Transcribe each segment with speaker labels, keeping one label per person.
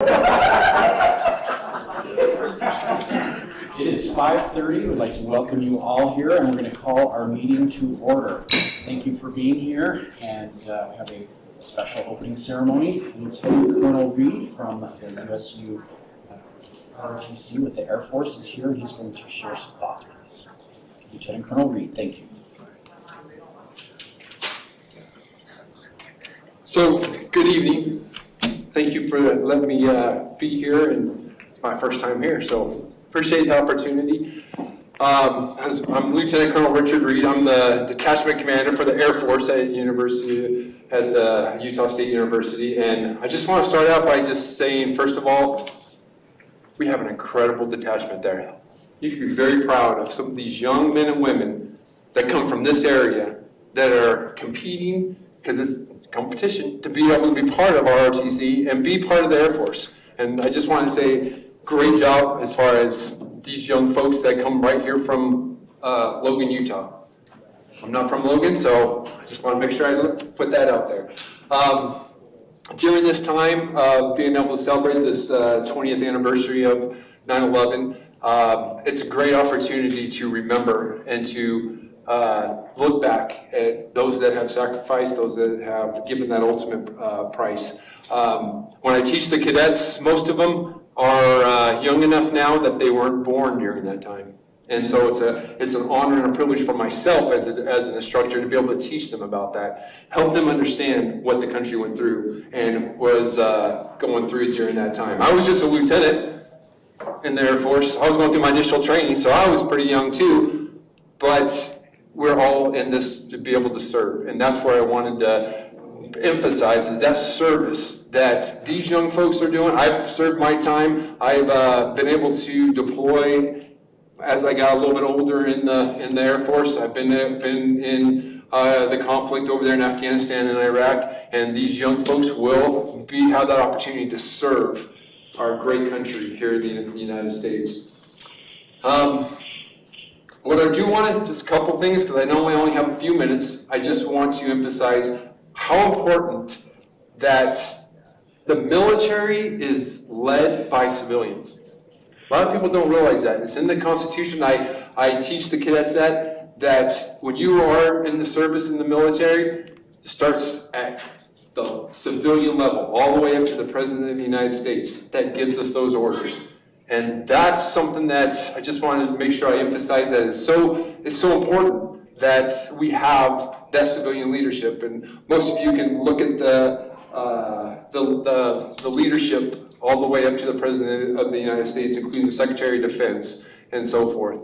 Speaker 1: It is 5:30. We'd like to welcome you all here, and we're going to call our meeting to order. Thank you for being here, and we have a special opening ceremony. Lieutenant Colonel Reed from the USU ROTC with the Air Force is here, and he's going to share some thoughts with us. Lieutenant Colonel Reed, thank you.
Speaker 2: So, good evening. Thank you for letting me be here, and it's my first time here, so appreciate the opportunity. I'm Lieutenant Colonel Richard Reed. I'm the detachment commander for the Air Force at Utah State University, and I just want to start out by just saying, first of all, we have an incredible detachment there. You can be very proud of some of these young men and women that come from this area that are competing, because it's competition, to be able to be part of ROTC and be part of the Air Force. And I just want to say, great job as far as these young folks that come right here from Logan, Utah. I'm not from Logan, so I just want to make sure I put that out there. During this time, being able to celebrate this 20th anniversary of 9/11, it's a great opportunity to remember and to look back at those that have sacrificed, those that have given that ultimate price. When I teach the cadets, most of them are young enough now that they weren't born during that time. And so it's an honor and a privilege for myself as an instructor to be able to teach them about that, help them understand what the country went through and was going through during that time. I was just a lieutenant in the Air Force. I was going through my initial training, so I was pretty young too, but we're all in this to be able to serve. And that's where I wanted to emphasize is that service that these young folks are doing. I've served my time. I've been able to deploy as I got a little bit older in the Air Force. I've been in the conflict over there in Afghanistan and Iraq, and these young folks will have that opportunity to serve our great country here in the United States. What I do want to, just a couple things, because I know I only have a few minutes, I just want to emphasize how important that the military is led by civilians. A lot of people don't realize that. It's in the Constitution. I teach the cadets that when you are in the service in the military, it starts at the civilian level, all the way up to the President of the United States, that gives us those orders. And that's something that I just wanted to make sure I emphasize that it's so important that we have that civilian leadership. And most of you can look at the leadership all the way up to the President of the United States, including the Secretary of Defense and so forth.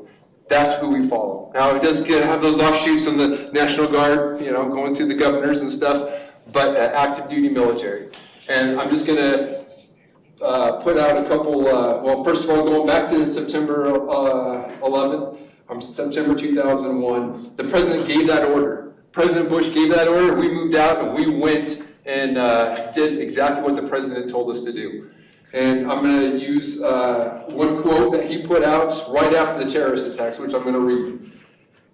Speaker 2: That's who we follow. Now, it does have those offshoots in the National Guard, going through the governors and stuff, but active duty military. And I'm just going to put out a couple, well, first of all, going back to September 11th, September 2001, the President gave that order. President Bush gave that order, we moved out and we went and did exactly what the President told us to do. And I'm going to use one quote that he put out right after the terrorist attacks, which I'm going to read.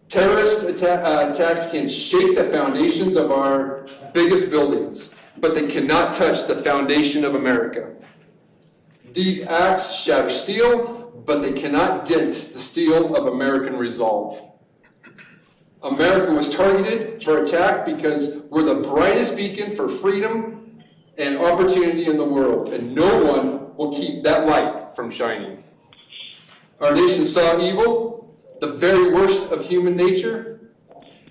Speaker 2: Terrorist attacks can shake the foundations of our biggest buildings, but they cannot touch the foundation of America. These acts shatter steel, but they cannot dent the steel of American resolve. America was targeted for attack because we're the brightest beacon for freedom and opportunity in the world, and no one will keep that light from shining. Our nation saw evil, the very worst of human nature,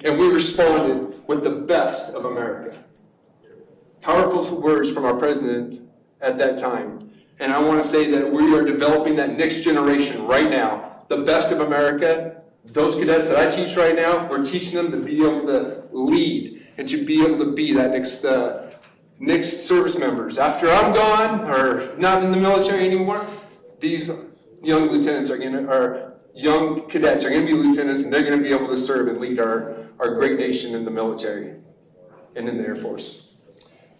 Speaker 2: and we responded with the best of America. Powerful words from our president at that time. And I want to say that we are developing that next generation right now, the best of America. Those cadets that I teach right now, we're teaching them to be able to lead and to be able to be that next service members. After I'm gone or not in the military anymore, these young lieutenants young cadets are going to be lieutenants, and they're going to be able to serve and lead our great nation in the military and in the Air Force.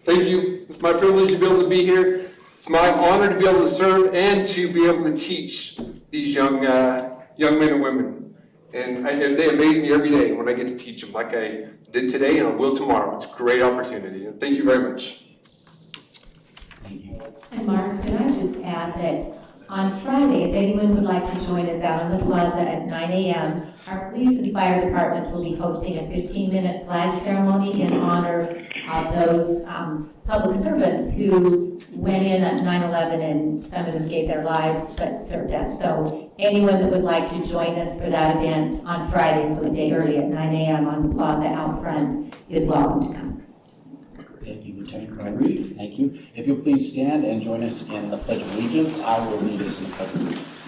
Speaker 2: Thank you. It's my privilege to be able to be here. It's my honor to be able to serve and to be able to teach these young men and women. And they amaze me every day when I get to teach them like I did today and I will tomorrow. It's a great opportunity. And thank you very much.
Speaker 1: Thank you.
Speaker 3: And Mark, could I just add that on Friday, if anyone would like to join us out on the plaza at 9 a.m., our police and fire departments will be hosting a 15-minute flag ceremony in honor of those public servants who went in at 9/11, and some of them gave their lives but served us. So anyone that would like to join us for that event on Friday, so a day early at 9 a.m. on the plaza out front, is welcome to come.
Speaker 1: Thank you, Lieutenant Colonel Reed. Thank you. If you'll please stand and join us in the Pledge of Allegiance, I will lead us in the Pledge of Allegiance.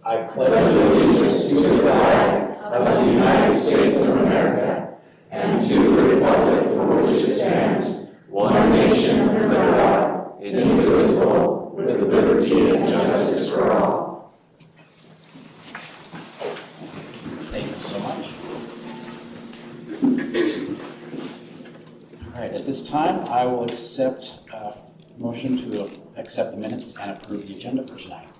Speaker 1: I pledge allegiance to the flag of the United States of America and to the republic for which it stands, one nation under God, indivisible, with liberty and justice for all. Thank you so much. All right, at this time, I will accept a motion to accept the minutes and approve the agenda for tonight.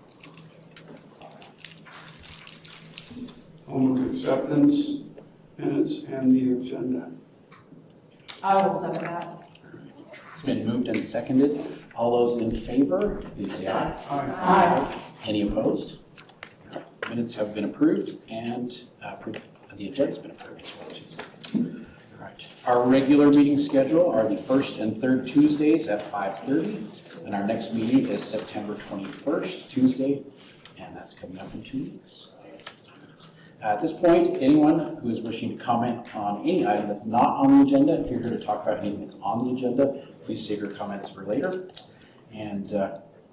Speaker 4: I'll move acceptance, minutes, and the agenda.
Speaker 5: I will second that.
Speaker 1: It's been moved and seconded. All those in favor, please say aye.
Speaker 5: Aye.
Speaker 1: Any opposed? All right, minutes have been approved, and the agenda's been approved as well, too. All right. Our regular meeting schedule are the first and third Tuesdays at 5:30, and our next meeting is September 21st, Tuesday, and that's coming up in 2 weeks. At this point, anyone who is wishing to comment on any item that's not on the agenda, if you're here to talk about anything that's on the agenda, please save your comments for later. And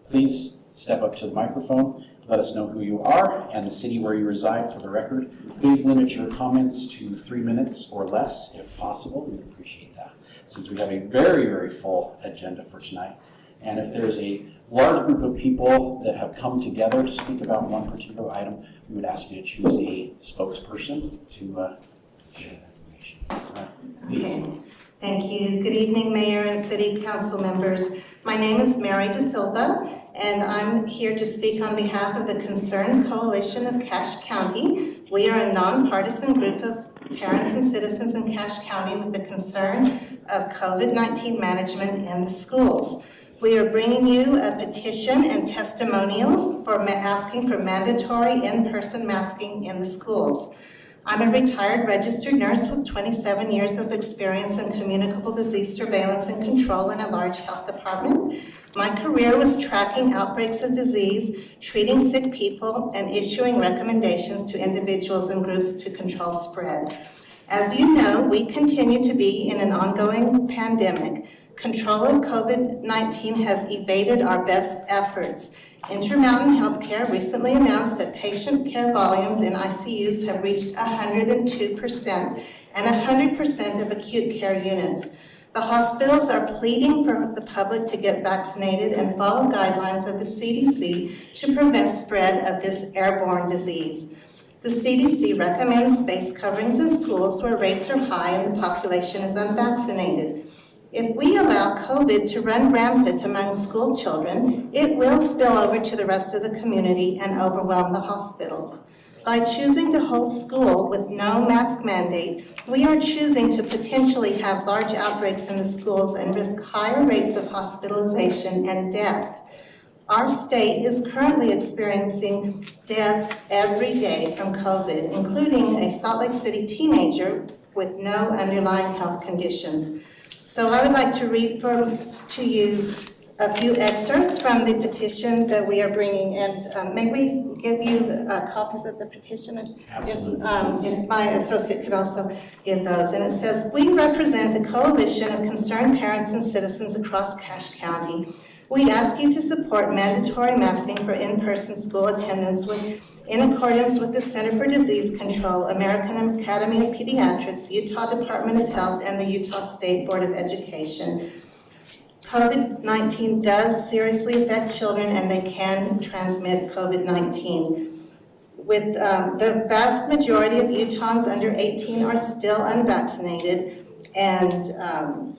Speaker 1: please step up to the microphone, let us know who you are and the city where you reside for the record. Please limit your comments to 3 minutes or less if possible. We'd appreciate that, since we have a very, very full agenda for tonight. And if there's a large group of people that have come together to speak about one particular item, we would ask you to choose a spokesperson to share that information. All right, please.
Speaker 6: Okay. Thank you. Good evening, Mayor and City Council members. My name is Mary De Silva, and I'm here to speak on behalf of the Concerned Coalition of Cache County. We are a nonpartisan group of parents and citizens in Cache County with the concern of COVID-19 management in the schools. We are bringing you a petition and testimonials for asking for mandatory in-person masking in the schools. I'm a retired registered nurse with 27 years of experience in communicable disease surveillance and control in a large health department. My career was tracking outbreaks of disease, treating sick people, and issuing recommendations to individuals and groups to control spread. As you know, we continue to be in an ongoing pandemic. Control of COVID-19 has evaded our best efforts. Intermountain Healthcare recently announced that patient care volumes in ICUs have reached 102% and 100% of acute care units. The hospitals are pleading for the public to get vaccinated and follow guidelines of the CDC to prevent spread of this airborne disease. The CDC recommends face coverings in schools where rates are high and the population is unvaccinated. If we allow COVID to run rampant among school children, it will spill over to the rest of the community and overwhelm the hospitals. By choosing to hold school with no mask mandate, we are choosing to potentially have large outbreaks in the schools and risk higher rates of hospitalization and death. Our state is currently experiencing deaths every day from COVID, including a Salt Lake City teenager with no underlying health conditions. So I would like to read to you a few excerpts from the petition that we are bringing, and may we give you copies of the petition?
Speaker 1: Absolutely.
Speaker 6: If my associate could also give those. And it says, we represent a coalition of concerned parents and citizens across Cache County. We ask you to support mandatory masking for in-person school attendance in accordance with the Center for Disease Control, American Academy of Pediatrics, Utah Department of Health, and the Utah State Board of Education. COVID-19 does seriously affect children, and they can transmit COVID-19. With the vast majority of Utahns under 18 are still unvaccinated, and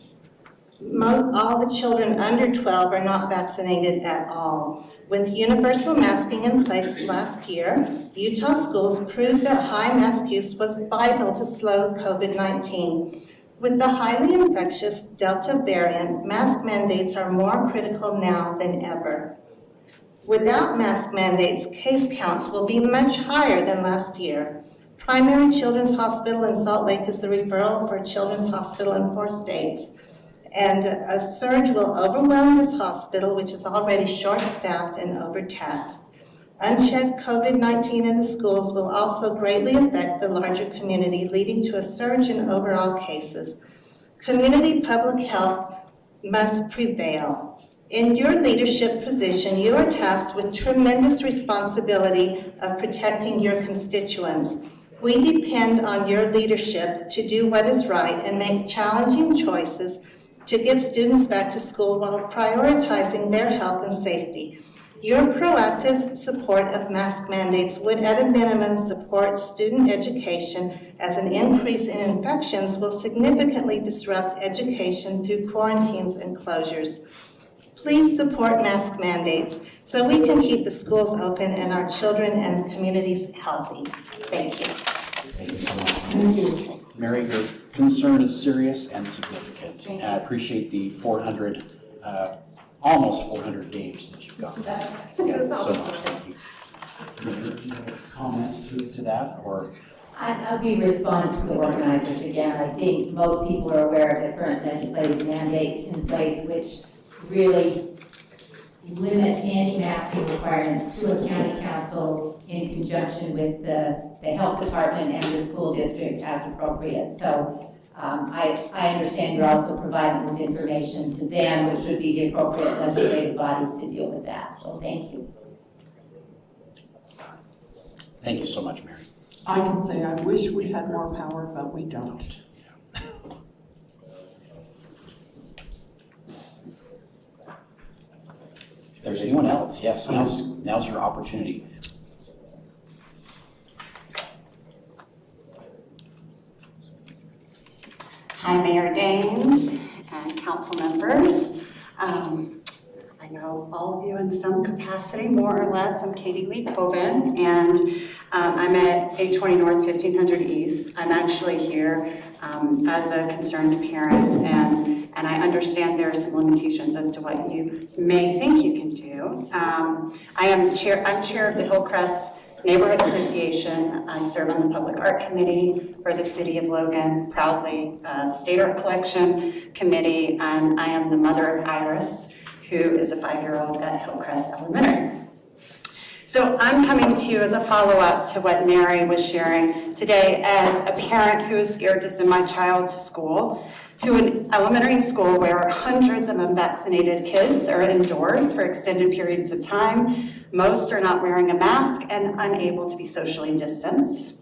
Speaker 6: All the children under 12 are not vaccinated at all. With universal masking in place last year, Utah schools proved that high mask use was vital to slow COVID-19. With the highly infectious Delta variant, mask mandates are more critical now than ever. Without mask mandates, case counts will be much higher than last year. Primary Children's Hospital in Salt Lake is the referral for Children's Hospital in 4 states. And a surge will overwhelm this hospital, which is already short-staffed and overtaxed. Unchecked COVID-19 in the schools will also greatly affect the larger community, leading to a surge in overall cases. Community public health must prevail. In your leadership position, you are tasked with tremendous responsibility of protecting your constituents. We depend on your leadership to do what is right and make challenging choices to get students back to school while prioritizing their health and safety. Your proactive support of mask mandates would at a minimum support student education, as an increase in infections will significantly disrupt education through quarantines and closures. Please support mask mandates so we can keep the schools open and our children and communities healthy. Thank you.
Speaker 1: Thank you so much. Mary, your concern is serious and significant. And I appreciate the 400, almost 400 games that you've got.
Speaker 6: That's
Speaker 1: So
Speaker 6: almost
Speaker 1: much, thank you. Any comments to that, or?
Speaker 3: I'll be responding to the organizers again. I think most people are aware of the current legislative mandates in place, which really limit any masking requirements to a county council in conjunction with the health department and the school district as appropriate. So I understand you're also providing this information to them, which would be the appropriate legislative bodies to deal with that. So thank you.
Speaker 1: Thank you so much, Mary.
Speaker 5: I can say I wish we had more power, but we don't.
Speaker 1: If there's anyone else, yes, now's your opportunity.
Speaker 7: Hi, Mayor Daines and council members. I know all of you in some capacity, more or less. I'm Katie Lee Coven, and I'm at 820 North, 1500 East. I'm actually here as a concerned parent, and I understand there are some limitations as to what you may think you can do. I'm chair of the Hillcrest Neighborhood Association. I serve on the Public Art Committee for the City of Logan, proudly the State Art Collection Committee, and I am the mother of Iris, who is a 5-year-old at Hillcrest Elementary. So I'm coming to you as a follow-up to what Mary was sharing today as a parent who is scared to send my child to school, to an elementary school where hundreds of unvaccinated kids are indoors for extended periods of time. Most are not wearing a mask and unable to be socially distanced.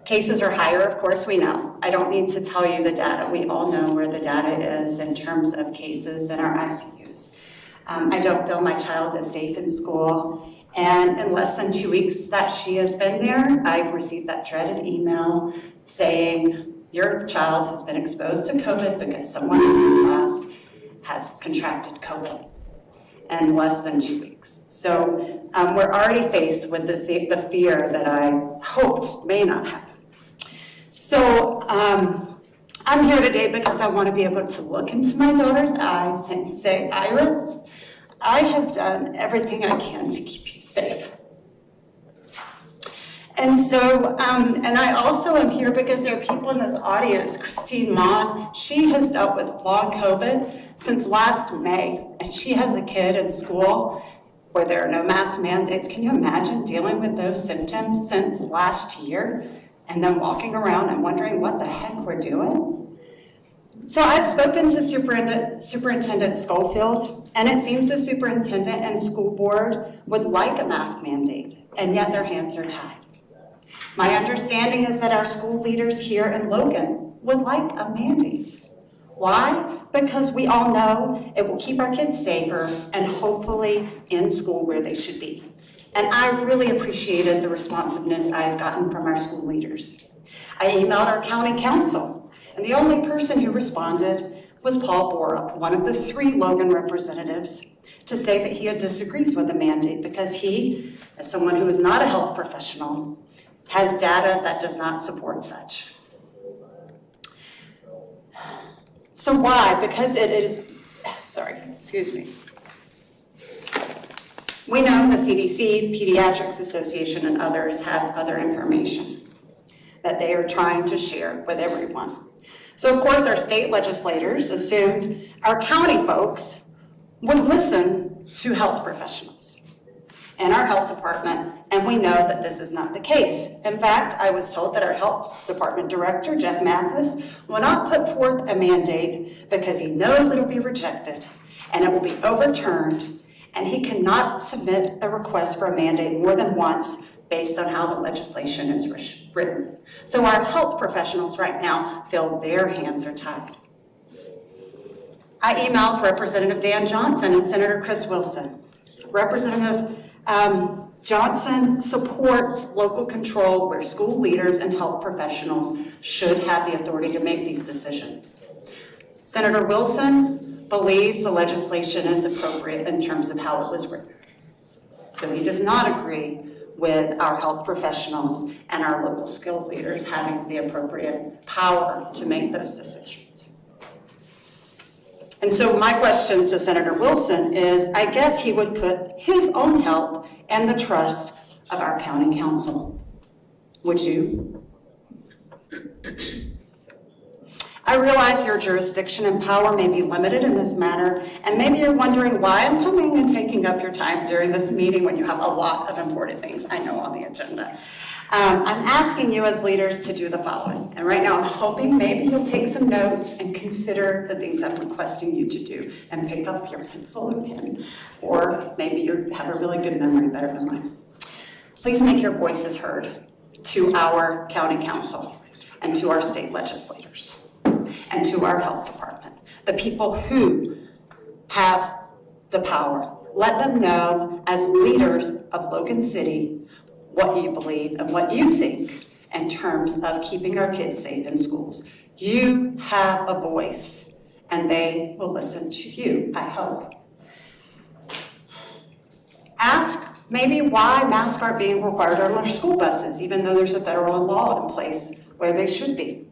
Speaker 7: Cases are higher, of course, we know. I don't need to tell you the data. We all know where the data is in terms of cases in our ICUs. I don't feel my child is safe in school. And in less than 2 weeks that she has been there, I've received that dreaded email saying, your child has been exposed to COVID because someone in your class has contracted COVID in less than 2 weeks. So we're already faced with the fear that I hoped may not happen. So I'm here today because I want to be able to look into my daughter's eyes and say, Iris, I have done everything I can to keep you safe. And so, and I also am here because there are people in this audience. Christine Mon, she has dealt with long COVID since last May, and she has a kid in school where there are no mask mandates. Can you imagine dealing with those symptoms since last year and then walking around and wondering what the heck we're doing? So I've spoken to Superintendent Schofield, and it seems the superintendent and school board would like a mask mandate, and yet their hands are tied. My understanding is that our school leaders here in Logan would like a mandate. Why? Because we all know it will keep our kids safer and hopefully in school where they should be. And I really appreciated the responsiveness I've gotten from our school leaders. I emailed our county council, And the only person who responded was Paul Borup, one of the 3 Logan representatives, to say that he disagrees with the mandate because he, as someone who is not a health professional, has data that does not support such. So why? Because it is, excuse me. We know the CDC, Pediatrics Association, and others have other information that they are trying to share with everyone. So of course, our state legislators assumed our county folks would listen to health professionals and our health department, and we know that this is not the case. In fact, I was told that our health department director, Jeff Mathis, will not put forth a mandate because he knows it'll be rejected and it will be overturned, and he cannot submit a request for a mandate more than once based on how the legislation is written. So our health professionals right now feel their hands are tied. I emailed Representative Dan Johnson and Senator Chris Wilson. Representative Johnson supports local control where school leaders and health professionals should have the authority to make these decisions. Senator Wilson believes the legislation is appropriate in terms of how it was written. So he does not agree with our health professionals and our local skilled leaders having the appropriate power to make those decisions. And so my question to Senator Wilson is, I guess he would put his own health and the trust of our county council. Would you? I realize your jurisdiction and power may be limited in this matter, and maybe you're wondering why I'm coming and taking up your time during this meeting when you have a lot of important things I know on the agenda. I'm asking you as leaders to do the following, and right now I'm hoping maybe you'll take some notes and consider the things I'm requesting you to do and pick up your pencil and pen, or maybe you have a really good memory, better than mine. Please make your voices heard to our county council and to our state legislators and to our health department, the people who have the power. Let them know as leaders of Logan City what you believe and what you think in terms of keeping our kids safe in schools. You have a voice, and they will listen to you, I hope. Ask maybe why masks aren't being required on our school buses, even though there's a federal law in place where they should be.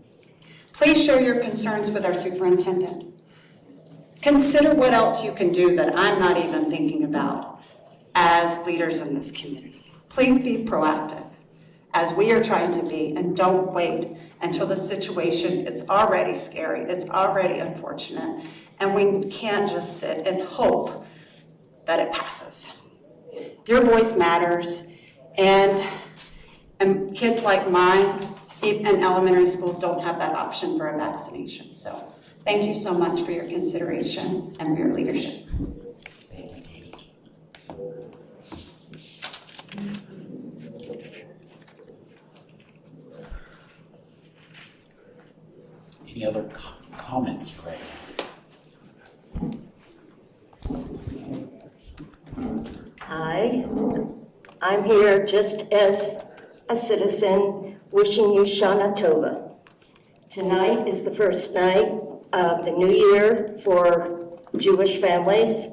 Speaker 7: Please share your concerns with our superintendent. Consider what else you can do that I'm not even thinking about as leaders in this community. Please be proactive, as we are trying to be, and don't wait until the situation, it's already scary, it's already unfortunate, and we can't just sit and hope that it passes. Your voice matters, and kids like mine in elementary school don't have that option for a vaccination. So thank you so much for your consideration and for your leadership.
Speaker 1: Thank you, Katie. Any other comments for right now?
Speaker 8: Hi, I'm here just as a citizen wishing you Shana Tova. Tonight is the first night of the new year for Jewish families,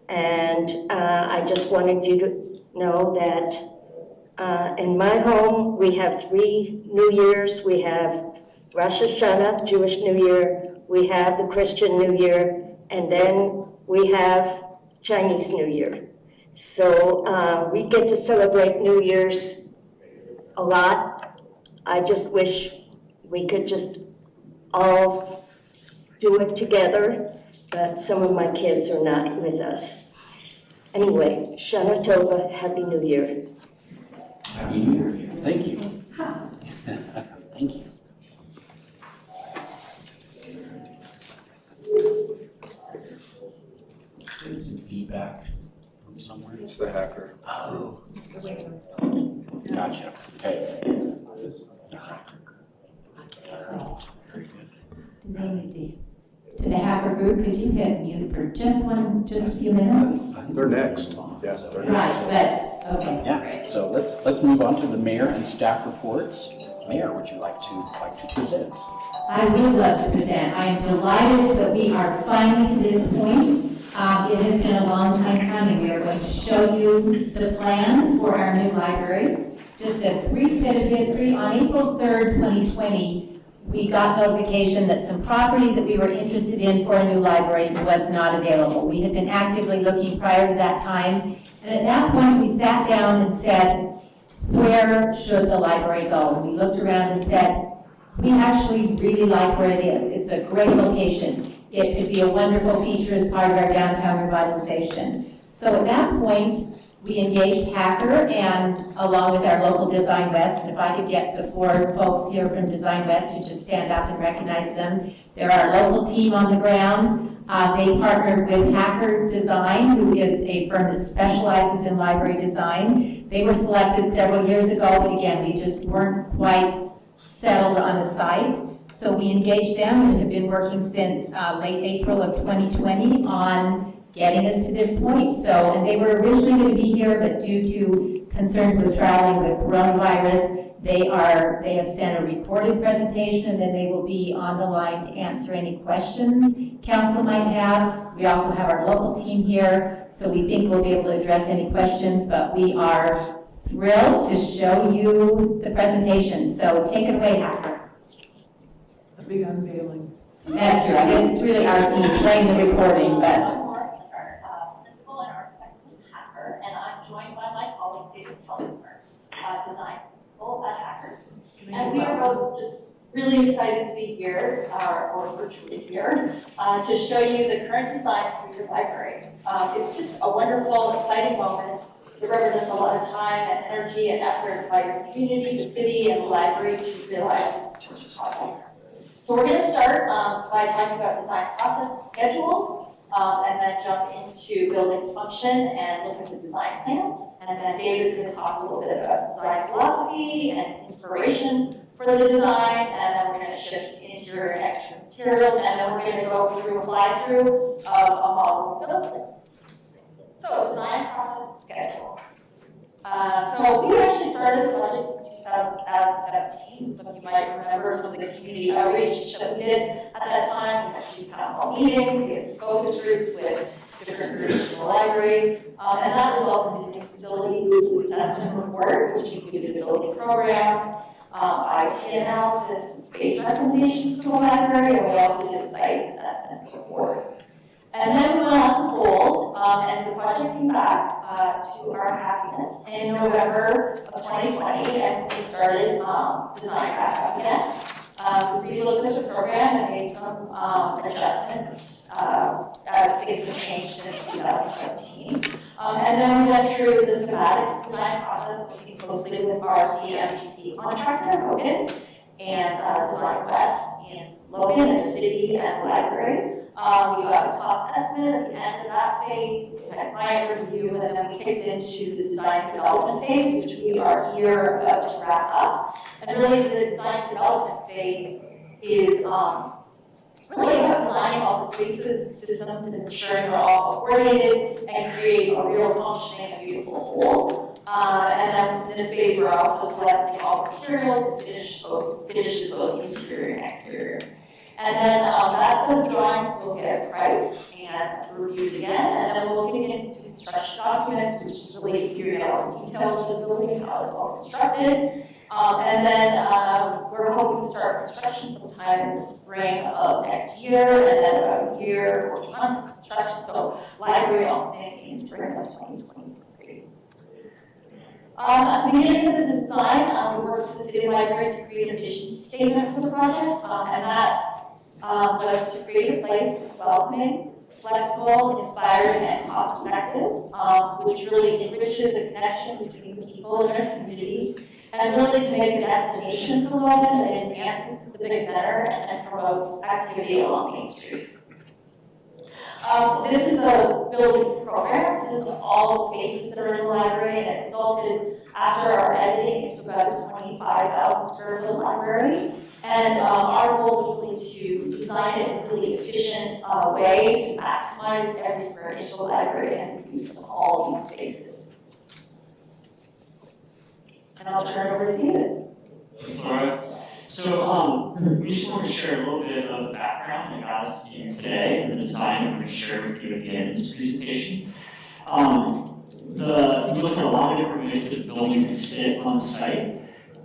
Speaker 8: and I just wanted you to know that in my home we have 3 New Years. We have Rosh Hashanah, Jewish New Year, we have the Christian New Year, and then we have Chinese New Year. So we get to celebrate New Year's a lot. I just wish we could just all do it together, but some of my kids are not with us. Anyway, Shana Tova, Happy New Year.
Speaker 1: Happy New Year. Thank you. Thank you. Getting some feedback from somewhere.
Speaker 2: It's the hacker.
Speaker 1: Oh. Gotcha. Okay. All right. Very good.
Speaker 3: To the hacker group, could you hit mute for just a few minutes?
Speaker 2: They're next. Yeah, they're next.
Speaker 3: Right, but, okay,
Speaker 1: Yeah,
Speaker 3: great.
Speaker 1: so let's move on to the mayor and staff reports. Mayor, would you like to present?
Speaker 3: I would love to present. I am delighted that we are finally to this point. It has been a long time coming. We are going to show you the plans for our new library. Just a brief bit of history. On April 3rd, 2020, we got notification that some property that we were interested in for a new library was not available. We had been actively looking prior to that time, and at that point we sat down and said, where should the library go? And we looked around and said, we actually really like where it is. It's a great location. It could be a wonderful feature as part of our downtown revitalization. So at that point, we engaged Hacker and along with our local Design West, and if I could get the 4 folks here from Design West to just stand up and recognize them. They're our local team on the ground. They partnered with Hacker Design, who is a firm that specializes in library design. They were selected several years ago, but again, we just weren't quite settled on a site. So we engaged them and have been working since late April of 2020 on getting us to this point. So, and they were originally going to be here, but due to concerns with traveling with coronavirus, they have sent a recorded presentation, and then they will be on the line to answer any questions council might have. We also have our local team here, so we think we'll be able to address any questions, but we are thrilled to show you the presentation. So take it away, Hacker.
Speaker 5: A big unveiling.
Speaker 3: That's true. I guess it's really our team playing the recording, but
Speaker 9: Principal and architect Hacker, and I'm joined by my colleague David Kellymer, design principal at Hacker. And we are both just really excited to be here, or virtually here, to show you the current design for your library. It's just a wonderful, exciting moment. It represents a lot of time and energy and effort by your community, the city, and the library to realize this project. So we're going to start by talking about design process and schedule, and then jump into building function and look at the design plans. And then David's going to talk a little bit about design philosophy and inspiration for the design, and then we're going to shift to interior and exterior materials, and then we're going to go through a fly-through of a model building. So design process and schedule. So we actually started the project in 2017. Some of you might remember some of the community outreach that we did at that time. We actually had town hall meetings, we had focus groups with different groups in the library, and that resulted in a facility assessment report, which included a building program, IT analysis, and space recommendations for the library, and we also did a site assessment report. And then we went on hold, and the project came back to our happiness in November of 2020, and we started design back up again. We looked at the program and made some adjustments as things have changed since 2017. And then we went through the schematic design process, working closely with our CMGC contractor, Logan, and Design West in Logan, and the city and library. We got a cost estimate at the end of that phase, we had client review, and then we kicked into the design development phase, which we are here about to wrap up. And really the design development phase is really about designing all the spaces and systems and ensuring they're all coordinated and create a real functioning and beautiful whole. And then in this phase, we're also selecting all materials to finish both interior and exterior. And then that's the drawings will get priced and reviewed again, and then we'll kick into construction documents, which is really figuring out the details of the building, how it's all constructed. And then we're hoping to start construction sometime in the spring of next year, and then about a year, 14 months of construction, so library opening in spring of 2023. At the beginning of the design, we worked with the city library to create a vision statement for the project, and that was to create a place that's welcoming, flexible, inspiring, and cost-effective, which really enriches the connection between people in our community, and really to make a destination for Logan that enhances the civic center and promotes activity along Main Street. This is a building program, so this is all the spaces that are in the library, and it resulted after our editing into about a 25,000 square foot library. And our goal is really to design it in a really efficient way to maximize every square inch of the library and use of all these spaces. And I'll turn it over to David.
Speaker 10: Laura. So we just want to share a little bit of the background that got us to you today and the design that we're going to share with you at the end of this presentation. We looked at a lot of different ways that the building can sit on site,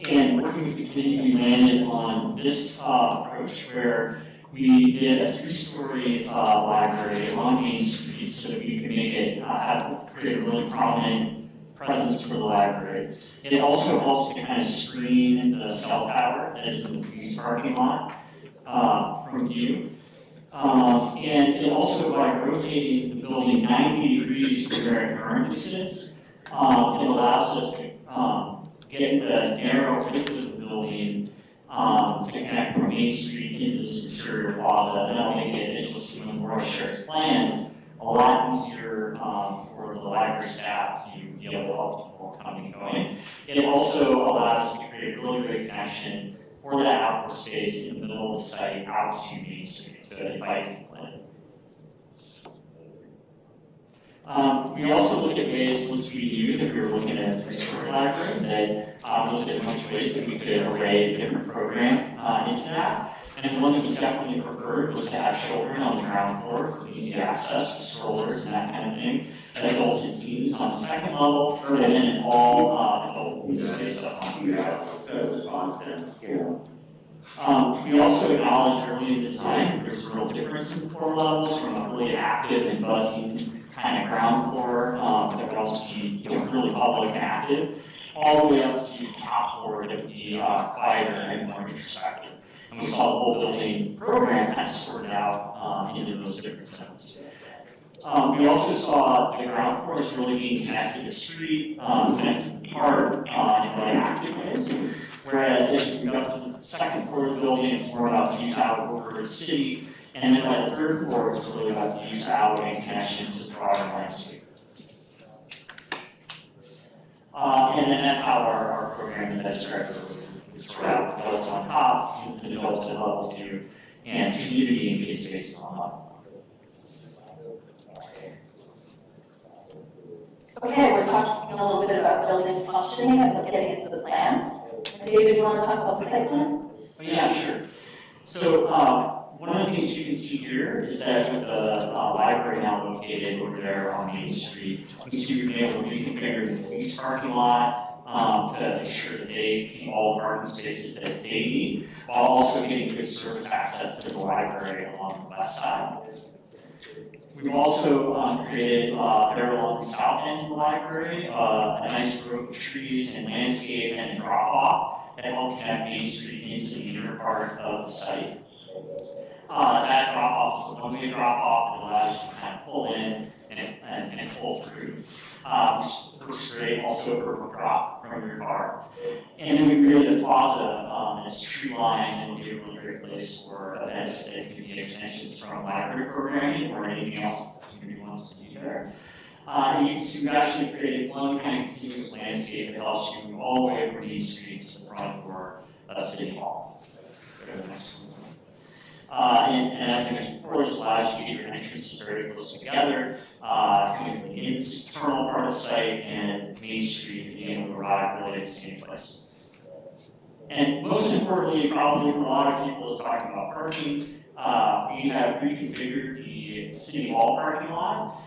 Speaker 10: and working with the community, we landed on this approach where we did a 2-story library on Main Street so that we could make it create a really prominent presence for the library. It also helps to kind of screen the cell tower that is in the police parking lot from view. And it also, by rotating the building 90 degrees to where it currently sits, it allows us to get the narrow width of the building to connect from Main Street into this interior plaza, and that'll make it, as you'll see when we're sharing plans, a lot easier for the library staff to be able to help people coming and going. It also allows us to create a really great connection for that outdoor space in the middle of the site out to Main Street to invite people in. We also looked at ways, once we knew that we were looking at a 3-story library, that we looked at a bunch of ways that we could array a different program into that. And the one that was definitely preferred was to have children on the ground floor for easy access with strollers and that kind of thing. And adults and teens on the second level, and then all adult space up on the ground. We also acknowledged early in design there's a real difference in floor levels from a really active and buzzing kind of ground floor that would also be really public and active, all the way up to the top floor that would be quieter and more introspective. And we saw the whole building program kind of sorted out into those different zones. We also saw the ground floor is really being connected to the street, connected to the park in really active ways. Whereas as you go up to the second floor of the building, it's more about views out over the city. And then by the third floor, it's really about views out and connection to the broader landscape. And then that's how our program is described. Sort out adults on top, teens and adults at level 2, and community engaged spaces on level 1.
Speaker 9: Okay, we're talking a little bit about building functioning and getting into the plans. David, you want to talk about the site plan?
Speaker 10: Oh, yeah, sure. So one of the things you can see here is that with the library now located over there on Main Street, you see we've been able to reconfigure the police parking lot to ensure that they keep all the parking spaces that they need, while also getting good service access to the library along the west side. We've also created there along the south end of the library a nice grove of trees and landscape and drop-off that help connect Main Street into the inner part of the site. That drop-off is a one-way drop-off that allows you to kind of pull in and pull through. Which works great also for drop from your car. And then we created a plaza that's tree lined and will be a really great place for events that could be extensions from library programming or anything else the community wants to do there. And you can see we've actually created one kind of continuous landscape that helps you all the way from Main Street to the front door of City Hall. Go to the next one. And as I mentioned before, this allows you to get your entrances very close together, coming from the internal part of the site and Main Street being able to arrive really at the same place. And most importantly, probably for a lot of people, is talking about parking. We have reconfigured the City Hall parking lot,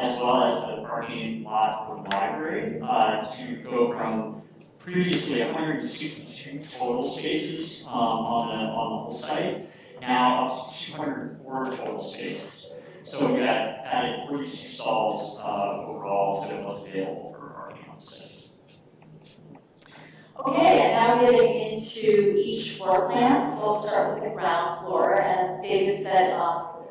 Speaker 10: as well as the parking lot for the library, to go from previously 162 total spaces on the whole site, now up to 204 total spaces. So we added 42 stalls overall to what's available for parking on site.
Speaker 9: Okay, and now getting into each floor plan. So we'll start with the ground floor. As David said,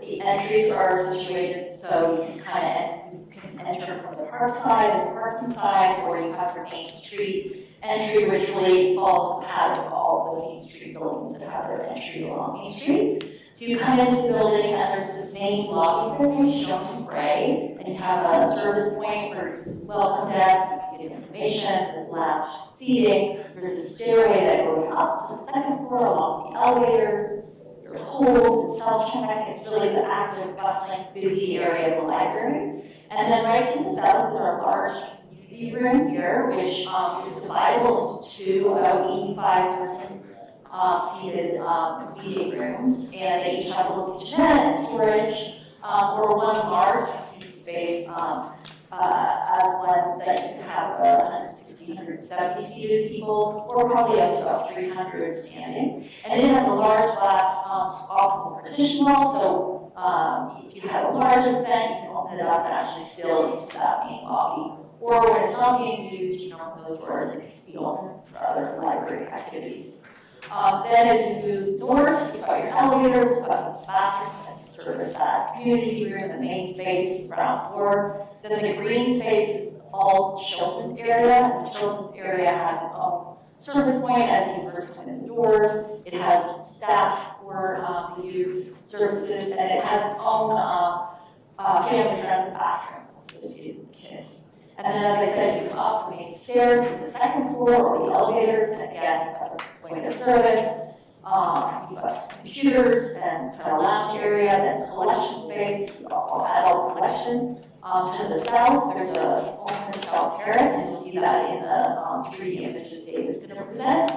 Speaker 9: the entries are situated so you can enter from the park side and the parking side, or you have your Main Street entry, which really follows the pattern of all the Main Street buildings that have their entry along Main Street. So you come into the building and there's this main lobby area shown in gray, and you have a service point for welcome desk, you can get information, there's lounge seating, there's a stairway that goes up to the second floor along the elevators, there's holds and self-check. It's really the active, bustling, busy area of the library. And then right to the south is our large community room here, which is dividable into two, about 85% seated meeting rooms, and they each have a little kitchenette and storage, or one large community space as one that you can have 160, 170 seated people, or probably up to about 300 standing. And it has a large glass optical partition wall, so if you have a large event, you can open it up and actually spill into that main lobby. Or when it's not being used, you can open those doors and it can be open for other library activities. Then as you move north, you've got your elevators, you've got the bathrooms that can service that community room, the main space, ground floor. Then the green space is all children's area, and the children's area has its own service point as you first come in the doors. It has staff for the youth services, and it has its own family-friendly bathroom associated with kids. And then, as I said, you come up the main stairs to the second floor or the elevators, and again, you have a point of service. You've got computers and kind of lounge area, then collection space, all adult collection. To the south, there's a open south terrace, and you'll see that in the 3D images David's going to present.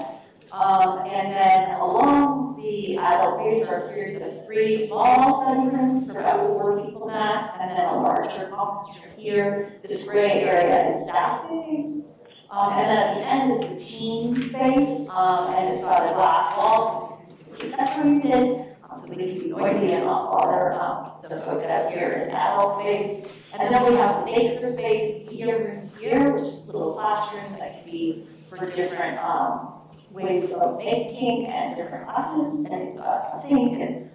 Speaker 9: And then along the adult space are a series of 3 small study rooms for about 4 people max, and then a larger conference room here. This gray area is staff space. And then at the end is the teen space, and it's got a glass wall, so it's specifically separated, so they can be noisy and not bother the folks out here in the adult space. And then we have the maker space room here, which is a little classroom that can be for different ways of making and different classes, and it's got a sink, and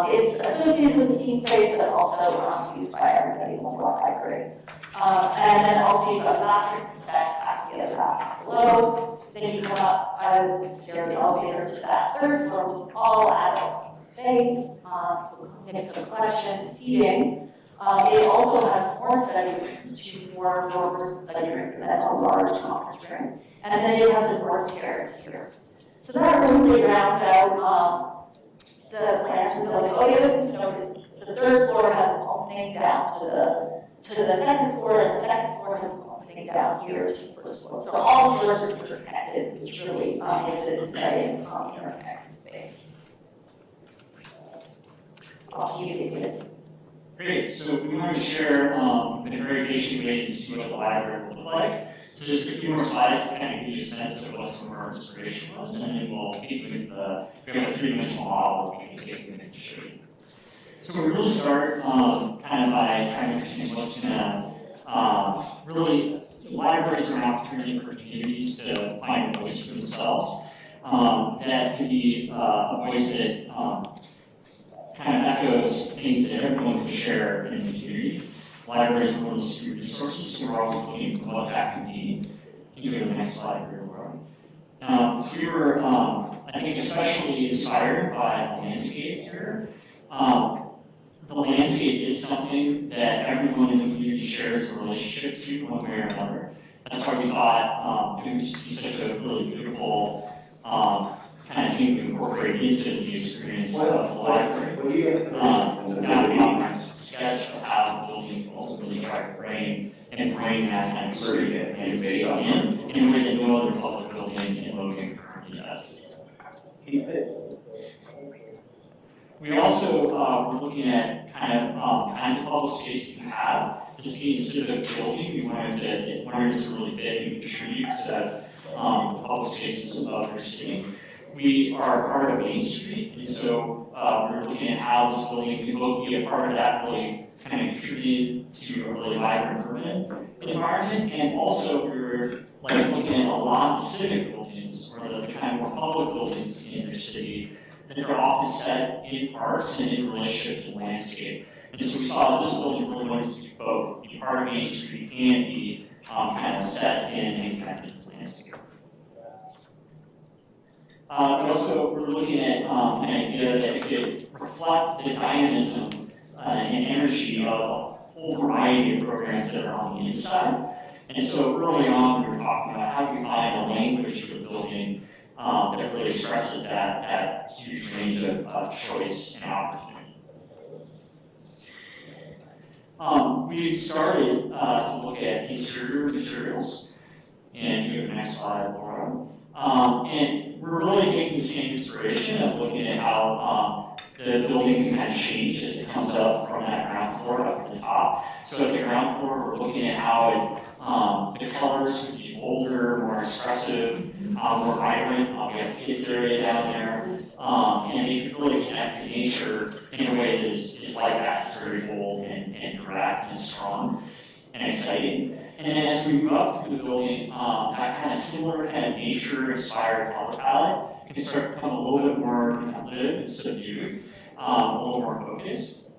Speaker 9: it's associated with the teen space, but also used by everybody in the library. And then also you've got bathrooms and stacked back the other half below. Then you come up out of the stair of the elevator to that 3rd floor, which is all adult space, so mix of collection and seating. It also has more study rooms, 2 more floors study rooms, and then a large conference room. And then it has a north terrace here. So that really rounds out the plans of the building. Oh, the other thing to note is the 3rd floor has an opening down to the 2nd floor, and the 2nd floor has an opening down here to the 1st floor. So all floors are interconnected, which really makes it an exciting interconnected space. Off to you, David.
Speaker 10: Great, so we want to share the very patient way to see what the library will look like. So just a few more slides to kind of give you a sense of what some of our inspiration was, and then we'll begin with we have a 3-dimensional model that we can take a minute to show you. So we really start kind of by trying to understand what's going to really, libraries are an opportunity for communities to find a voice for themselves. That can be a voice that kind of echoes things that everyone can share in the community. Libraries are one of those few resources, so we're always looking for what that can be. You can go to the next slide here, Laura. We were, I think, especially inspired by the landscape here. The landscape is something that everyone in the community shares a relationship to one way or another. That's why we thought it would just be such a really beautiful kind of thing to incorporate into the experience of the library. Now we have a sketch of how the building will ultimately try to bring that kind of spirit and debate in a way that no other public building in Logan currently does. We also were looking at kinds of public spaces you have. This being a civic building, we wanted to really fit and contribute to the public spaces of your city. We are part of Main Street, and so we're looking at how this building can both be a part of that, really kind of contribute to a really vibrant urban environment, and also we're looking at a lot of civic buildings, or the kind of more public buildings in your city, that are often set in parks and in relationship to the landscape. And so we saw that this building really wanted to do both, be part of Main Street and be kind of set in and connected to the landscape. We also were looking at an idea that could reflect the dynamism and energy of a whole variety of programs that are on the inside. And so early on, we were talking about how do we find a language for the building that really expresses that huge range of choice and opportunity. we started to look at interior materials, and you have the next slide, Laura. And we're really taking the same inspiration of looking at how the building can kind of change as it comes up from that ground floor up to the top. So at the ground floor, we're looking at how the colors could be bolder, more expressive, more vibrant. We have the kids area down there, and they can really connect to nature in a way that is like that. It's very bold and direct and strong and exciting. And then as we move up through the building, that kind of similar kind of nature-inspired color palette can start to become a little bit more live and subdued, a little more focused.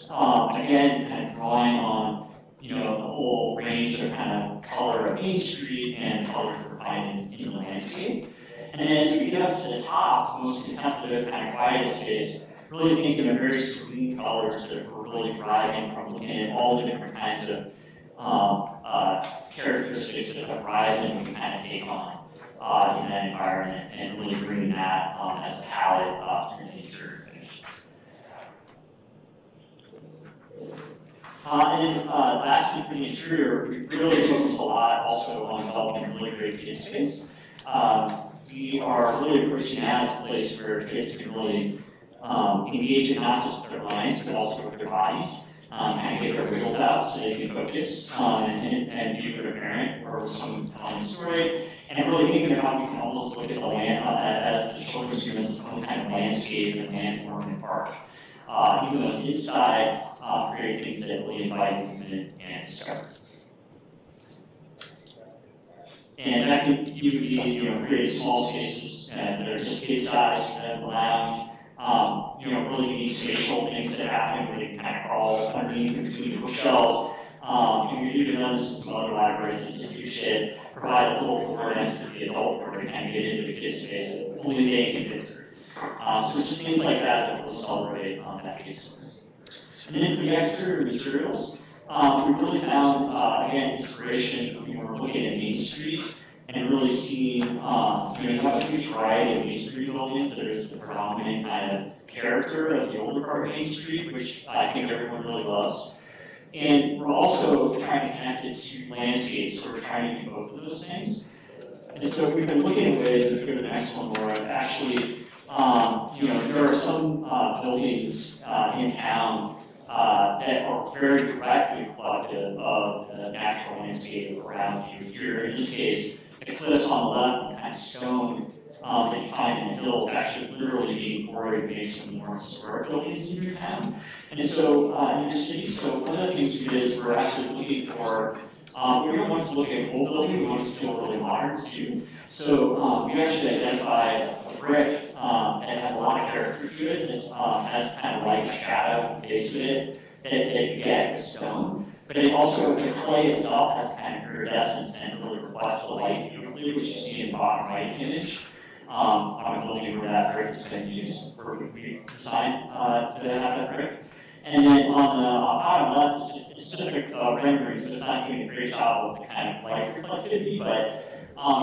Speaker 10: Again, kind of drawing on, the whole range of kind of color of Main Street and colors that we're finding in the landscape. And then as we get up to the top, the most contemplative kind of quiet space, really thinking of very serene colors that we're really driving from looking at all the different kinds of characteristics that the horizon we can kind of take on in that environment, and really bringing that as a palette through the interior finishes. And then lastly, for the interior, we really focused a lot also on developing really great kid space. We are really approaching that as a place where kids can really engage in not just with their minds, but also with their bodies. Kind of get their wheels out so they can focus and be with their parent or with someone telling a story. And really thinking about how we can almost look at the land as the children's room as some kind of landscape and landform in the park. Even though it's inside, create things that really invite movement and discovery. And that can even be, create small spaces that are just kid size, lounge. Really unique spatial things that happen where they can kind of crawl underneath and between the bookshelves. And we've even done this in some other libraries that you should provide a little awareness to the adult where they kind of get into the kid space that only they can get through. So it's just things like that that will celebrate that kid space. And then for the exterior materials, we really found, again, inspiration when we were looking at Main Street and really seeing, you have a huge variety of Main Street buildings that is the predominant kind of character of the older part of Main Street, which I think everyone really loves. And we're also trying to connect it to landscapes, so we're trying to do both of those things. And so we've been looking at ways, if we go to the next one, Laura, actually, there are some buildings in town that are very directly reflective of the natural landscape around you. Here, in this case, the cliffs on the left, kind of stone that you find in the hills, actually literally being quarried based on more historic buildings in your town. And so, in your city, so one of the things we did is we're actually looking for, we don't want to look at old buildings, we want to feel really modern too. So, we actually identified a brick that has a lot of character to it, that has kind of light shadow base of it, that you get with stone. But it also, the clay itself has kind of iridescence and really reflects the light beautifully, which you see in the bottom right image. On a building where that brick has been used, where we designed to have that brick. And then on the bottom left, it's just a rendering, so it's not doing a great job of the kind of light reflectivity, but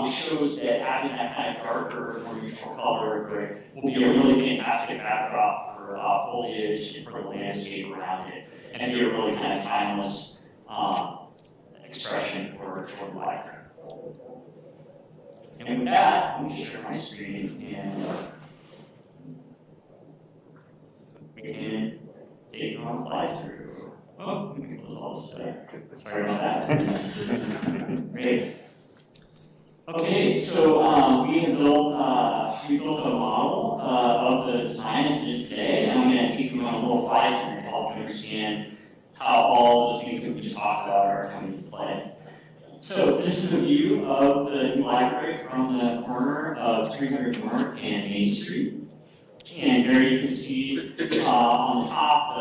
Speaker 10: it shows that having that kind of darker, more neutral color brick will be a really fantastic backdrop for foliage and for the landscape around it, and be a really kind of timeless expression for the library. And with that, I'm going to share my screen and we can take on fly through. Oh, we can close all this there. Sorry about that. Great. Okay, so we built a model of the design as it is today, and I'm going to take you on a little fly through to help you understand how all those things that we just talked about are coming into play. So this is a view of the new library from the corner of 300 North and Main Street. And there you can see on the top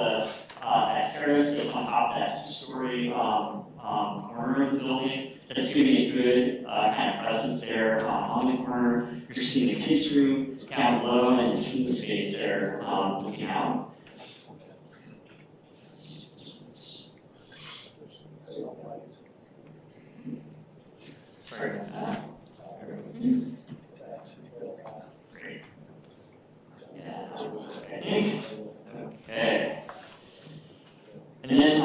Speaker 10: that terrace that's on top of that two-story corner of the building. That's giving a good kind of presence there on the corner. You're seeing the kids' room down below and the teen space there looking out. Sorry about that. Great. Yeah. Okay. And then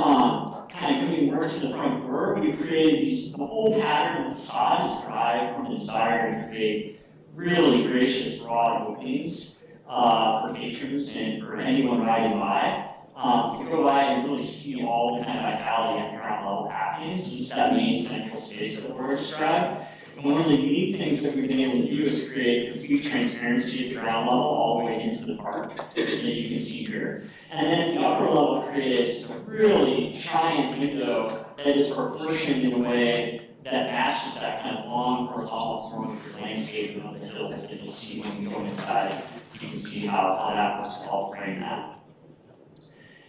Speaker 10: north to the front door, we created the whole pattern of the facade is derived from the desire to create really gracious, broad openings for patrons and for anyone riding by. To go by and really see all the kind of vitality at the ground level happening. So this is that main central space that Laura described. And one of the unique things that we've been able to do is create complete transparency at the ground level all the way into the park that you can see here. And then at the upper level, created just a really giant window that is proportioned in a way that matches that kind of long horizontal form of your landscape of the hills that you'll see when you go inside. You can see how that works to help frame that.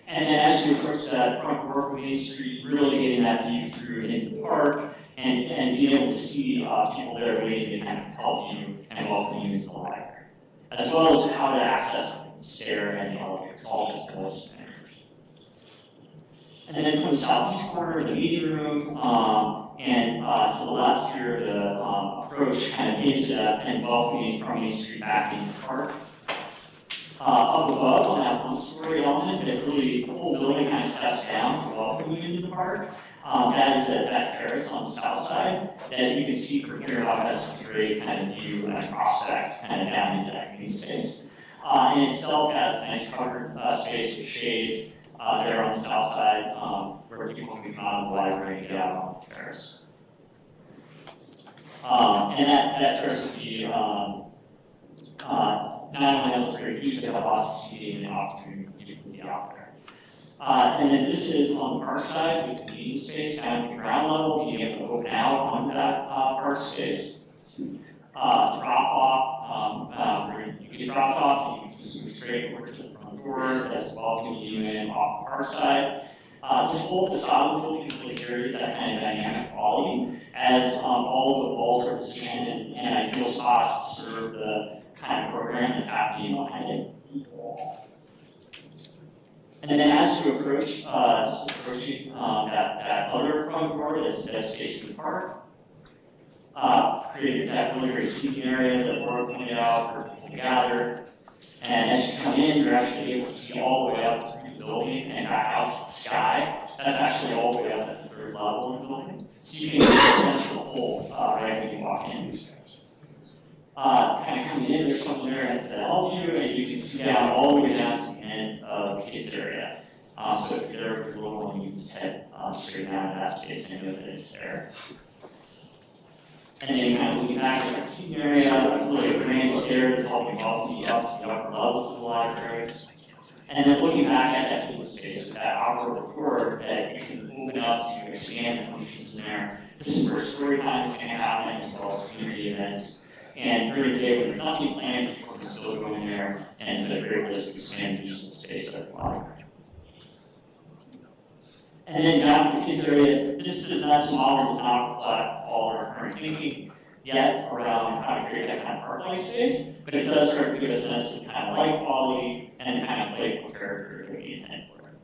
Speaker 10: And then as you approach that front door of Main Street, really getting that view through into the park and being able to see people there waiting to kind of help you and welcome you into the library, as well as how to access the stair and the elevators, all just village managers. And then from the southeast corner, the meeting room, and to the left here, the approach kind of into that and welcoming from Main Street back into the park. Up above on that one-story element that really the whole building kind of steps down to welcome you into the park. That is that terrace on the south side that you can see from here how it has a great kind of view and prospect kind of down into that green space. In itself has a nice covered space with shade there on the south side where people can come out of the library and get out on the terrace. And that terrace will be not only else very huge, they have lots of seating and opportunity to be out there. And then this is on the park side with the meeting space down at the ground level, being able to open out onto that park space. Drop off, where you get dropped off, you can just move straight over to the front door that's welcoming you in off the park side. This whole facade of the building really carries that kind of dynamic quality as all of the walls are positioned in ideal spots to serve the kind of program that's happening behind it. And then as you approach, approaching that other front door that's facing the park, created that really great seating area that Laura pointed out for people to gather. And as you come in, you're actually able to see all the way up through the building and back out to the sky. That's actually all the way up at the third level of the building. So you can get a sense of the whole right when you walk in. Kind of coming in, there's something there to help you, and you can see down all the way down to the end of the kids area. So if you're there with your little one, you can just head straight down to that space and know that it's there. And then kind of looking back at the seating area, really a grand stairs helping welcome you up to the upper levels of the library. And then looking back at that field space with that outdoor door that you can open up to expand the functions in there. This is where story times can happen as well as community events. And during the day, with nothing planned, people can still go in there, and it's a great place to expand the useful space of the library. And then down in the kids area, this model does not reflect all our current thinking yet around how to create that kind of park-like space, but it does start to give a sense of kind of light quality and the kind of playful character that we intend for it.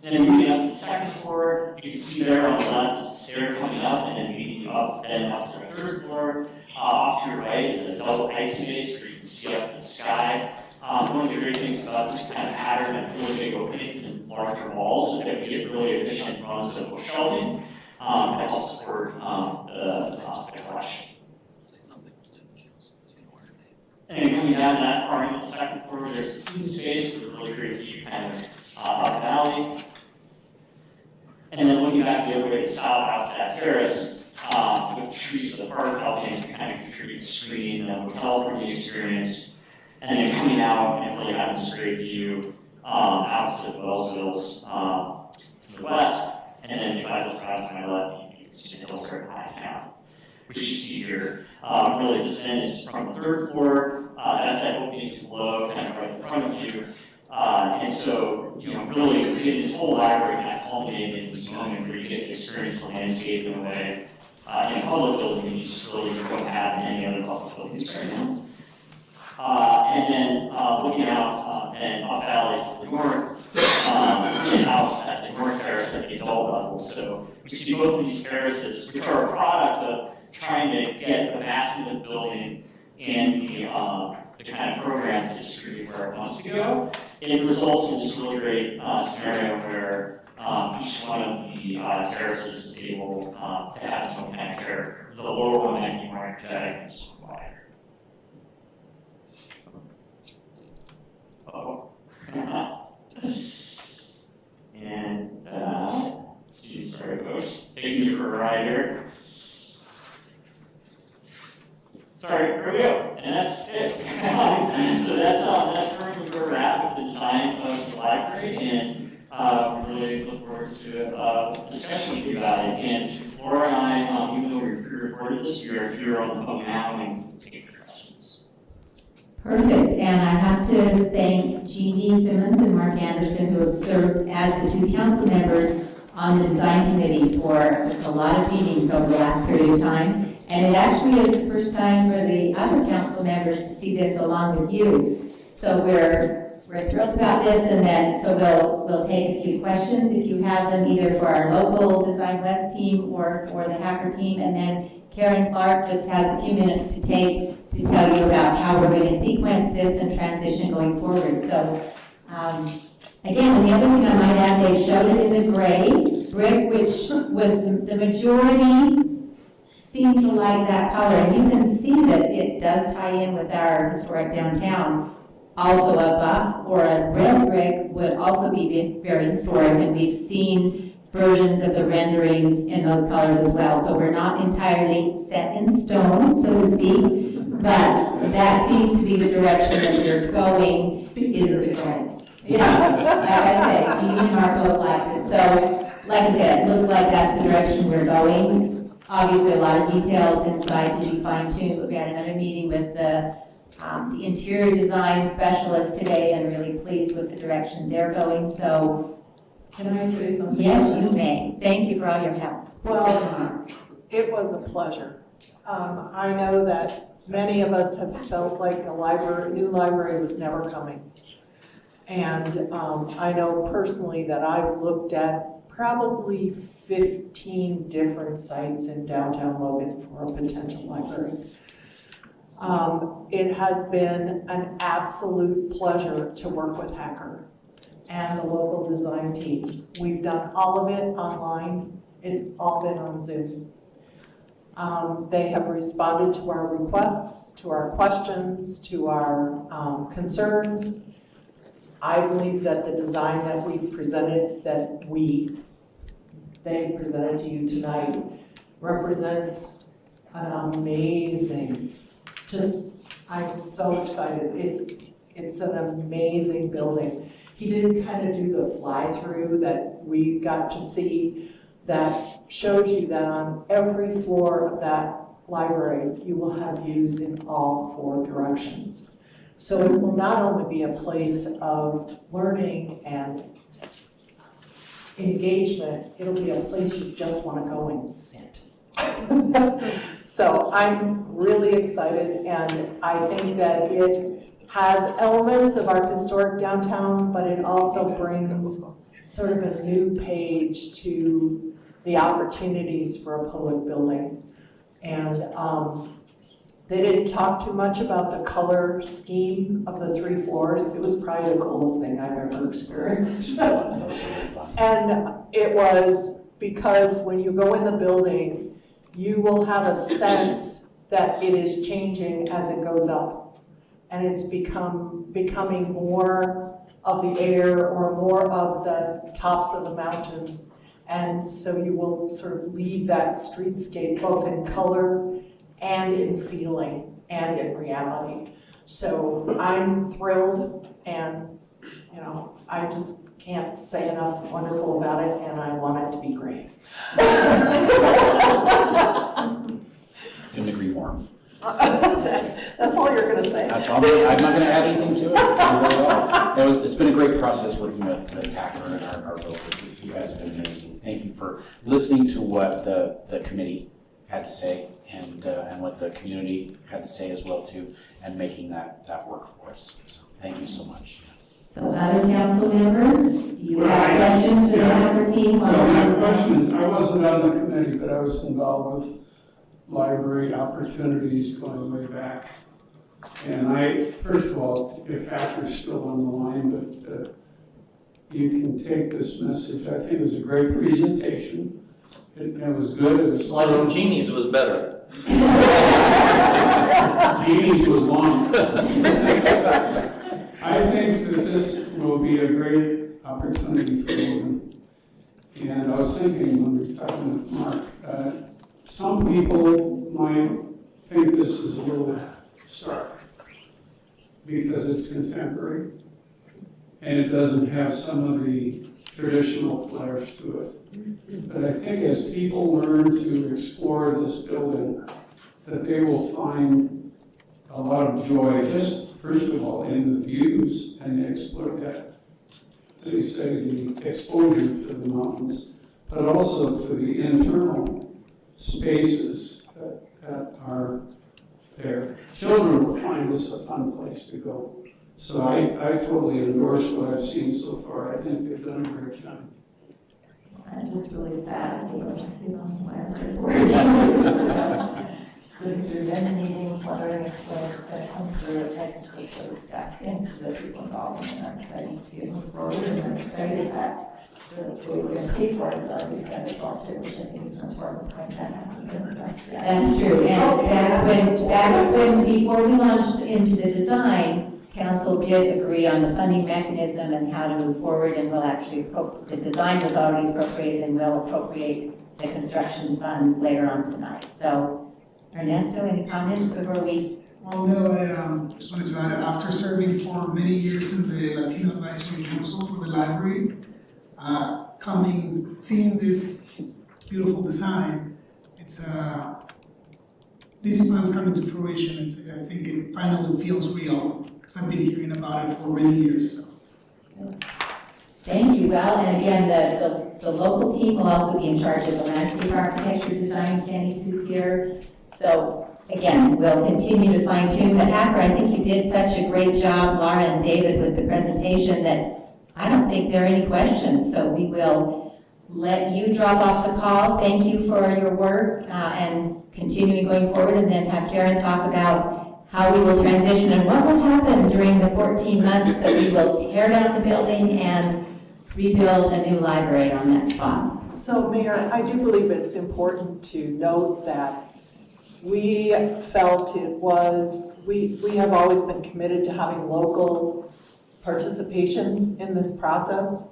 Speaker 10: Then moving up to the second floor, you can see there on the left is the stair coming up and then leading you up, then up to the third floor. Off to your right is a double height space where you can see up to the sky. One of the great things about this kind of pattern of really big openings and larger walls is that we get really efficient runs of shelving that helps support the collection. And coming down that part of the second floor, there's a team space with a really great view kind of up valley. And then looking back the other way south out to that terrace, with the trees of the park helping to kind of contribute to screening the hotel from the experience. And then coming out and really having this great view out to the Wellsvilles to the west. And then if I look around to my left, you can see the hills right behind town, which you see here. Really, this end is from the third floor. That's that opening to below, kind of right in front of you. And so, really, this whole library kind of culminated in this moment where you get to experience the landscape in a way in a public building you just really don't have in any other public buildings right now. And then looking out and up valley to the north, and out at the north terrace at the adult level. So we see both of these terraces, which are a product of trying to get the massing of the building and the the kind of program to distribute where it wants to go. It results in this really great scenario where each one of the terraces is able to have its own kind of character. The lower one might be more energetic and quieter. Oh. And, let's see, sorry folks, taking you for a ride here. Sorry, here we go, and that's it. So that's where we're at with the design of the library, and we really look forward to a discussion with you about it. And Laura and I, even though we pre-recorded this, we are here on the phone now and taking your questions.
Speaker 3: Perfect, and I have to thank Jeannie Simmons and Mark Anderson, who have served as the two council members on the design committee for a lot of meetings over the last period of time. And it actually is the first time for the other council members to see this along with you. So we're thrilled about this, and then so we'll take a few questions if you have them, either for our local Design West team or for the hacker team, and then Karen Clark just has a few minutes to take to tell you about how we're going to sequence this and transition going forward. So again, and the other thing I might add, they showed it in the gray brick, which was the majority seem to like that color, and you can see that it does tie in with our historic downtown. Also, a buff or a red brick would also be very historic, and we've seen versions of the renderings in those colors as well. So we're not entirely set in stone, so to speak, but that seems to be the direction that we're going. Is the stone. Yeah, like I said, Jeannie and Mark both liked it. So, like I said, it looks like that's the direction we're going. Obviously, a lot of details inside to be fine-tuned, but we had another meeting with the interior design specialist today, and really pleased with the direction they're going. So,
Speaker 5: Can I say something?
Speaker 3: yes, you may. Thank you for all your help.
Speaker 5: Well, it was a pleasure. I know that many of us have felt like a new library was never coming. And I know personally that I've looked at probably 15 different sites in downtown Logan for a potential library. It has been an absolute pleasure to work with Hacker and the local design team. We've done all of it online. It's all been on Zoom. They have responded to our requests, to our questions, to our concerns. I believe that the design that we've presented, they presented to you tonight, represents an amazing, I'm so excited. It's an amazing building. He did kind of do the fly-through that we got to see that shows you that on every floor of that library, you will have views in all four directions. So it will not only be a place of learning and engagement, it'll be a place you just want to go and sit. So I'm really excited, and I think that it has elements of our historic downtown, but it also brings sort of a new page to the opportunities for a public building. And they didn't talk too much about the color scheme of the 3 floors. It was probably the coolest thing I've ever experienced. And it was because when you go in the building, you will have a sense that it is changing as it goes up. And it's becoming more of the air or more of the tops of the mountains. And so you will sort of leave that streetscape both in color and in feeling and in reality. So I'm thrilled, and I just can't say enough wonderful about it, and I want it to be great.
Speaker 1: Couldn't agree more.
Speaker 5: That's all you're gonna say?
Speaker 1: That's all. I'm not gonna add anything to it. It's been a great process working with Hacker and our builders. You guys have been amazing. Thank you for listening to what the committee had to say, and what the community had to say as well too, and making that work for us. So thank you so much.
Speaker 3: So other council members, do you have questions for the Hacker team?
Speaker 4: Well, my question is, I wasn't on the committee, but I was involved with library opportunities going way back. And first of all, if Hacker's still on the line, but you can take this message. I think it was a great presentation. It was good. It was
Speaker 11: Well, Jeannie's was better.
Speaker 4: Jeannie's was long. I think that this will be a great opportunity for Logan. And I was thinking when we were talking with Mark, some people might think this is a little stark because it's contemporary and it doesn't have some of the traditional flares to it. But I think as people learn to explore this building, that they will find a lot of joy, just first of all, in the views and the explore that, they say, the exposure to the mountains, but also to the internal spaces that are there. Children will find this a fun place to go. So I totally endorse what I've seen so far. I think they've done a great job.
Speaker 3: I'm just really sad to go to see them where sitting through many meetings, wondering if it's going to come through, technically sort of stuck into the people involved, and I'm excited to see it move forward, and I'm excited that the way we're going to pay for it is already set as well too, which I think is an important point that hasn't been addressed yet. That's true, and back when, before we launched into the design, Council did agree on the funding mechanism and how to move forward, and we'll actually, the design was already appropriated, and we'll appropriate the construction funds later on tonight. So, Ernesto, any comments before we?
Speaker 12: Well, no, I just wanted to add, after serving for many years in the Latino Advisory Council for the library, seeing this beautiful design, it's these plans coming to fruition. I think it finally feels real because I've been hearing about it for many years. So.
Speaker 3: Thank you. Well, and again, the local team will also be in charge of the landscape architecture design. Kenny's who's here. So again, we'll continue to fine tune. But Hacker, I think you did such a great job, Laura and David, with the presentation that I don't think there are any questions. So we will let you drop off the call. Thank you for your work and continuing going forward, and then have Karen talk about how we will transition and what will happen during the 14 months that we will tear down the building and rebuild a new library on that spot.
Speaker 5: So Mayor, I do believe it's important to note that we felt it was, we have always been committed to having local participation in this process.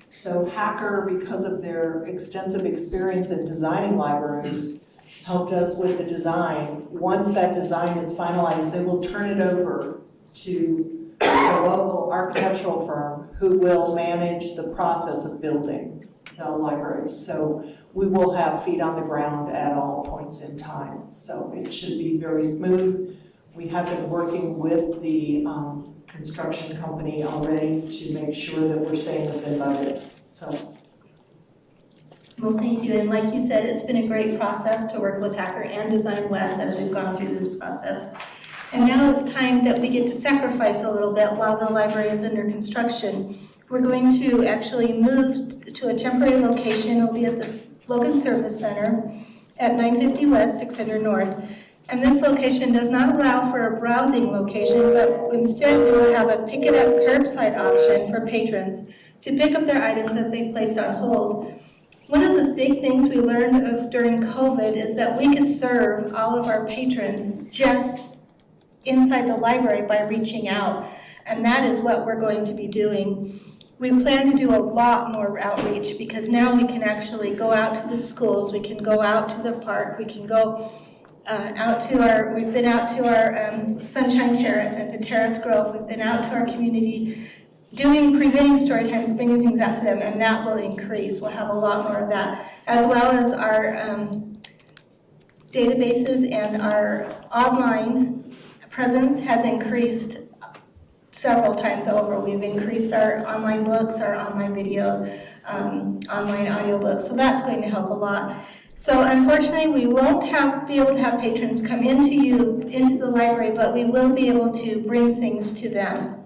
Speaker 5: So Hacker, because of their extensive experience in designing libraries, helped us with the design. Once that design is finalized, they will turn it over to a local architectural firm who will manage the process of building the libraries. So we will have feet on the ground at all points in time. So it should be very smooth. We have been working with the construction company already to make sure that we're staying within budget. So.
Speaker 13: Well, thank you. And like you said, it's been a great process to work with Hacker and Design West as we've gone through this process. And now it's time that we get to sacrifice a little bit while the library is under construction. We're going to actually move to a temporary location. It'll be at the Logan Service Center at 950 West, 600 North. And this location does not allow for a browsing location, but instead we'll have a pick it up curbside option for patrons to pick up their items as they placed on hold. One of the big things we learned of during COVID is that we could serve all of our patrons just inside the library by reaching out. And that is what we're going to be doing. We plan to do a lot more outreach because now we can actually go out to the schools, we can go out to the park, we can go we've been out to our Sunshine Terrace and to Terrace Grove, we've been out to our community presenting story times, bringing things out to them, and that will increase. We'll have a lot more of that, as well as our databases and our online presence has increased several times over. We've increased our online books, our online videos, online audiobooks, so that's going to help a lot. So unfortunately, we won't be able to have patrons come into the library, but we will be able to bring things to them.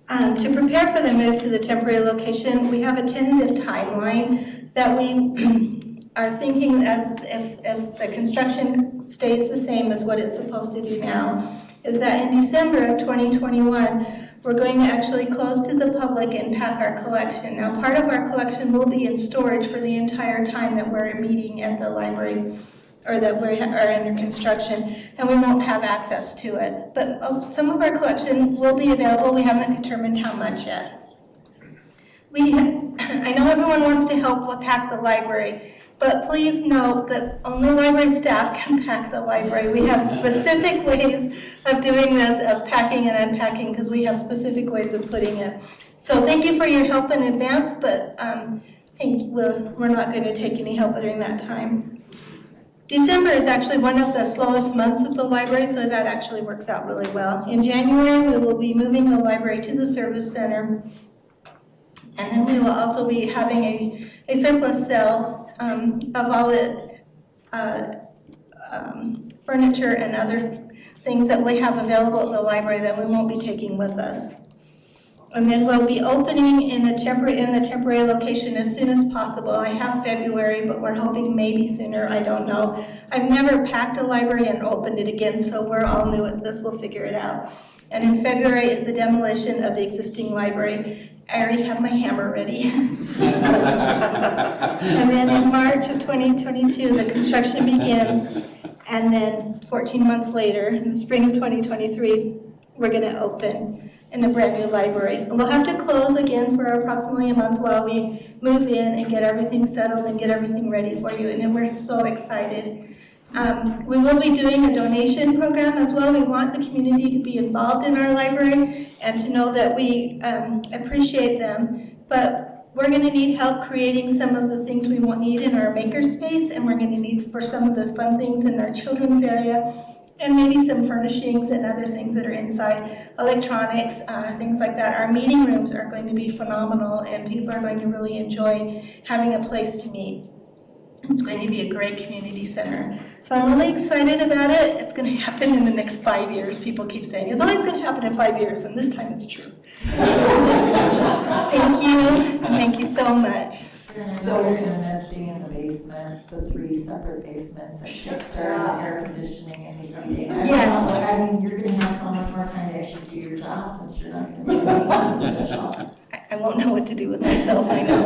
Speaker 13: To prepare for the move to the temporary location, we have a tentative timeline that we are thinking as if the construction stays the same as what it's supposed to do now, is that in December of 2021, we're going to actually close to the public and pack our collection. Now, part of our collection will be in storage for the entire time that we're meeting at the library, or that we are under construction, and we won't have access to it. But some of our collection will be available. We haven't determined how much yet. I know everyone wants to help pack the library, but please note that only library staff can pack the library. We have specific ways of doing this, of packing and unpacking, because we have specific ways of putting it. So thank you for your help in advance, but we're not going to take any help during that time. December is actually one of the slowest months at the library, so that actually works out really well. In January, we will be moving the library to the service center, and then we will also be having a surplus sale of all the furniture and other things that we have available at the library that we won't be taking with us. And then we'll be opening in the temporary location as soon as possible. I have February, but we're hoping maybe sooner, I don't know. I've never packed a library and opened it again, so we're all new at this, we'll figure it out. And in February is the demolition of the existing library. I already have my hammer ready. And then in March of 2022, the construction begins. And then 14 months later, in the spring of 2023, we're gonna open in a brand new library. And we'll have to close again for approximately a month while we move in and get everything settled and get everything ready for you. And then we're so excited. We will be doing a donation program as well. We want the community to be involved in our library and to know that we appreciate them. But we're going to need help creating some of the things we won't need in our makerspace, and we're going to need for some of the fun things in our children's area, and maybe some furnishings and other things that are inside, electronics, things like that. Our meeting rooms are going to be phenomenal, and people are going to really enjoy having a place to meet. It's going to be a great community center. So I'm really excited about it. It's going to happen in the next 5 years. People keep saying, it's always going to happen in 5 years, and this time it's true. Thank you, and thank you so much.
Speaker 11: So you're going to miss being in the basement, the 3 separate basements, and fix their air conditioning and heating.
Speaker 13: Yes.
Speaker 11: I mean, you're going to have so much more time to actually do your job since you're not going to be able to job.
Speaker 13: I won't know what to do with myself, I know.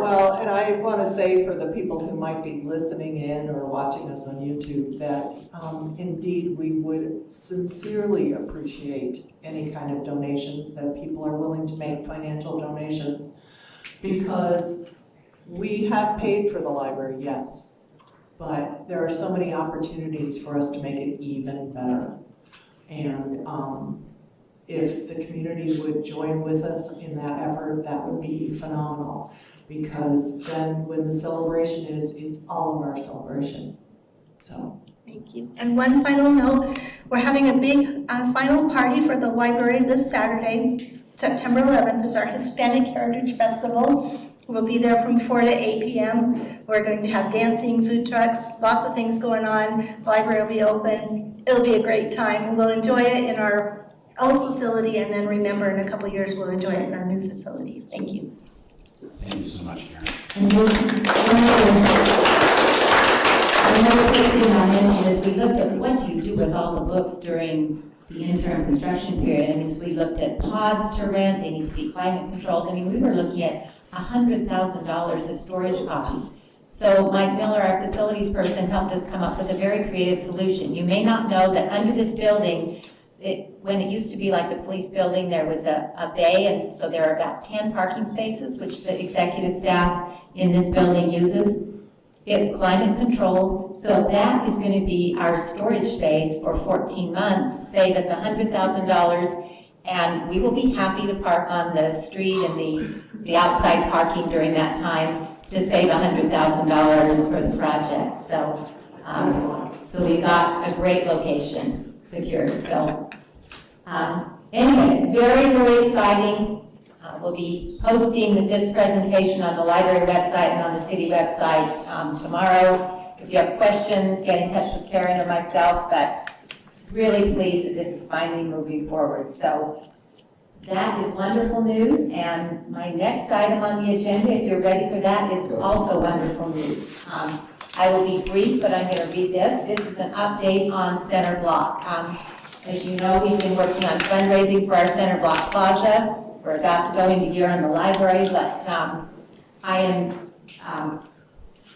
Speaker 5: Well, and I want to say for the people who might be listening in or watching us on YouTube that indeed we would sincerely appreciate any kind of donations that people are willing to make, financial donations, because we have paid for the library, yes, but there are so many opportunities for us to make it even better. And if the community would join with us in that effort, that would be phenomenal. Because then when the celebration is, it's all of our celebration. So.
Speaker 13: Thank you. And one final note, we're having a big final party for the library this Saturday. September 11th is our Hispanic Heritage Festival. We'll be there from 4 to 8 p.m. We're going to have dancing, food trucks, lots of things going on. The library will be open. It'll be a great time. We'll enjoy it in our old facility, and then remember in a couple years we'll enjoy it in our new facility. Thank you.
Speaker 1: Thank you so much, Karen.
Speaker 3: Another quick thing I'll mention is we looked at what do you do with all the books during the interim construction period. I mean, as we looked at pods to rent, they need to be climate controlled. I mean, we were looking at $100,000 of storage costs. So Mike Miller, our facilities person, helped us come up with a very creative solution. You may not know that under this building, when it used to be like the police building, there was a bay, and so there are about 10 parking spaces, which the executive staff in this building uses. It's climate controlled, so that is going to be our storage space for 14 months, save us $100,000, and we will be happy to park on the street and the outside parking during that time to save $100,000 for the project. So we got a great location secured. So anyway, very, very exciting. We'll be posting this presentation on the library website and on the city website tomorrow. If you have questions, get in touch with Karen or myself, but really pleased that this is finally moving forward. So that is wonderful news, and my next item on the agenda, if you're ready for that, is also wonderful news. I will be brief, but I'm going to read this. This is an update on Center Block. As you know, we've been working on fundraising for our center block plaza. We're about to go into gear on the library, but I am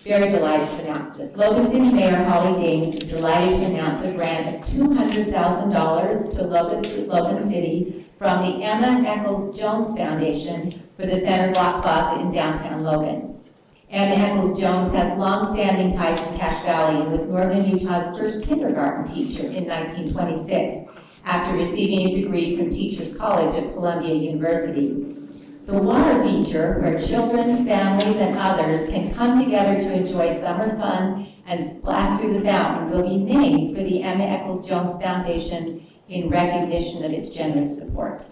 Speaker 3: very delighted to announce this. Logan City Mayor Holly Danes is delighted to announce a grant of $200,000 to Logan City from the Emma Eccles Jones Foundation for the Center Block Plaza in downtown Logan. Emma Eccles Jones has long-standing ties to Cache Valley and was Northern Utah's first kindergarten teacher in 1926 after receiving a degree from Teachers College at Columbia University. The water feature, where children, families, and others can come together to enjoy summer fun and splash through the fountain, will be named for the Emma Eccles Jones Foundation in recognition of its generous support.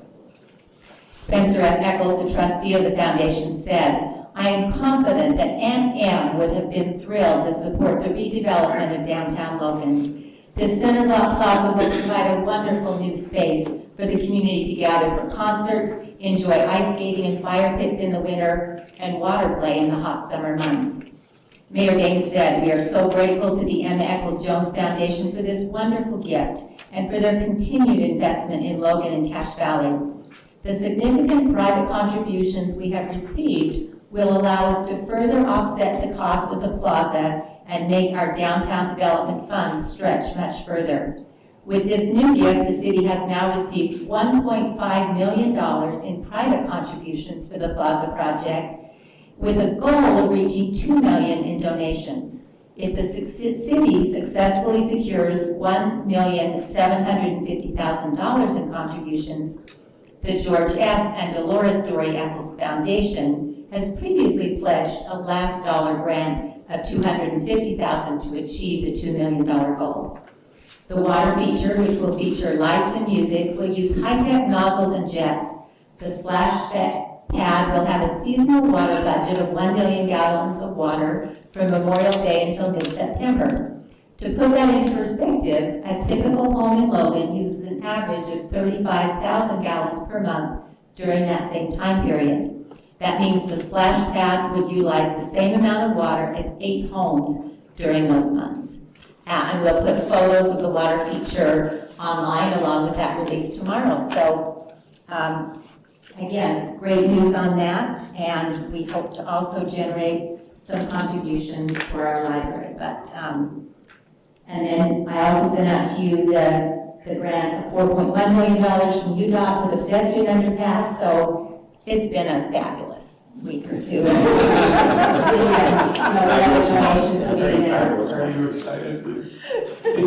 Speaker 3: Spencer F. Eccles, a trustee of the foundation, said, "I am confident that Aunt Em would have been thrilled to support the redevelopment of downtown Logan. This center block plaza will provide a wonderful new space for the community to gather for concerts, enjoy ice skating and fire pits in the winter, and water play in the hot summer months." Mayor Danes said, "We are so grateful to the Emma Eccles Jones Foundation for this wonderful gift and for their continued investment in Logan and Cache Valley. The significant private contributions we have received will allow us to further offset the cost of the plaza and make our downtown development funds stretch much further. With this new gift, the city has now received $1.5 million in private contributions for the plaza project, with a goal of reaching $2 million in donations. If the city successfully secures $1,750,000 in contributions, the George S. and Dolores Dory Eccles Foundation has previously pledged a last dollar grant of $250,000 to achieve the $2 million goal. The water feature, which will feature lights and music, will use high-tech nozzles and jets. The splash pad will have a seasonal water budget of 1 million gallons of water from Memorial Day until mid-September. To put that into perspective, a typical home in Logan uses an average of 35,000 gallons per month during that same time period. That means the splash pad would utilize the same amount of water as 8 homes during those months. And we'll put photos of the water feature online along with that release tomorrow. So, again, great news on that, and we hope to also generate some contributions for our library. But, and then I also sent out to you the grant of $4.1 million from UDOT for the pedestrian underpass. So it's been a fabulous week or two.
Speaker 4: Are you excited?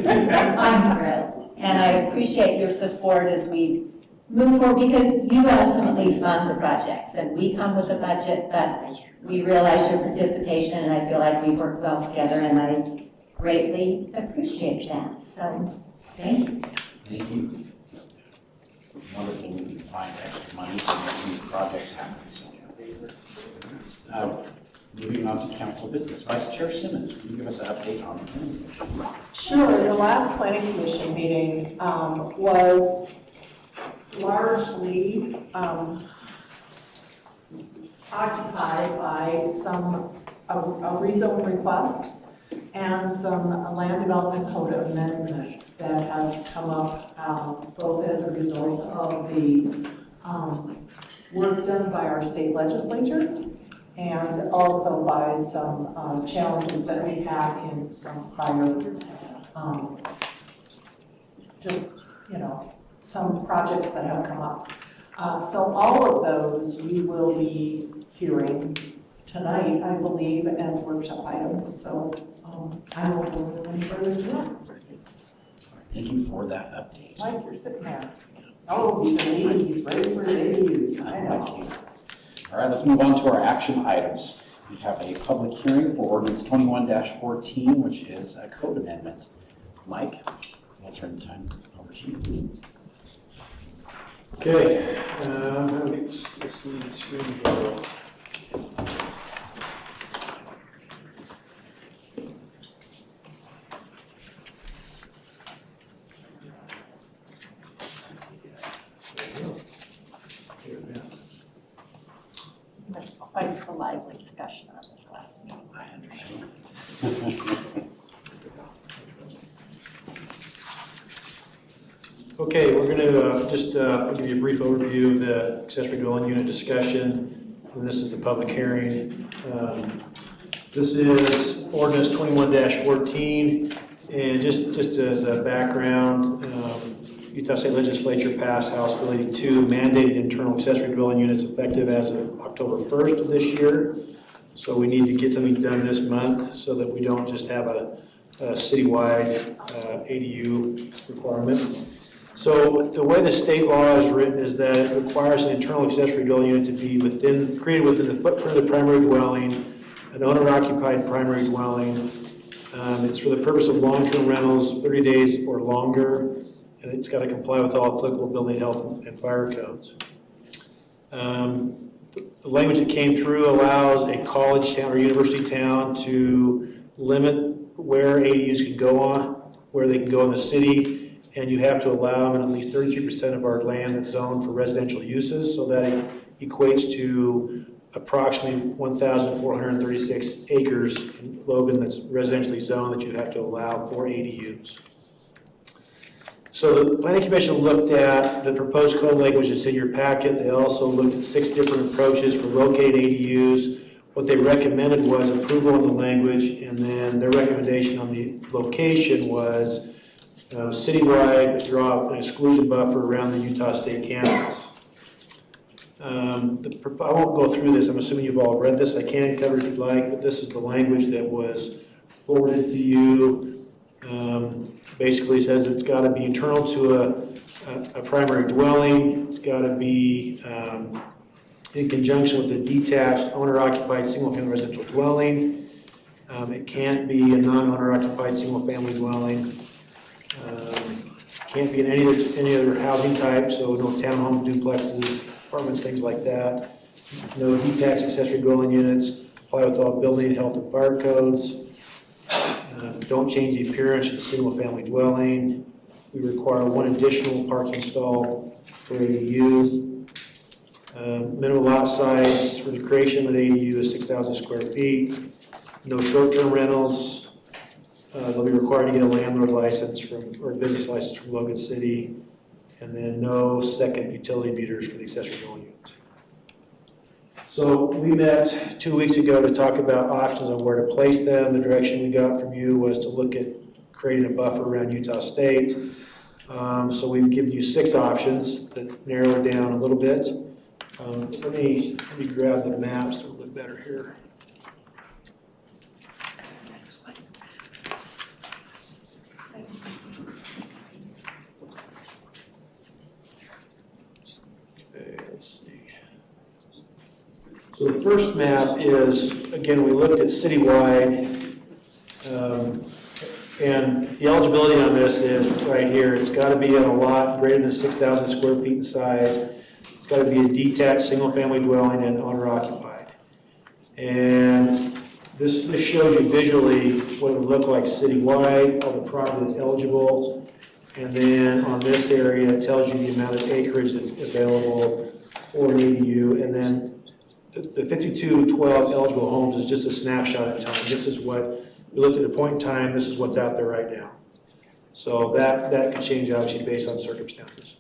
Speaker 3: I'm thrilled, and I appreciate your support as we move forward, because you ultimately fund the projects, and we come with a budget, but we realize your participation, and I feel like we work well together, and I greatly appreciate that. So, thank you.
Speaker 1: Thank you. Wonderful when we can find extra money to make some of these projects happen. So, moving on to council business. Vice Chair Simmons, can you give us an update on the planning commission?
Speaker 5: Sure, the last planning commission meeting was largely occupied by a rezone request and some land development code amendments that have come up both as a result of the work done by our state legislature and also by some challenges that we had in some prior, some projects that have come up. So all of those you will be hearing tonight, I believe, as workshop items. So I won't go through any further than that.
Speaker 1: Thank you for that update.
Speaker 5: Mike, you're sitting there. Oh, he's an 80, he's ready for his ADUs, I know.
Speaker 1: All right, let's move on to our action items. We have a public hearing for ordinance 21-14, which is a code amendment. Mike, I'll turn the time over to you.
Speaker 14: Okay, how do we get this lead screen here?
Speaker 5: That's quite a lively discussion on this last meeting.
Speaker 1: I understand.
Speaker 14: Okay, we're going to just give you a brief overview of the accessory dwelling unit discussion, and this is a public hearing. This is ordinance 21-14, and just as a background, Utah State Legislature passed House Bill 82, mandated internal accessory dwelling units effective as of October 1st of this year. So we need to get something done this month so that we don't just have a citywide ADU requirement. So the way the state law is written is that it requires an internal accessory dwelling unit to be created within the footprint of the primary dwelling, an owner-occupied primary dwelling. It's for the purpose of long-term rentals, 30 days or longer, and it's got to comply with all applicable building, health, and fire codes. The language that came through allows a college town or university town to limit where ADUs can go on, where they can go in the city, and you have to allow them in at least 33% of our land that's zoned for residential uses, so that equates to approximately 1,436 acres in Logan that's residentially zoned that you have to allow for ADUs. So the Planning Commission looked at the proposed code language that's in your packet. They also looked at 6 different approaches for locating ADUs. What they recommended was approval of the language, and then their recommendation on the location was citywide, but draw an exclusion buffer around the Utah State campus. I won't go through this. I'm assuming you've all read this. I can cover it if you'd like, but this is the language that was forwarded to you. Basically says it's got to be internal to a primary dwelling. It's got to be in conjunction with a detached owner-occupied single-family residential dwelling. It can't be a non-owner occupied single-family dwelling. Can't be in any other housing type, so no townhomes, duplexes, apartments, things like that. No detached accessory dwelling units. Comply with all building, health, and fire codes. Don't change the appearance of the single-family dwelling. We require 1 additional parking stall for ADU. Minimum lot size for the creation of an ADU is 6,000 square feet. No short-term rentals. They'll be required to get a landlord license or a business license from Logan City. And then no second utility meters for the accessory dwelling unit. So we met 2 weeks ago to talk about options on where to place them. The direction we got from you was to look at creating a buffer around Utah State. So we've given you 6 options that narrow it down a little bit. Let me grab the maps a little bit better here. Okay, let's see. So the first map is, again, we looked at citywide, and the eligibility on this is right here. It's got to be on a lot greater than 6,000 square feet in size. It's got to be a detached single-family dwelling and owner-occupied. And this shows you visually what it would look like citywide, all the property that's eligible. And then on this area, it tells you the amount of acreage that's available for an ADU. And then the 5212 eligible homes is just a snapshot in time. This is what we looked at a point in time. This is what's out there right now. So that could change obviously based on circumstances.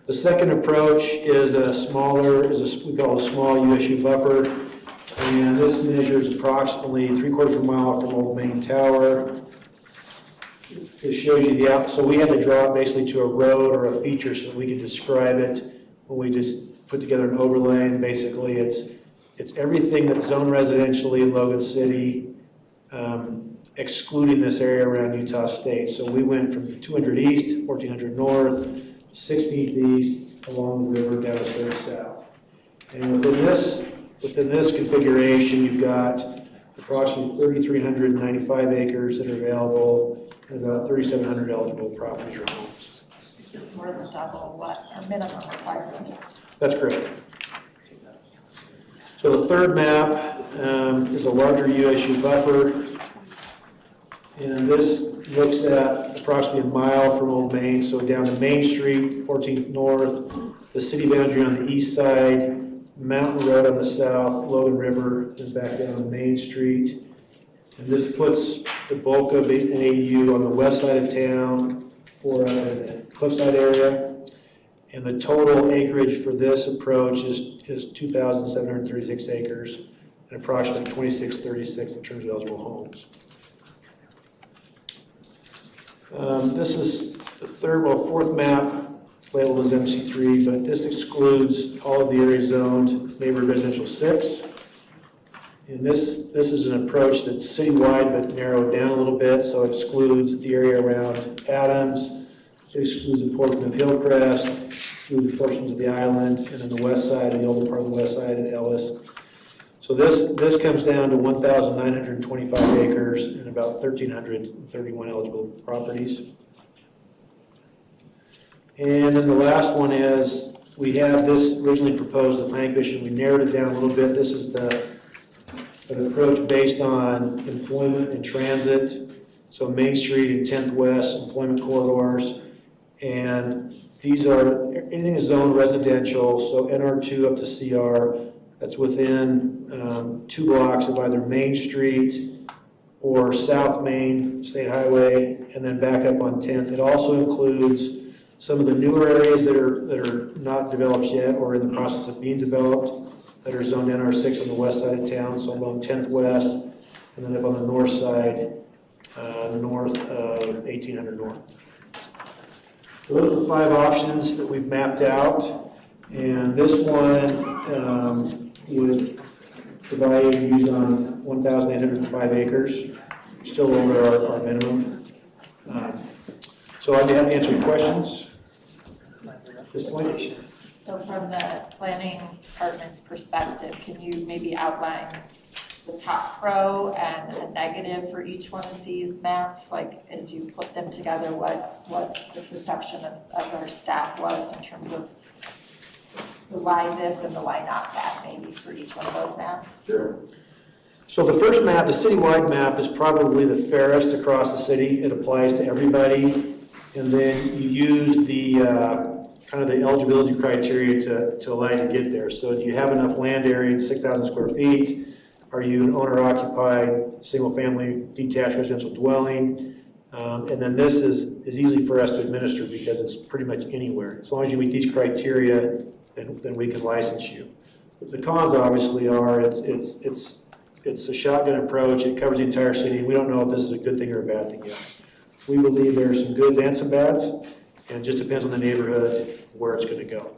Speaker 14: The second approach is we call a small USU buffer, and this measures approximately 3/4 of a mile from Old Main Tower. It shows you so we had to draw it basically to a road or a feature so that we could describe it when we just put together an overlay, and basically it's everything that's zoned residentially in Logan City, excluding this area around Utah State. So we went from 200 east, 1400 north, 16th east, along the river down to 3rd south. And within this configuration, you've got approximately 3,395 acres that are available and about 3,700 eligible properties or homes.
Speaker 11: It's more than double what our minimum requirement is.
Speaker 14: That's correct. So the third map is a larger USU buffer, and this looks at approximately a mile from Old Main, so down to Main Street, 14th North, the city boundary on the east side, Mountain Road on the south, Logan River, and back down to Main Street. And this puts the bulk of an ADU on the west side of town, for the cliffside area. And the total acreage for this approach is 2,736 acres and approximately 2636 in terms of eligible homes. This is the fourth map. It's labeled as MC3, but this excludes all of the areas zoned neighborhood residential 6. And this is an approach that's citywide but narrowed down a little bit, so it excludes the area around Adams, it excludes a portion of Hillcrest, excludes portions of the island, and then the west side, and the older part of the west side in Ellis. So this comes down to 1,925 acres and about 1,331 eligible properties. And then the last one is, we have this originally proposed the Planning Commission, we narrowed it down a little bit. This is an approach based on employment and transit. So Main Street and 10th West employment corridors. And these are, anything is zoned residential, so NR2 up to CR, that's within 2 blocks of either Main Street or South Main State Highway, and then back up on 10th. It also includes some of the newer areas that are not developed yet or in the process of being developed that are zoned NR6 on the west side of town, so along 10th West, and then up on the north side, north of 1800 North. Those are the 5 options that we've mapped out, and this one would provide use on 1,805 acres, still over our minimum. So I'd be happy to answer your questions at this point.
Speaker 11: So from the planning department's perspective, can you maybe outline the top pro and a negative for each one of these maps? Like, as you put them together, what the perception of our staff was in terms of the why this and the why not that, maybe for each one of those maps?
Speaker 14: Sure. So the first map, the citywide map, is probably the fairest across the city. It applies to everybody. And then you use the kind of the eligibility criteria to allow you to get there. So do you have enough land area, 6,000 square feet? Are you an owner-occupied, single-family, detached residential dwelling? And then this is easy for us to administer because it's pretty much anywhere. As long as you meet these criteria, then we can license you. The cons obviously are it's a shotgun approach. It covers the entire city. We don't know if this is a good thing or a bad thing yet. We believe there are some goods and some bads, and it just depends on the neighborhood where it's going to go.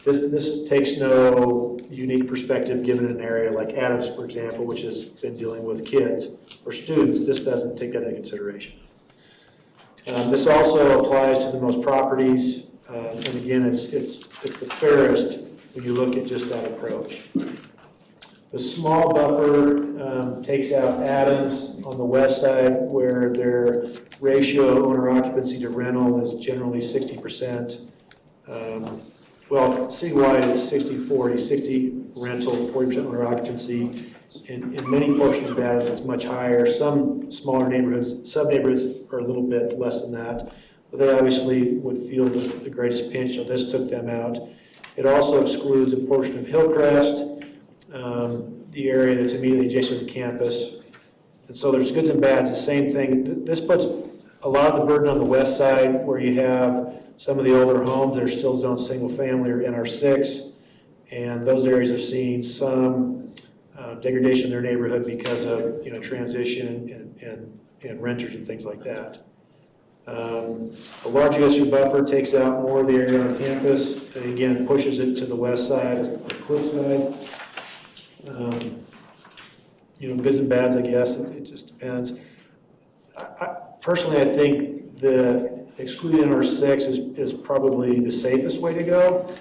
Speaker 14: This takes no unique perspective given an area like Adams, for example, which has been dealing with kids or students. This doesn't take that into consideration. This also applies to the most properties, and again, it's the fairest when you look at just that approach. The small buffer takes out Adams on the west side, where their ratio owner occupancy to rental is generally 60%. Well, citywide is 60-40, 60 rental, 40% owner occupancy. In many portions of Adams, it's much higher. Some smaller neighborhoods, sub-neighborhoods are a little bit less than that, but they obviously would feel the greatest pinch, so this took them out. It also excludes a portion of Hillcrest, the area that's immediately adjacent to the campus. And so there's goods and bads, the same thing. This puts a lot of the burden on the west side, where you have some of the older homes that are still zoned single family or NR6, and those areas have seen some degradation in their neighborhood because of transition and renters and things like that. A large USU buffer takes out more of the area on campus, and again pushes it to the west side or cliff side. Goods and bads, I guess, it just depends. Personally, I think the excluding NR6 is probably the safest way to go.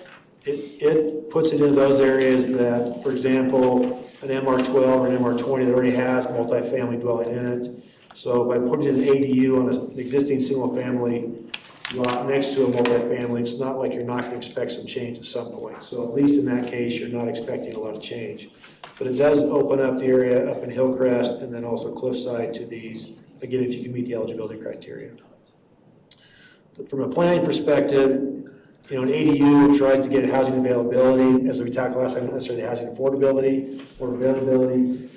Speaker 14: It puts it into those areas that, for example, an MR12 or an MR20 that already has multifamily dwelling in it. So by putting an ADU on an existing single-family lot next to a multifamily, it's not like you're not going to expect some change at some point. So at least in that case, you're not expecting a lot of change. But it does open up the area up in Hillcrest and then also Cliffside to these, again, if you can meet the eligibility criteria. From a planning perspective, an ADU tries to get housing availability, as we talked last time, not necessarily housing affordability or availability.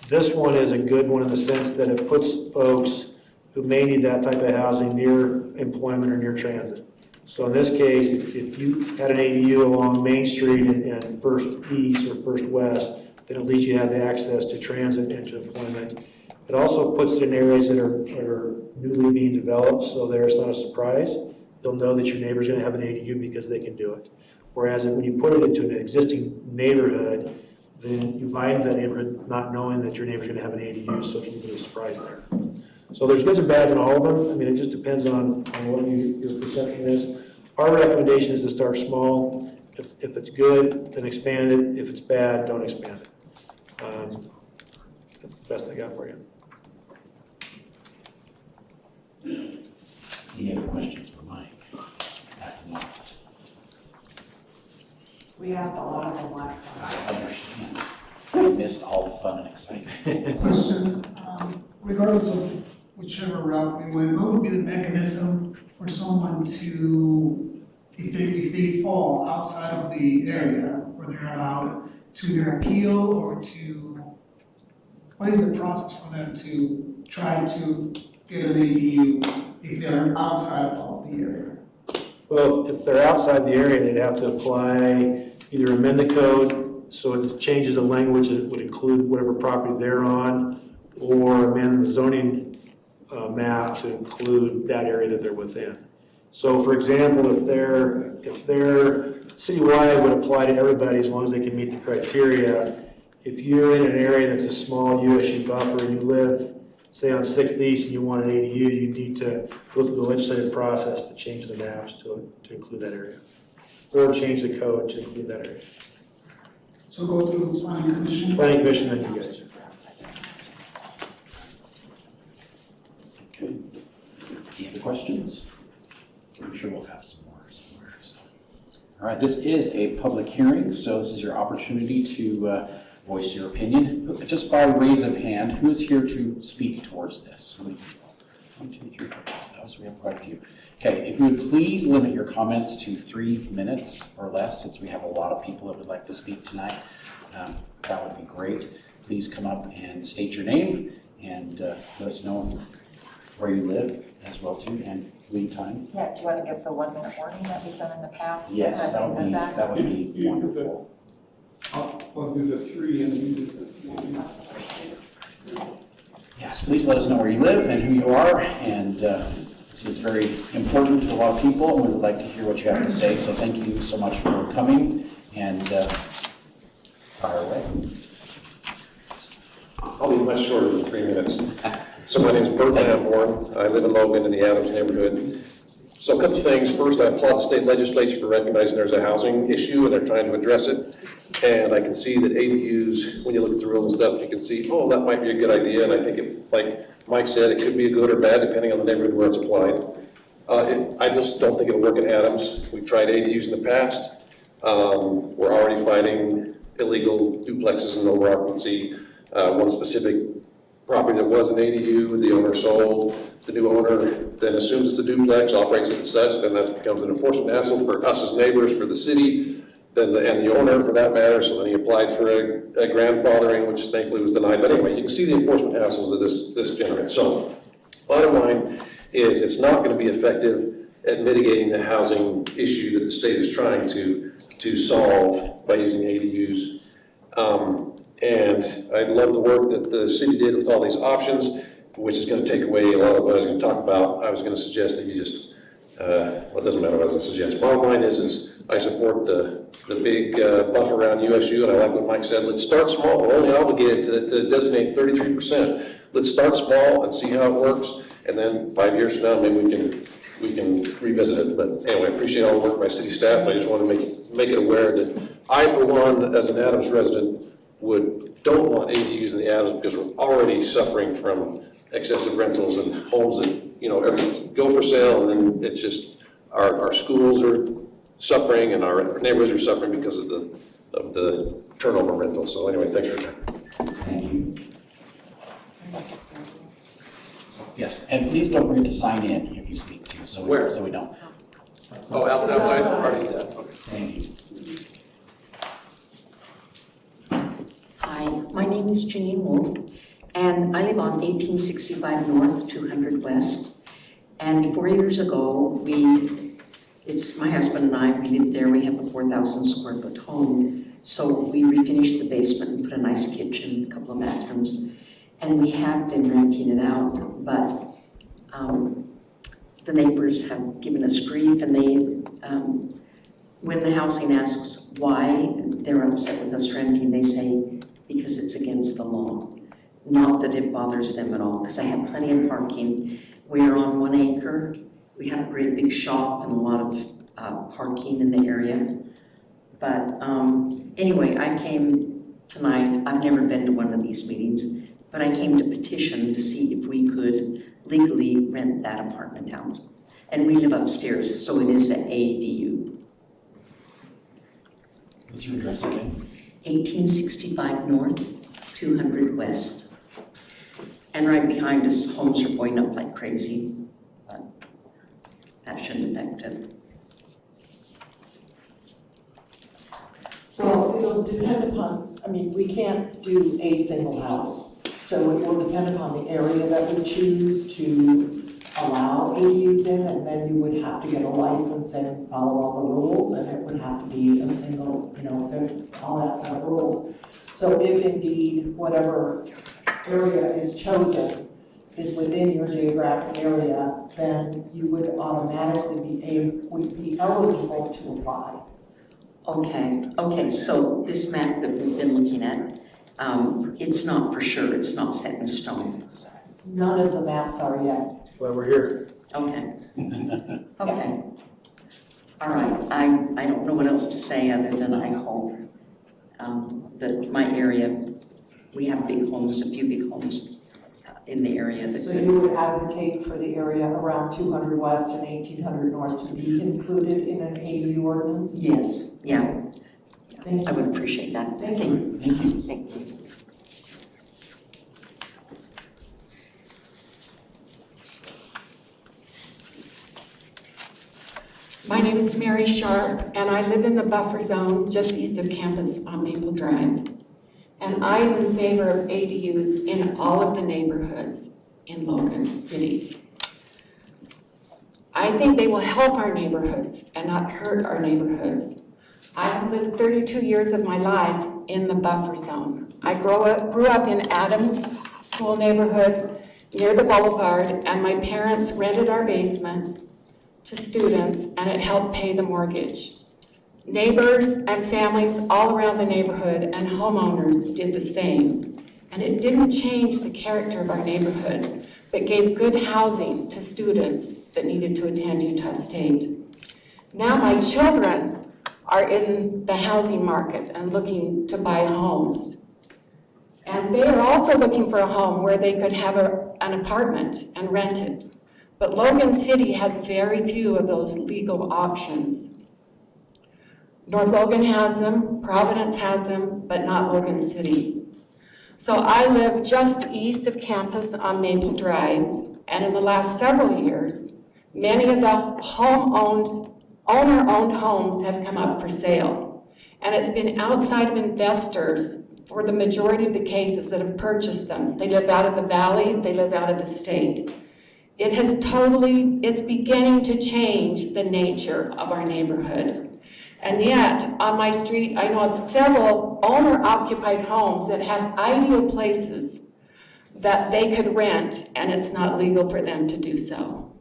Speaker 14: This one is a good one in the sense that it puts folks who may need that type of housing near employment or near transit. So in this case, if you had an ADU along Main Street and First East or First West, then at least you have the access to transit and to employment. It also puts it in areas that are newly being developed, so there it's not a surprise. You'll know that your neighbor's gonna have an ADU because they can do it. Whereas when you put it into an existing neighborhood, then you buy into that neighborhood not knowing that your neighbor's gonna have an ADU, so it's a little bit of a surprise there. So there's goods and bads in all of them. I mean, it just depends on what your perception is. Our recommendation is to start small. If it's good, then expand it. If it's bad, don't expand it. That's the best I got for you.
Speaker 1: Any other questions for Mike?
Speaker 5: We asked a lot of them last time.
Speaker 1: I understand. I missed all the fun and excitement.
Speaker 12: Questions, regardless of whichever route we went, what would be the mechanism for someone to, if they fall outside of the area where they're allowed, to either appeal or to, what is the process for them to try to get an ADU if they're outside of the area?
Speaker 14: Well, if they're outside the area, they'd have to apply, either amend the code so it changes the language that would include whatever property they're on, or amend the zoning map to include that area that they're within. So for example, if they're citywide would apply to everybody as long as they can meet the criteria. If you're in an area that's a small USU buffer and you live, say on 6th East and you want an ADU, you need to go through the legislative process to change the maps to include that area. Or change the code to include that area.
Speaker 12: So go through planning commission?
Speaker 14: Planning commission, then you guys.
Speaker 1: Okay. Any other questions? I'm sure we'll have some more somewhere. So. All right, this is a public hearing, so this is your opportunity to voice your opinion. Just by raise of hand, who is here to speak towards this? How many people? 1, 2, 3, 4, 5. So we have quite a few. Okay, if you would please limit your comments to 3 minutes or less, since we have a lot of people that would like to speak tonight, that would be great. Please come up and state your name and let us know where you live as well too, and lead time.
Speaker 11: Yeah, do you want to give the 1-minute warning that we've done in the past?
Speaker 1: Yes, that would be wonderful.
Speaker 4: I'll do the 3 and you do the 1.
Speaker 1: Yes, please let us know where you live and who you are, and this is very important to a lot of people, and we would like to hear what you have to say, so thank you so much for coming, and fire away.
Speaker 15: I'll be much shorter than 3 minutes. So my name is Bert Lamborn. I live in Logan in the Adams neighborhood. So a couple of things. First, I applaud the state legislature for recognizing there's a housing issue and they're trying to address it. And I can see that ADUs, when you look at the rules and stuff, you can see, oh, that might be a good idea. And I think, it, like Mike said, it could be a good or bad depending on the neighborhood where it's applied. I just don't think it'll work in Adams. We've tried ADUs in the past. We're already fighting illegal duplexes and over-occupancy. One specific property that was an ADU, the owner sold, the new owner then assumes it's a duplex, operates it as such, then that becomes an enforcement hassle for us as neighbors, for the city, then and the owner for that matter, so then he applied for a grandfathering, which thankfully was denied. But anyway, you can see the enforcement hassles that this generates. So bottom line is it's not going to be effective at mitigating the housing issue that the state is trying to solve by using ADUs. And I love the work that the city did with all these options, which is going to take away a lot of what I was going to talk about. I was going to suggest that you just, well, it doesn't matter what I was going to suggest. Bottom line is I support the big buffer around USU, and I like what Mike said. Let's start small. We're only obligated to designate 33%. Let's start small and see how it works, and then 5 years from now, maybe we can revisit it. But anyway, I appreciate all the work by city staff. I just want to make it aware that I, for one, as an Adams resident, don't want ADUs in the Adams because we're already suffering from excessive rentals and homes that, you know, everything go for sale, and then it's just our schools are suffering and our neighborhoods are suffering because of the turnover rental. So anyway, thanks for your time.
Speaker 1: Thank you. Yes, and please don't forget to sign in if you speak to, so we don't.
Speaker 2: Oh, outside? Already done. Okay.
Speaker 1: Thank you.
Speaker 16: Hi, my name is Janine Wolf, and And I live on 1865 North, 200 West. And 4 years ago, it's my husband and I, we lived there. We have a 4,000 square foot home. So we refinished the basement and put a nice kitchen, a couple of bathrooms. And we have been renting it out, but the neighbors have given us grief, and they, when the housing asks why they're upset with us renting, they say because it's against the law. Not that it bothers them at all, because I have plenty of parking. We're on 1 acre. We have a great big shop and a lot of parking in the area. But anyway, I came tonight. I've never been to one of these meetings, but I came to petition to see if we could legally rent that apartment out. And we live upstairs, so it is an ADU.
Speaker 1: What's your address again?
Speaker 16: 1865 North, 200 West. And right behind us, homes are going up like crazy, but that shouldn't affect it.
Speaker 5: Well, it'll depend upon, I mean, we can't do a single house. So it will depend upon the area that we choose to allow ADUs in, and then you would have to get a license and follow all the rules, and it would have to be a single, all that set of rules. So if indeed whatever area is chosen is within your geographic area, then you would automatically be eligible to apply.
Speaker 16: Okay, so this map that we've been looking at, it's not for sure, it's not set in stone.
Speaker 5: None of the maps are yet.
Speaker 14: That's why we're here.
Speaker 16: Okay. Okay. All right, I don't know what else to say other than I hope that my area, we have big homes, a few big homes in the area that
Speaker 5: So
Speaker 16: could.
Speaker 5: you would advocate for the area around 200 West and 1800 North to be included in an ADU ordinance?
Speaker 16: Yes, yeah.
Speaker 5: Thank you.
Speaker 16: I would appreciate that.
Speaker 5: Thank you.
Speaker 1: Thank you.
Speaker 16: Thank you.
Speaker 17: My name is Mary Sharp, and I live in the buffer zone just east of campus on Maple Drive. And I am in favor of ADUs in all of the neighborhoods in Logan City. I think they will help our neighborhoods and not hurt our neighborhoods. I have lived 32 years of my life in the buffer zone. I grew up in Adams School neighborhood near the boulevard, and my parents rented our basement to students, and it helped pay the mortgage. Neighbors and families all around the neighborhood and homeowners did the same. And it didn't change the character of our neighborhood, but gave good housing to students that needed to attend Utah State. Now my children are in the housing market and looking to buy homes. And they are also looking for a home where they could have an apartment and rent it. But Logan City has very few of those legal options. North Logan has them, Providence has them, but not Logan City. So I live just east of campus on Maple Drive, and in the last several years, many of the owner-owned homes have come up for sale. And it's been outside of investors for the majority of the cases that have purchased them. They live out of the valley, they live out of the state. It's beginning to change the nature of our neighborhood. And yet, on my street, I know of several owner-occupied homes that have ideal places that they could rent, and it's not legal for them to do so.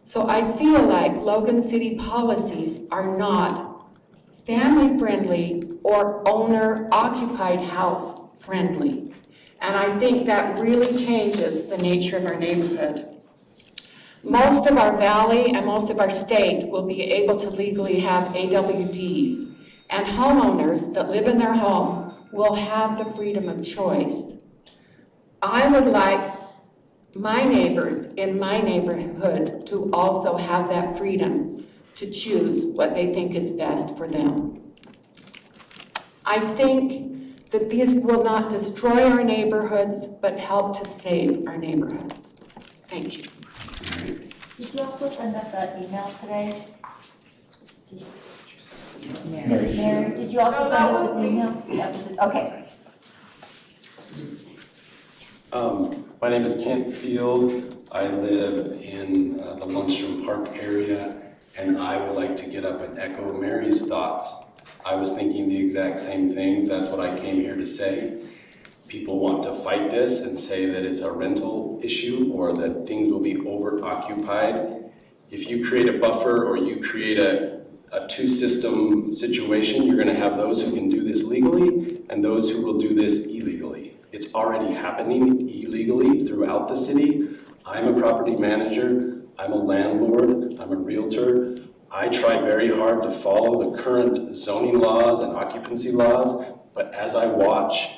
Speaker 17: So I feel like Logan City policies are not family-friendly or owner-occupied house-friendly. And I think that really changes the nature of our neighborhood. Most of our valley and most of our state will be able to legally have AWDs, and homeowners that live in their home will have the freedom of choice. I would like my neighbors in my neighborhood to also have that freedom to choose what they think is best for them. I think that these will not destroy our neighborhoods, but help to save our neighborhoods. Thank you.
Speaker 11: Did you also send us an email today?
Speaker 1: Mary.
Speaker 11: Did you also send us an email? That was it, okay.
Speaker 18: My name is Kent Field. I live in the Lundstrom Park area, and I would like to get up and echo Mary's thoughts. I was thinking the exact same things. That's what I came here to say. People want to fight this and say that it's a rental issue or that things will be over-occupied. If you create a buffer or you create a two-system situation, you're going to have those who can do this legally and those who will do this illegally. It's already happening illegally throughout the city. I'm a property manager, I'm a landlord, I'm a realtor. I try very hard to follow the current zoning laws and occupancy laws, but as I watch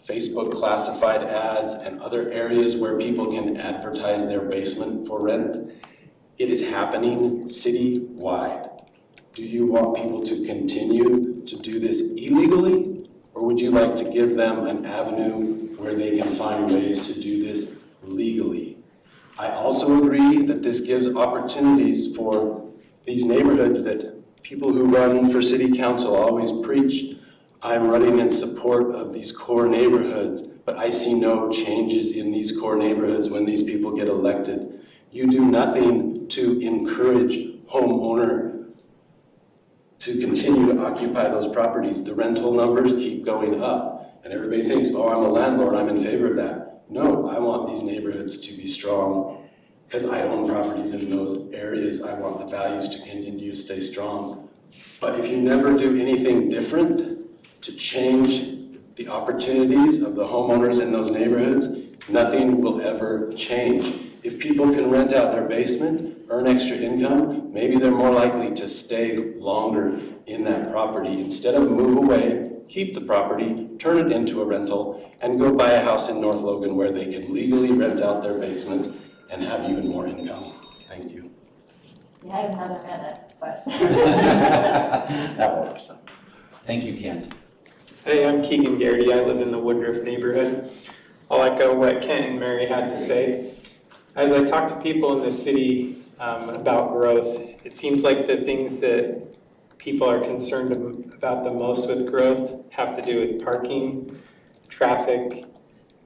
Speaker 18: Facebook classified ads and other areas where people can advertise their basement for rent, it is happening citywide. Do you want people to continue to do this illegally, or would you like to give them an avenue where they can find ways to do this legally? I also agree that this gives opportunities for these neighborhoods that people who run for city council always preach. I'm running in support of these core neighborhoods, but I see no changes in these core neighborhoods when these people get elected. You do nothing to encourage homeowner to continue to occupy those properties. The rental numbers keep going up, and everybody thinks, oh, I'm a landlord, I'm in favor of that. No, I want these neighborhoods to be strong because I own properties in those areas. I want the values to continue to stay strong. But if you never do anything different to change the opportunities of the homeowners in those neighborhoods, nothing will ever change. If people can rent out their basement, earn extra income, maybe they're more likely to stay longer in that property. Instead of move away, keep the property, turn it into a rental, and go buy a house in North Logan where they can legally rent out their basement and have even more income. Thank you.
Speaker 11: You had another minute, but.
Speaker 1: That works. Thank you, Kent.
Speaker 19: Hey, I'm Keegan Garrity. I live in the Woodruff neighborhood. I'll echo what Kent and Mary had to say. As I talk to people in the city about growth, it seems like the things that people are concerned about the most with growth have to do with parking, traffic,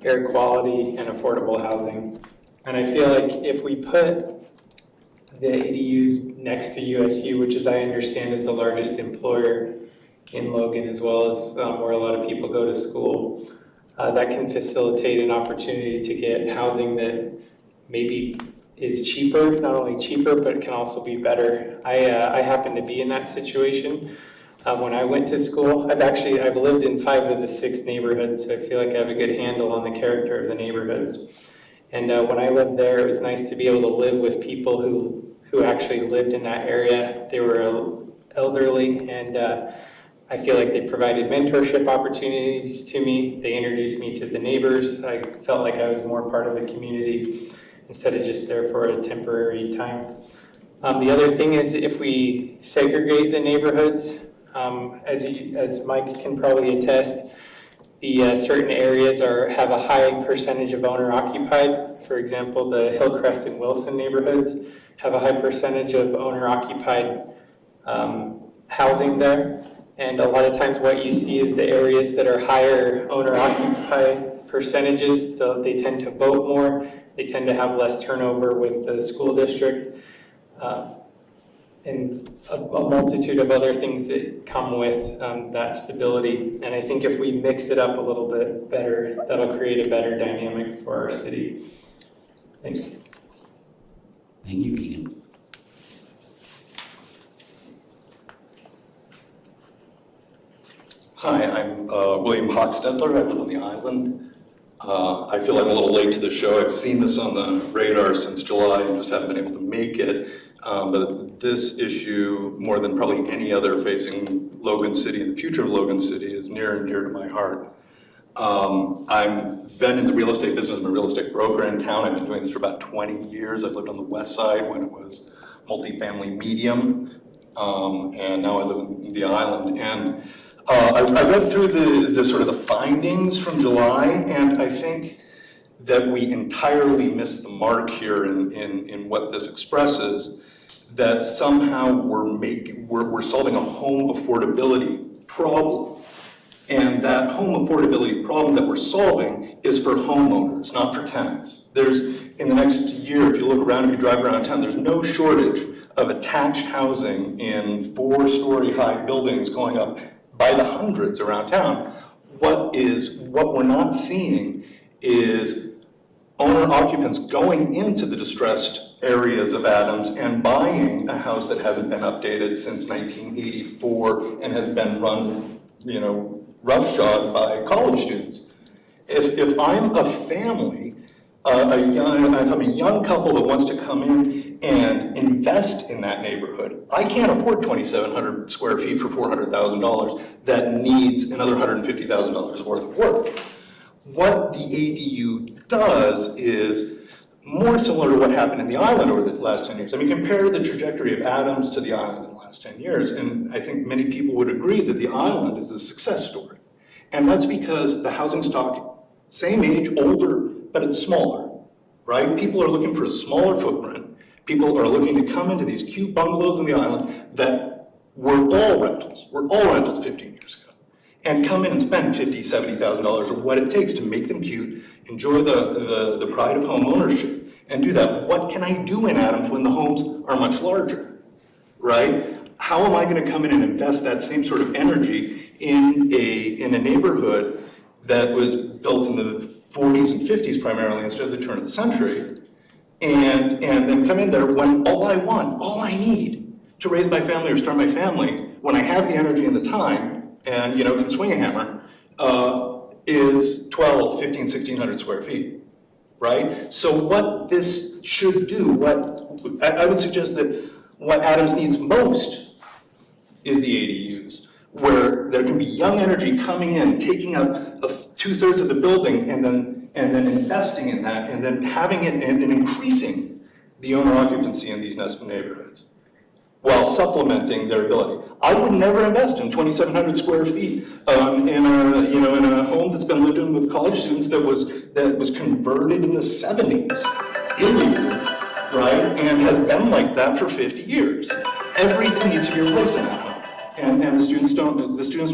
Speaker 19: air quality, and affordable housing. And I feel like if we put the ADUs next to USU, which as I understand is the largest employer in Logan, as well as where a lot of people go to school, that can facilitate an opportunity to get housing that maybe is cheaper, not only cheaper, but can also be better. I happen to be in that situation. When I went to school, I've lived in 5 of the 6 neighborhoods, so I feel like I have a good handle on the character of the neighborhoods. And when I lived there, it was nice to be able to live with people who actually lived in that area. They were elderly, and I feel like they provided mentorship opportunities to me. They introduced me to the neighbors. I felt like I was more part of the community instead of just there for a temporary time. The other thing is if we segregate the neighborhoods, as Mike can probably attest, the certain areas have a high percentage of owner-occupied. For example, the Hillcrest and Wilson neighborhoods have a high percentage of owner-occupied housing there. And a lot of times what you see is the areas that are higher owner-occupied percentages, they tend to vote more, they tend to have less turnover with the school district, and a multitude of other things that come with that stability. And I think if we mix it up a little bit better, that'll create a better dynamic for our city. Thanks.
Speaker 1: Thank you, Keegan.
Speaker 20: Hi, I'm William Hochstetler. I live on the island. I feel I'm a little late to the show. I've seen this on the radar since July and just haven't been able to make it. But this issue, more than probably any other facing Logan City and the future of Logan City, is near and dear to my heart. I've been in the real estate business. I'm a real estate broker in town. I've been doing this for about 20 years. I've lived on the west side when it was multifamily medium, and now I live in the island. And I read through the sort of the findings from July, and I think that we entirely missed the mark here in what this expresses, that somehow we're solving a home affordability problem And that home affordability problem that we're solving is for homeowners, not for tenants. There's, in the next year, if you look around, if you drive around town, there's no shortage of attached housing in 4-story high buildings going up by the hundreds around town. What we're not seeing is owner occupants going into the distressed areas of Adams and buying a house that hasn't been updated since 1984 and has been run, roughshod by college students. If I'm a family, if I'm a young couple that wants to come in and invest in that neighborhood, I can't afford 2,700 square feet for $400,000 that needs another $150,000 worth of work. What the ADU does is more similar to what happened in the island over the last 10 years. I mean, compare the trajectory of Adams to the island in the last 10 years, and I think many people would agree that the island is a success story. And that's because the housing stock, same age, older, but it's smaller, right? People are looking for a smaller footprint. People are looking to come into these cute bungalows in the island that were all rentals 15 years ago, and come in and spend $50,000, $70,000 or what it takes to make them cute, enjoy the pride of home ownership, and do that. What can I do in Adams when the homes are much larger, right? How am I going to come in and invest that same sort of energy in a neighborhood that was built in the 40s and 50s primarily instead of the turn of the century, and then come in there when all I want, all I need to raise my family or start my family, when I have the energy and the time and can swing a hammer, is 12, 15, 1,600 square feet, right? So what this should do, I would suggest that what Adams needs most is the ADUs, where there can be young energy coming in, taking up 2/3 of the building, and then investing in that, and then having it and increasing the owner occupancy in these neighborhoods, while supplementing their ability. I would never invest in 2,700 square feet in a home that's been lived in with college students that was converted in the 70s, right, and has been like that for 50 years. Everything needs to be replaced in that home. And the students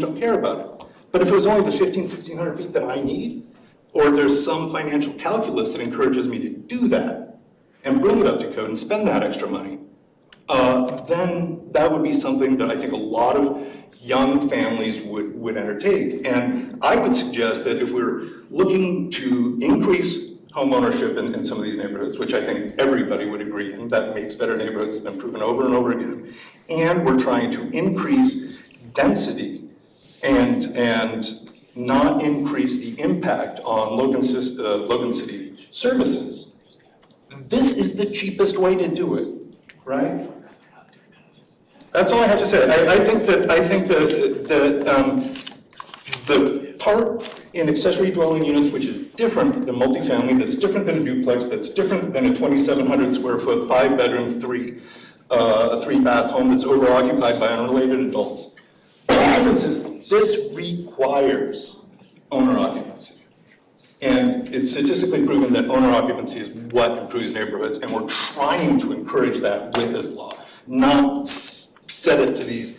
Speaker 20: don't care about it. But if it was only the 1,600 feet that I need, or there's some financial calculus that encourages me to do that and bring it up to code and spend that extra money, then that would be something that I think a lot of young families would undertake. And I would suggest that if we're looking to increase home ownership in some of these neighborhoods, which I think everybody would agree in, that makes better neighborhoods, it's been proven over and over again, and we're trying to increase density and not increase the impact on Logan City services, this is the cheapest way to do it, right? That's all I have to say. I think that the part in accessory dwelling units, which is different than multifamily, that's different than a duplex, that's different than a 2,700 square foot, 5-bedroom, 3-bath home that's overoccupied by unrelated adults. The difference is this requires owner occupancy. And it's statistically proven that owner occupancy is what improves neighborhoods, and we're trying to encourage that with this law, not set it to these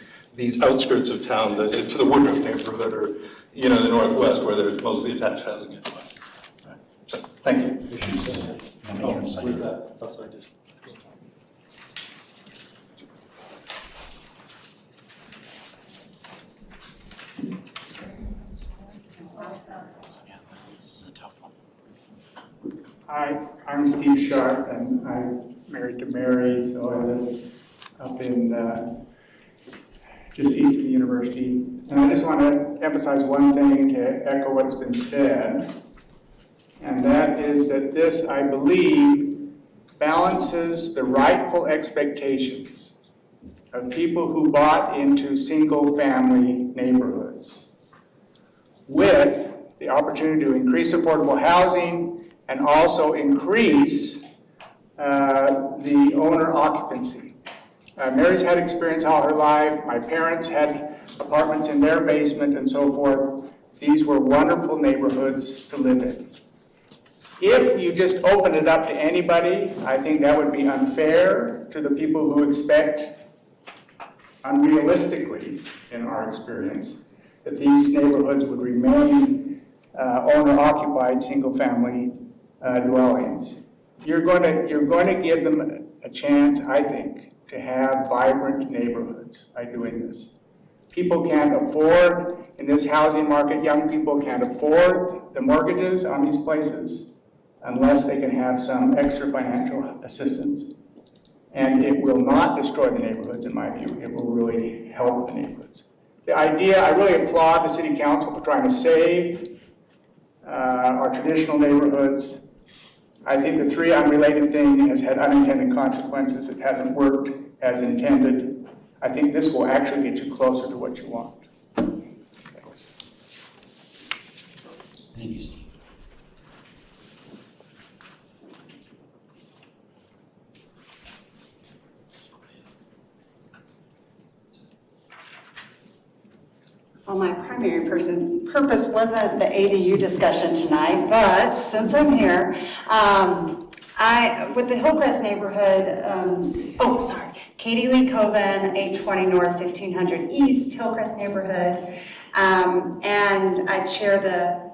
Speaker 20: outskirts of town, to the Woodruff neighborhood or the Northwest where there's mostly attached housing. Right. So, thank you.
Speaker 1: This is a tough one.
Speaker 21: Hi, I'm Steve Sharp, and I'm married to Mary, so I live up in just east of the university. And I just want to emphasize one thing to echo what's been said, and that is that this, I believe, balances the rightful expectations of people who bought into single-family neighborhoods with the opportunity to increase affordable housing and also increase the owner occupancy. Mary's had experience all her life. My parents had apartments in their basement and so forth. These were wonderful neighborhoods to live in. If you just opened it up to anybody, I think that would be unfair to the people who expect, unrealistically, in our experience, that these neighborhoods would remain owner-occupied, single-family dwellings. You're going to give them a chance, I think, to have vibrant neighborhoods by doing this. People can't afford, in this housing market, young people can't afford the mortgages on these places unless they can have some extra financial assistance. And it will not destroy the neighborhoods, in my view. It will really help the neighborhoods. The idea, I really applaud the city council for trying to save our traditional neighborhoods. I think the three unrelated thing has had unintended consequences. It hasn't worked as intended. I think this will actually get you closer to what you want. Thanks.
Speaker 1: Thank you, Steve.
Speaker 7: Well, my primary purpose wasn't the ADU discussion tonight, but since I'm here, with the Hillcrest neighborhood, Katie Lee Coven, 820 North, 1500 East, Hillcrest neighborhood, and I chair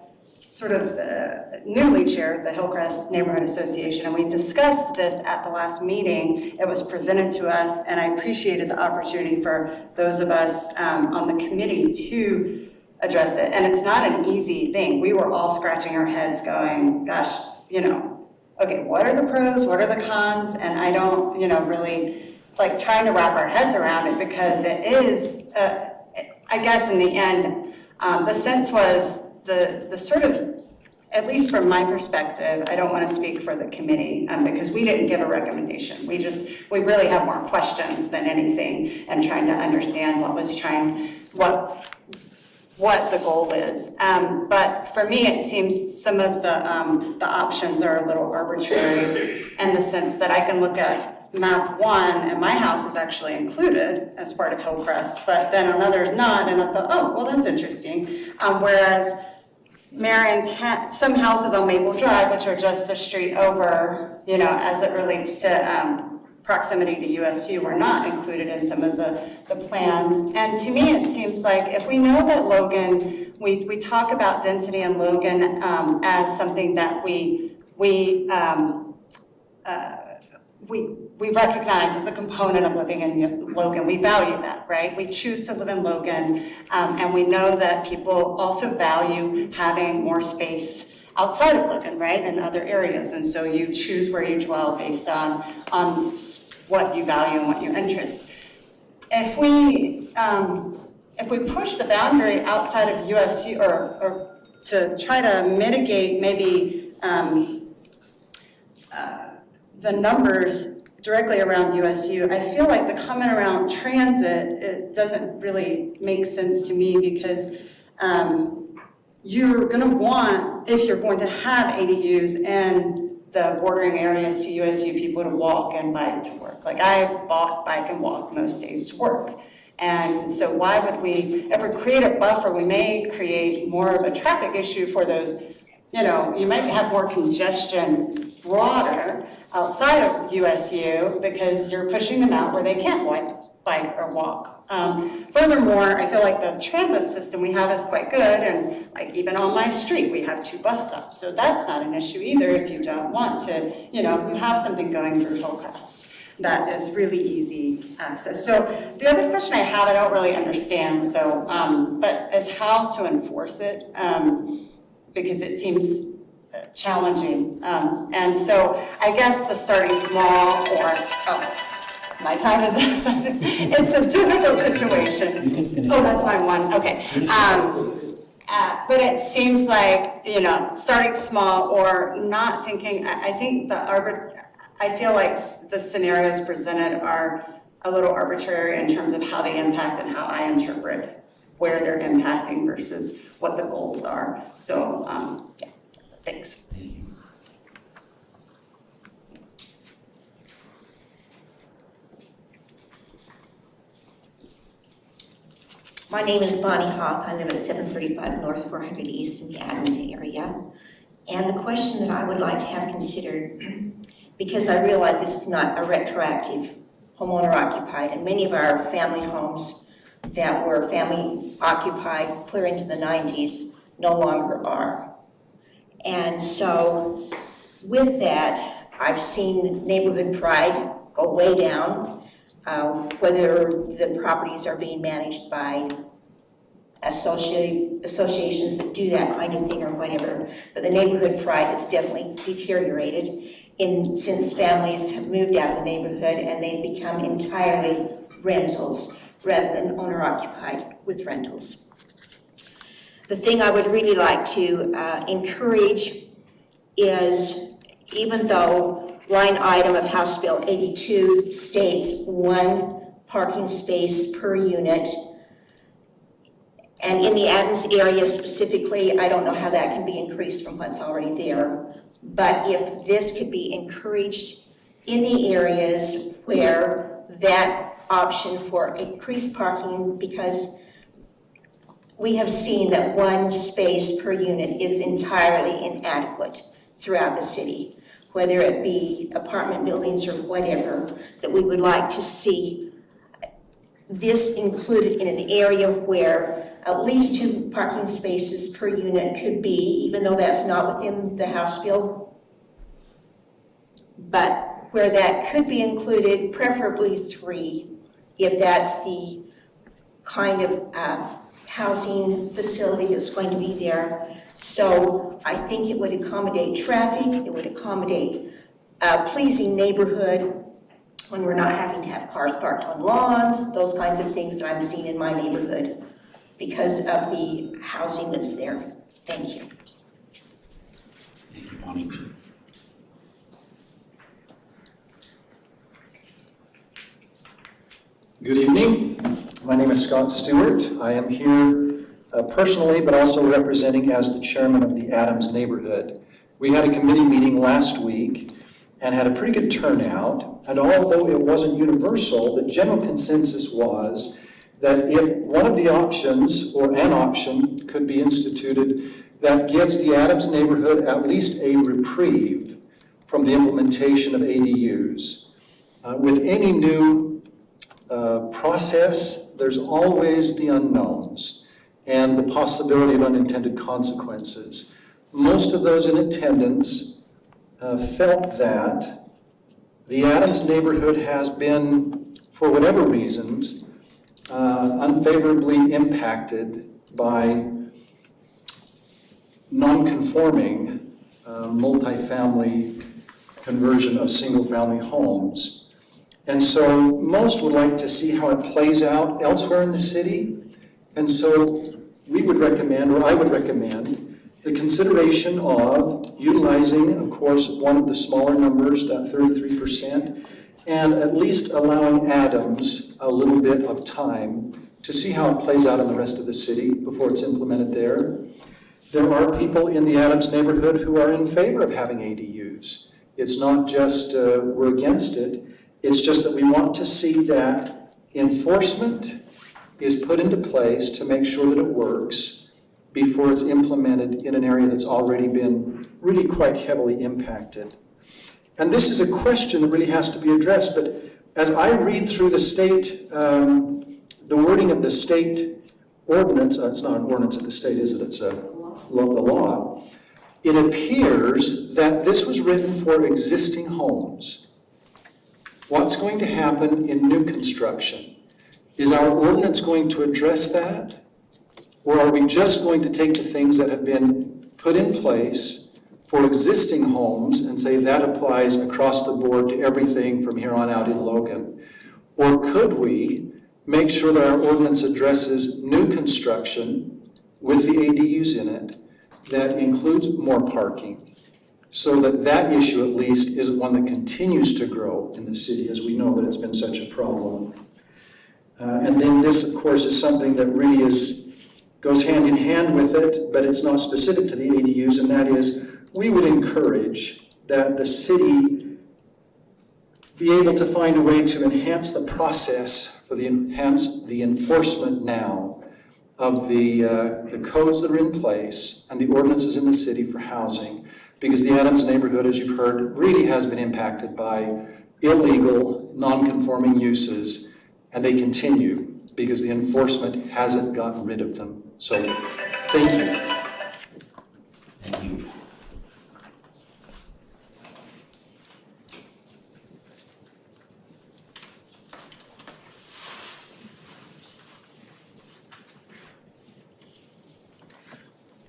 Speaker 7: newly chair the Hillcrest Neighborhood Association, and we discussed this at the last meeting. It was presented to us, and I appreciated the opportunity for those of us on the committee to address it. And it's not an easy thing. We were all scratching our heads going, gosh, okay, what are the pros, what are the cons? And I don't, really like trying to wrap our heads around it, because it is, I guess in the end, the sense was the sort of, at least from my perspective, I don't want to speak for the committee because we didn't give a recommendation. We really have more questions than anything and trying to understand what the goal is. But for me, it seems some of the options are a little arbitrary in the sense that I can look at map 1 and my house is actually included as part of Hillcrest, but then another is not, and I thought, oh, well, that's interesting. Whereas Marion, some houses on Maple Drive, which are just a street over, as it relates to proximity to USU, were not included in some of the plans. And to me, it seems like if we know that Logan, we talk about density in Logan as something that we recognize as a component of living in Logan. We value that, right? We choose to live in Logan, and we know that people also value having more space outside of Logan, right, in other areas. And so you choose where you dwell based on what you value and what you interest. If we push the boundary outside of USU, or to try to mitigate maybe the numbers directly around USU, I feel like the comment around transit, it doesn't really make sense to me, because you're going to want, if you're going to have ADUs in the bordering areas to USU, people to walk and bike to work. Like I bike and walk most days to work. And so why would we, if we create a buffer, we may create more of a traffic issue for those, you might have more congestion broader outside of USU because you're pushing them out where they can't bike or walk. Furthermore, I feel like the transit system we have is quite good, and like even on my street, we have 2 bus stops. So that's not an issue either if you don't want to, you have something going through Hillcrest that is really easy access. So the other question I have, I don't really understand, but is how to enforce it, because it seems challenging. And so I guess the starting small my time is it's a difficult situation.
Speaker 1: You can finish.
Speaker 7: Oh, that's my one, okay. But it seems like, starting small or not thinking, I think I feel like the scenarios presented are a little arbitrary in terms of how they impact and how I interpret where they're impacting versus what the goals are. So, yeah, thanks.
Speaker 1: Thank you.
Speaker 6: My name is Bonnie Hoth. I live at 735 North 400 East in the Adams area. And the question that I would like to have considered, because I realize this is not a retroactive homeowner occupied, and many of our family homes that were family occupied clear into the 90s no longer are. And so with that, I've seen neighborhood pride go way down, whether the properties are being managed by associations that do that kind of thing or whatever. But the neighborhood pride has definitely deteriorated since families have moved out of the neighborhood and they've become entirely rentals rather than owner-occupied with rentals. The thing I would really like to encourage is, even though line item of House Bill 82 states 1 parking space per unit, and in the Adams area specifically, I don't know how that can be increased from what's already there, but if this could be encouraged in the areas where that option for increased parking, because we have seen that 1 space per unit is entirely inadequate throughout the city, whether it be apartment buildings or whatever, that we would like to see this included in an area where at least 2 parking spaces per unit could be, even though that's not within the House bill, but where that could be included, preferably 3, if that's the kind of housing facility that's going to be there. So I think it would accommodate traffic, it would accommodate a pleasing neighborhood when we're not having to have cars parked on lawns, those kinds of things that I'm seeing in my neighborhood because of the housing that's there. Thank you.
Speaker 1: Thank you, Bonnie.
Speaker 8: Good evening. My name is Scott Stewart. I am here personally, but also representing as the chairman of the Adams neighborhood. We had a committee meeting last week and had a pretty good turnout. And although it wasn't universal, the general consensus was that if one of the options or an option could be instituted that gives the Adams neighborhood at least a reprieve from the implementation of ADUs. With any new process, there's always the unknowns and the possibility of unintended consequences. Most of those in attendance felt that the Adams neighborhood has been, for whatever reasons, unfavorably impacted by non-conforming multifamily conversion of single-family homes. And so most would like to see how it plays out elsewhere in the city. And so we would recommend, or I would recommend, the consideration of utilizing, of course, one of the smaller numbers, that 33%, and at least allowing Adams a little bit of time to see how it plays out in the rest of the city before it's implemented there. There are people in the Adams neighborhood who are in favor of having ADUs. It's not just we're against it, it's just that we want to see that enforcement is put into place to make sure that it works before it's implemented in an area that's already been really quite heavily impacted. And this is a question that really has to be addressed, but as I read through the state, the wording of the state ordinance, it's not an ordinance of the state, is it? It's the law. It appears that this was written for existing homes. What's going to happen in new construction? Is our ordinance going to address that? Or are we just going to take the things that have been put in place for existing homes and say that applies across the board to everything from here on out in Logan? Or could we make sure that our ordinance addresses new construction with the ADUs in it that includes more parking, so that that issue at least isn't one that continues to grow in the city, as we know that it's been such a problem. And then this, of course, is something that really goes hand in hand with it, but it's not specific to the ADUs, and that is we would encourage that the city be able to find a way to enhance the process for the enforcement now of the codes that are in place and the ordinances in the city for housing, because the Adams neighborhood, as you've heard, really has been impacted by illegal, non-conforming uses, and they continue. because the enforcement hasn't gotten rid of them. So, thank you.
Speaker 1: Thank you.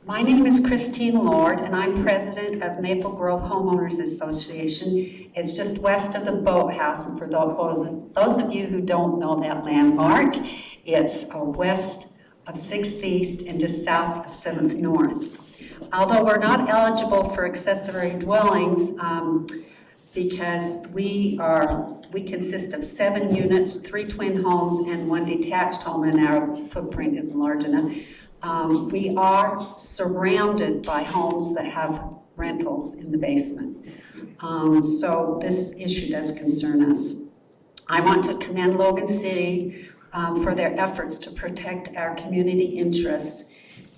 Speaker 7: My name is Christine Lord, and I'm president of Maple Grove Homeowners Association. It's just west of the boathouse, and for those of you who don't know that landmark, it's west of 6th East and just south of 7th North. Although we're not eligible for accessory dwellings, because we consist of 7 units, 3 twin homes, and 1 detached home, and our footprint isn't large enough. We are surrounded by homes that have rentals in the basement. So this issue does concern us. I want to commend Logan City for their efforts to protect our community interests.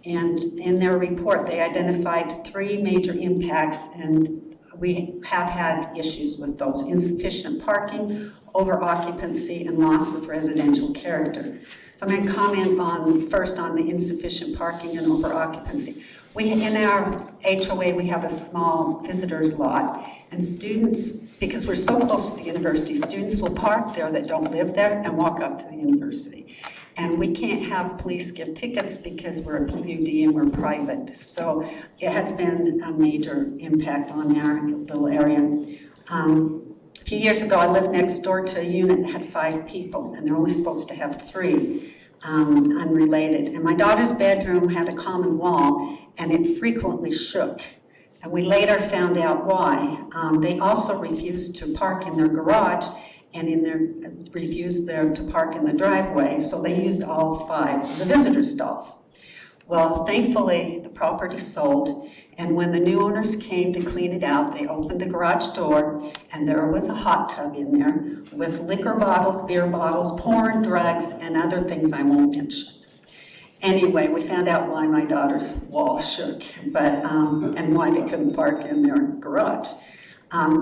Speaker 7: And in their report, they identified 3 major impacts, and we have had issues with those: insufficient parking, over-occupancy, and loss of residential character. So I'm going to comment first on the insufficient parking and over-occupancy. In our HOA, we have a small visitors lot, and students, because we're so close to the university, students will park there that don't live there and walk up to the university. And we can't have police give tickets because we're a PUD and we're private. So it has been a major impact on our little area. A few years ago, I lived next door to a unit that had 5 people, and they're only supposed to have 3, unrelated. And my daughter's bedroom had a common wall, and it frequently shook. And we later found out why. They also refused to park in their garage, and refused to park in the driveway, so they used all 5 of the visitor stalls. Well, thankfully, the property sold, and when the new owners came to clean it out, they opened the garage door, and there was a hot tub in there with liquor bottles, beer bottles, porn, drugs, and other things I won't mention. Anyway, we found out why my daughter's wall shook, and why they couldn't park in their garage.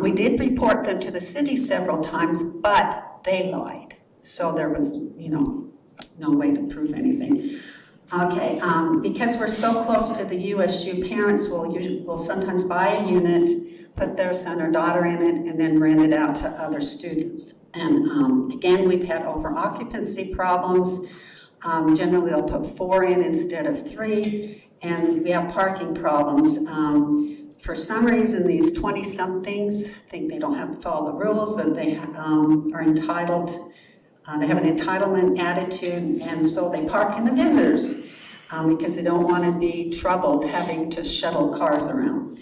Speaker 7: We did report them to the city several times, but they lied. So there was, no way to prove anything. Okay, because we're so close to the USU, parents will sometimes buy a unit, put their son or daughter in it, and then rent it out to other students. And again, we've had over-occupancy problems. Generally, they'll put 4 in instead of 3, and we have parking problems. For some reason, these 20-somethings think they don't have to follow the rules, that they are entitled. They have an entitlement attitude, and so they park in the visitors because they don't want to be troubled having to shuttle cars around.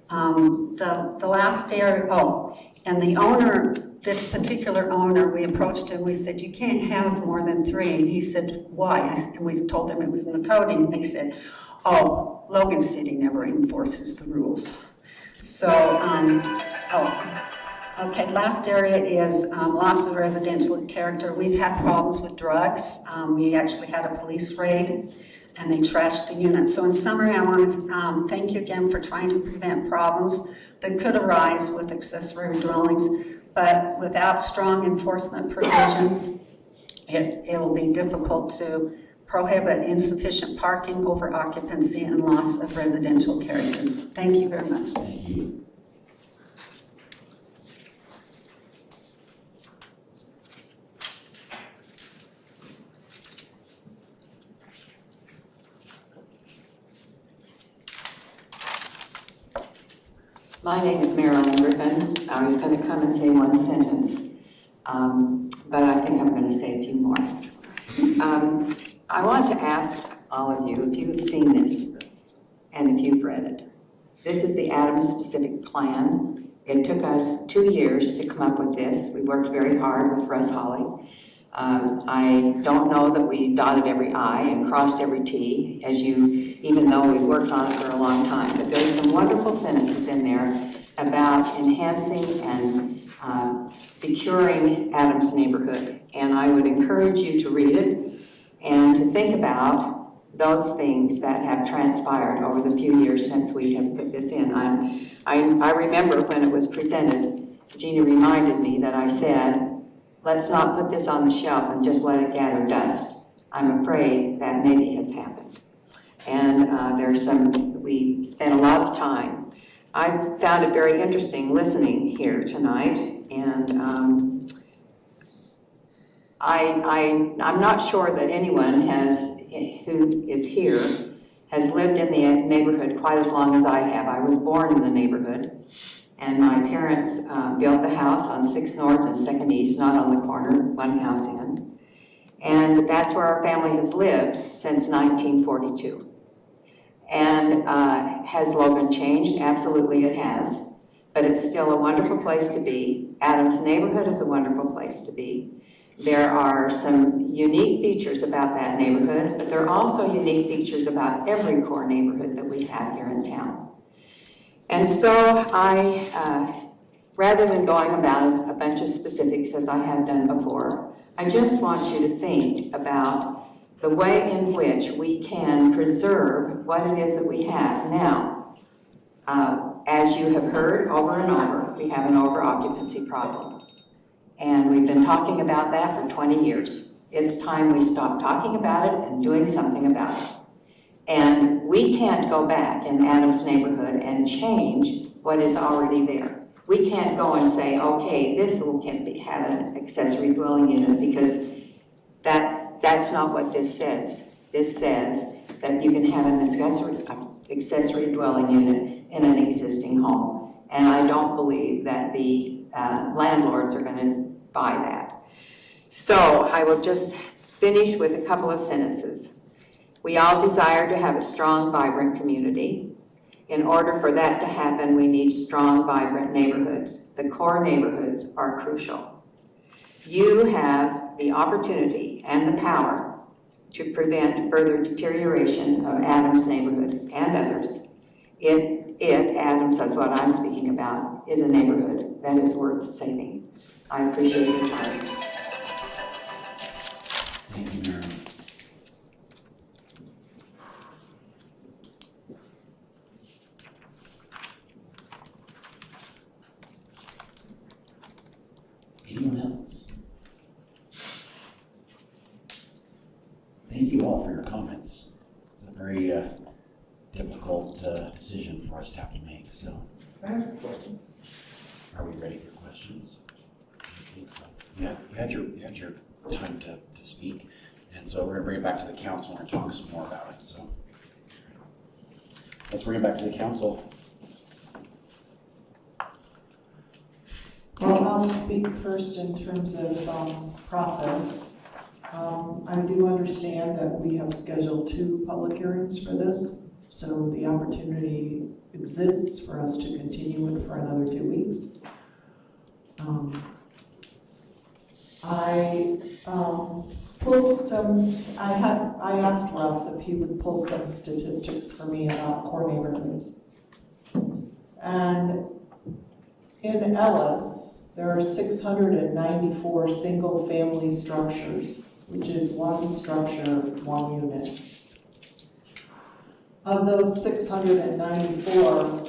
Speaker 7: The last area, and the owner, this particular owner, we approached him, we said, you can't have more than 3. And he said, why? And we told him it was in the coding. They said, Logan City never enforces the rules. So, okay, last area is loss of residential character. We've had problems with drugs. We actually had a police raid, and they trashed the unit. So in summary, I want to thank you again for trying to prevent problems that could arise with accessory dwellings, but without strong enforcement provisions, it will be difficult to prohibit insufficient parking, over-occupancy, and loss of residential character. Thank you very much.
Speaker 1: Thank you.
Speaker 9: My name is Marilyn Griffin. I was going to come and say 1 sentence, but I think I'm going to say a few more. I want to ask all of you if you have seen this and if you've read it. This is the Adams Specific Plan. It took us 2 years to come up with this. We worked very hard with Russ Hawley. I don't know that we dotted every I and crossed every T, even though we worked on it for a long time. But there are some wonderful sentences in there about enhancing and securing Adams neighborhood. And I would encourage you to read it and to think about those things that have transpired over the few years since we have put this in. I remember when it was presented, Gina reminded me that I said, let's not put this on the shelf and just let it gather dust. I'm afraid that maybe has happened. And we spent a lot of time. I found it very interesting listening here tonight, and I'm not sure that anyone who is here has lived in the neighborhood quite as long as I have. I was born in the neighborhood, and my parents built the house on 6th North and 2nd East, not on the corner, one house in. And that's where our family has lived since 1942. And has Logan changed? Absolutely it has. But it's still a wonderful place to be. Adams neighborhood is a wonderful place to be. There are some unique features about that neighborhood, but there are also unique features about every core neighborhood that we have here in town. And so rather than going about a bunch of specifics as I have done before, I just want you to think about the way in which we can preserve what it is that we have. Now, as you have heard over and over, we have an over-occupancy problem. And we've been talking about that for 20 years. It's time we stop talking about it and doing something about it. And we can't go back in Adams neighborhood and change what is already there. We can't go and say, okay, this can have an accessory dwelling unit, because that's not what this says. This says that you can have an accessory dwelling unit in an existing home. And I don't believe that the landlords are going to buy that. So I will just finish with a couple of sentences. We all desire to have a strong, vibrant community. In order for that to happen, we need strong, vibrant neighborhoods. The core neighborhoods are crucial. You have the opportunity and the power to prevent further deterioration of Adams neighborhood and others. Adams, that's what I'm speaking about, is a neighborhood that is worth saving. I appreciate your time.
Speaker 1: Thank you, Mary. Anyone else? Thank you all for your comments. It's a very difficult decision for us to have to make, so.
Speaker 21: Can I ask a question?
Speaker 1: Are we ready for questions? I think so. Yeah, you had your time to speak, and so we're gonna bring it back to the council and talk some more about it, so. Let's bring it back to the council.
Speaker 5: Well, I'll speak first in terms of process. I do understand that we have scheduled 2 public hearings for this, so the opportunity exists for us to continue it for another 2 weeks. I asked Russ if he would pull some statistics for me about core neighborhoods. And in Ellis, there are 694 single-family structures, which is 1 structure, 1 unit. Of those 694,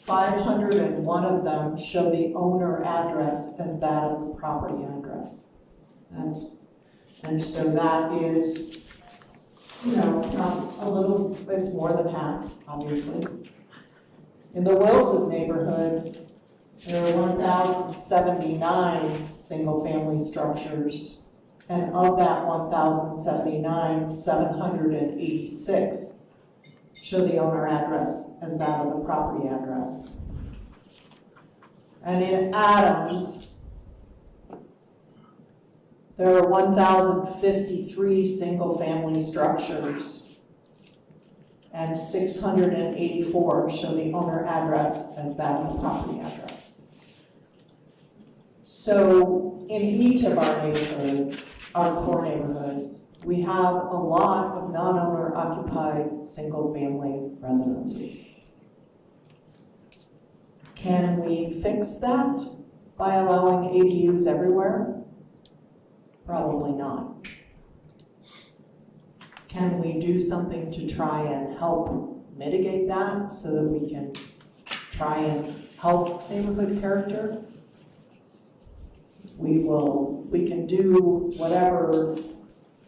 Speaker 5: 501 of them show the owner address as that of the property address. And so that is, a little, it's more than half, obviously. In the Wilson neighborhood, there are 1,079 single-family structures, and of that 1,079, 786 show the owner address as that of the property address. And in Adams, there are 1,053 single-family structures, and 684 show the owner address as that of the property address. So in each of our neighborhoods, our core neighborhoods, we have a lot of non-owner occupied single-family residences. Can we fix that by allowing ADUs everywhere? Probably not. Can we do something to try and help mitigate that so that we can try and help neighborhood character? we can do whatever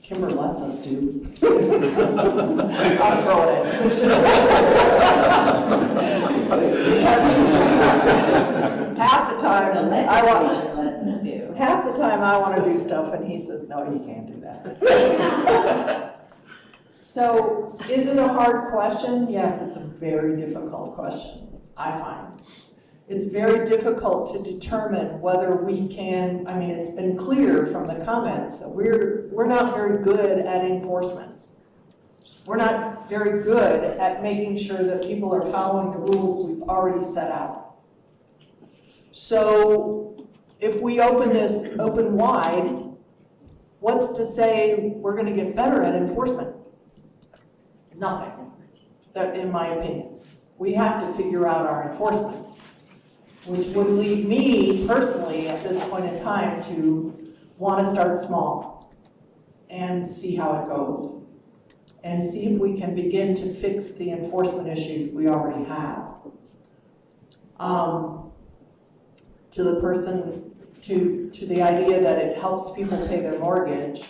Speaker 5: Kimber lets us do. I'll throw it in. Half the time, I want to do stuff, and he says, no, you can't do that. So, is it a hard question? Yes, it's a very difficult question, I find. It's very difficult to determine whether we can, I mean, it's been clear from the comments that we're not very good at enforcement. We're not very good at making sure that people are following the rules we've already set out. So if we open this open wide, what's to say we're going to get better at enforcement? Nothing, that, in my opinion. We have to figure out our enforcement, which would lead me personally at this point in time to want to start small and see how it goes and see if we can begin to fix the enforcement issues we already have. To the person, to the idea that it helps people pay their mortgage,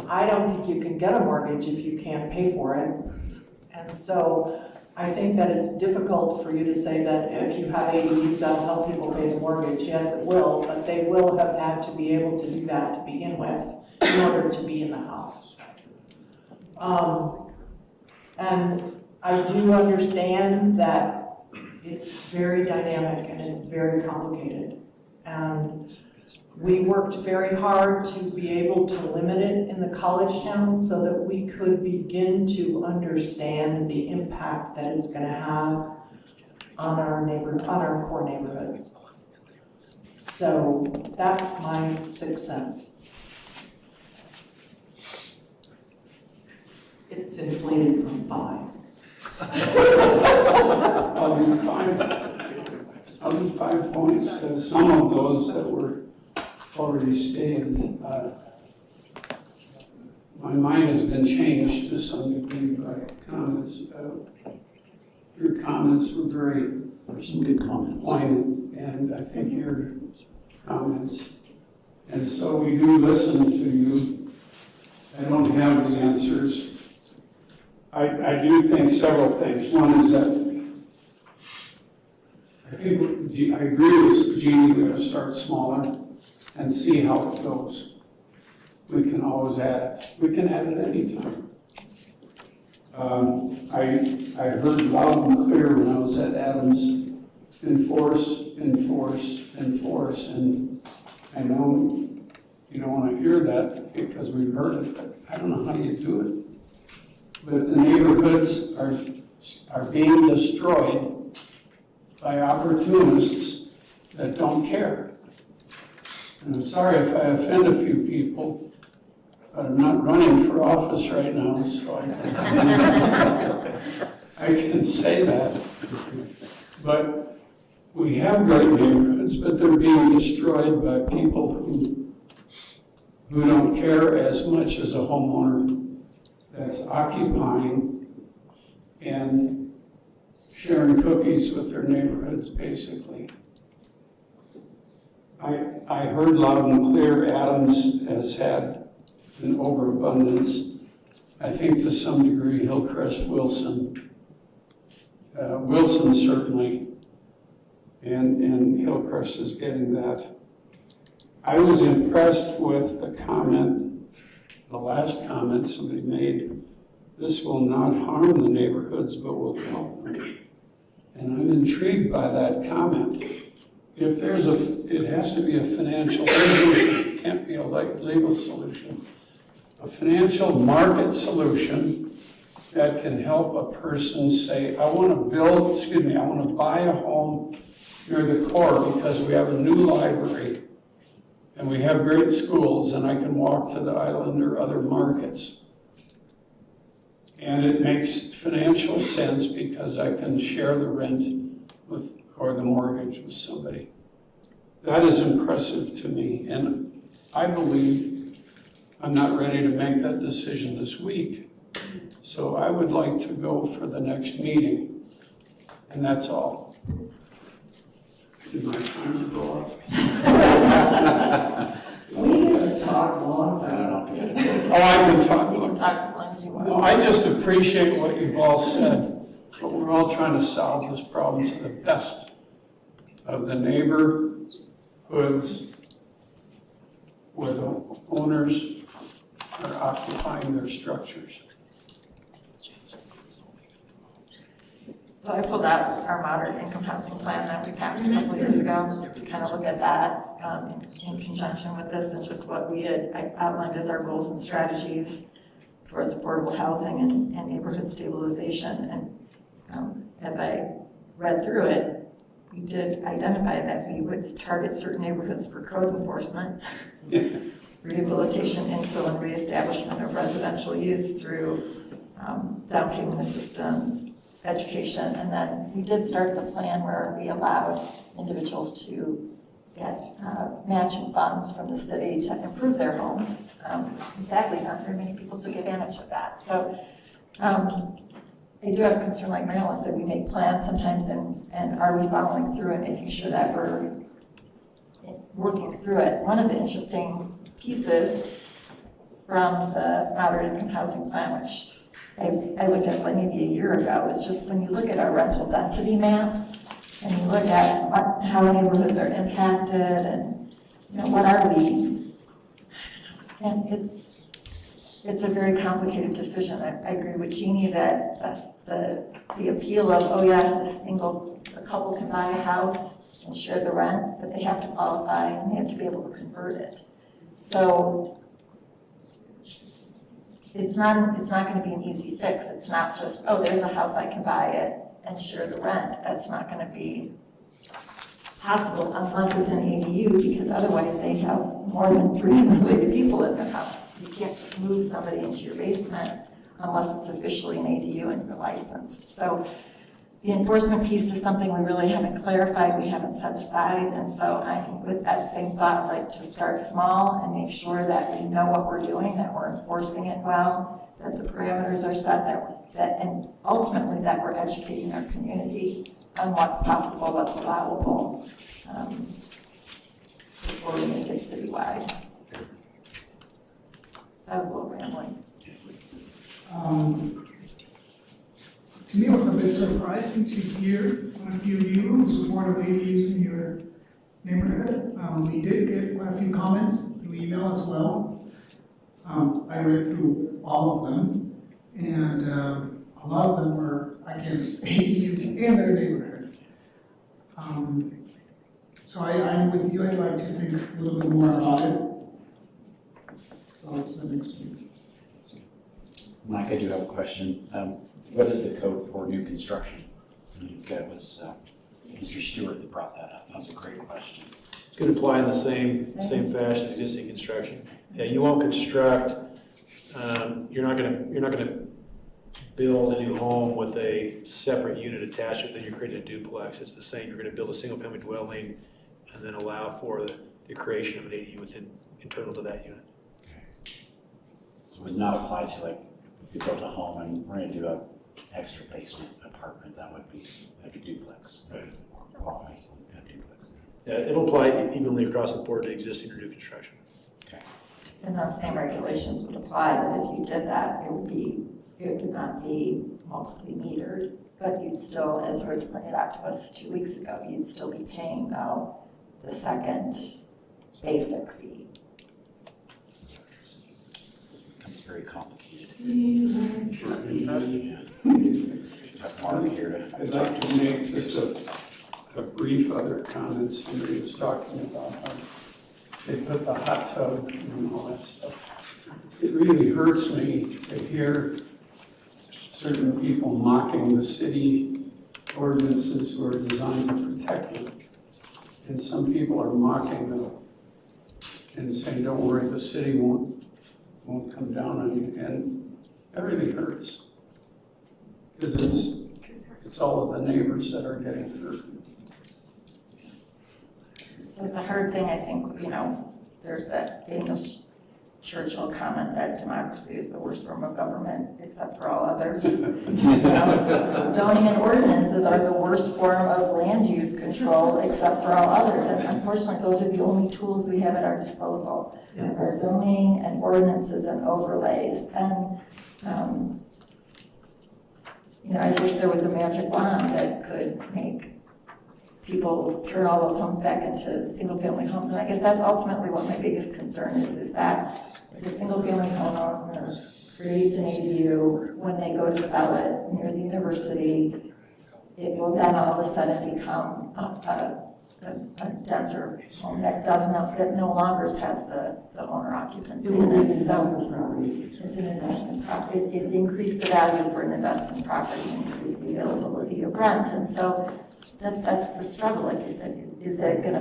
Speaker 5: I don't think you can get a mortgage if you can't pay for it. And so I think that it's difficult for you to say that if you have ADUs, that'll help people pay the mortgage. Yes, it will, but they will have had to be able to do that to begin with in order to be in the house. And I do understand that it's very dynamic and it's very complicated. And we worked very hard to be able to limit it in the college towns so that we could begin to understand the impact that it's going to have on our core neighborhoods. So that's my 6 cents. It's inflated from 5.
Speaker 4: Of the 5 points, some of those that were already stated, my mind has been changed to some degree by comments. Your comments were very
Speaker 1: some good comments.
Speaker 4: Poignant, and I think your comments. And so we do listen to you. I don't have the answers. I do think several things. One is that I agree with Jeannie, we ought to start smaller and see how it goes. We can always add it. We can add it anytime. I heard loud and clear when I was at Adams, enforce, enforce, enforce, and I know you don't want to hear that because we've heard it, but I don't know how you do it. But the neighborhoods are being destroyed by opportunists that don't care. And I'm sorry if I offend a few people, but I'm not running for office right now, so I can say that. But we have great neighborhoods, but they're being destroyed by people who don't care as much as a homeowner that's occupying and sharing cookies with their neighborhoods, basically. I heard loud and clear Adams has had an overabundance. I think to some degree Hillcrest, Wilson certainly, and Hillcrest is getting that. I was impressed with the comment, the last comment somebody made, this will not harm the neighborhoods, but will help them. And I'm intrigued by that comment. If there's it has to be a financial solution, it can't be a legal solution. A financial market solution that can help a person say, I want to buy a home near the core because we have a new library and we have great schools and I can walk to the island or other markets. And it makes financial sense because I can share the rent or the mortgage with somebody. That is impressive to me, and I believe I'm not ready to make that decision this week. So I would like to go for the next meeting, and that's all. in my time to grow up.
Speaker 5: We can talk long.
Speaker 1: I don't know if you had a
Speaker 4: Oh, I can talk.
Speaker 11: You can talk as long as you want.
Speaker 4: No, I just appreciate what you've all said, but we're all trying to solve this problem to the best of the neighborhoods where the owners are occupying their structures.
Speaker 11: So I pulled out our moderate income housing plan that we passed a couple years ago to kind of look at that in conjunction with this and just what we had outlined as our goals and strategies towards affordable housing and neighborhood stabilization. And as I read through it, we did identify that we would target certain neighborhoods for code enforcement, rehabilitation, infill, and reestablishment of residential use through down payment assistance, education, and then we did start the plan where we allowed individuals to get matching funds from the city to improve their homes. Sadly, not very many people took advantage of that. So I do have a concern, like Marilyn said, we make plans sometimes and are we following through and making sure that we're working through it. One of the interesting pieces from the moderate income housing plan, which I looked at like maybe a year ago, is just when you look at our rental density maps and you look at how neighborhoods are impacted and, you know, what are we? And it's a very complicated decision. I agree with Jeannie that the appeal of, oh yeah, a couple can buy a house and share the rent, but they have to qualify and they have to be able to convert it. So it's not going to be an easy fix. It's not just, oh, there's a house, I can buy it and share the rent. That's not going to be possible unless it's an ADU, because otherwise they have more than 3 unrelated people in their house. You can't just move somebody into your basement unless it's officially an ADU and you're licensed. So the enforcement piece is something we really haven't clarified, we haven't set aside, and so I'm with that same thought, like to start small and make sure that we know what we're doing, that we're enforcing it well, that the parameters are set, and ultimately that we're educating our community on what's possible, what's allowable, before we make it citywide. That was a little rambling.
Speaker 12: To me, it was a bit surprising to hear quite a few of you in support of ADUs in your neighborhood. We did get quite a few comments through email as well. I read through all of them, and a lot of them were, I guess, ADUs in their neighborhood. So I'm with you. I'd like to think a little bit more about it. So to the next page.
Speaker 1: Mike, I do have a question. What is the code for new construction? I think that was Mr. Stewart that brought that up. That was a great question.
Speaker 14: It's going to apply in the same fashion as existing construction. Yeah, you won't construct. You're not going to build a new home with a separate unit attached to it. Then you're creating a duplex. It's the same. You're going to build a single-family dwelling and then allow for the creation of an ADU internal to that unit.
Speaker 1: Okay. So it would not apply to, like, if you built a home and we're going to do a extra basement apartment, that would be like a duplex.
Speaker 14: Right.
Speaker 1: Qualifies a duplex.
Speaker 14: Yeah, it'll apply evenly across the board to existing or new construction.
Speaker 1: Okay.
Speaker 11: And those same regulations would apply, that if you did that, it would not be multiply metered, but you'd still, as Rich pointed out to us 2 weeks ago, you'd still be paying, though, the second basic fee.
Speaker 1: Becomes very complicated.
Speaker 4: Mark here. I'd like to make just a brief other comment. Somebody was talking about how they put the hot tub and all that stuff. It really hurts me to hear certain people mocking the city ordinances who are designed to protect them. And some people are mocking them and saying, don't worry, the city won't come down on you. And that really hurts, because it's all of the neighbors that are getting hurt.
Speaker 11: So it's a hard thing, I think, you know, there's that famous Churchill comment that democracy is the worst form of government except for all others. Zoning and ordinances are the worst form of land use control except for all others. And unfortunately, those are the only tools we have at our disposal. Are zoning and ordinances and overlays. And I wish there was a magic wand that could make people turn all those homes back into single-family homes. And I guess that's ultimately what my biggest concern is that if a single-family homeowner creates an ADU, when they go to sell it near the university, it will then all of a sudden become a denser home that no longer has the owner occupancy in it. So it's an investment property. It increased the value for an investment property and increased the availability of rent. And so that's the struggle, like you said. Is it going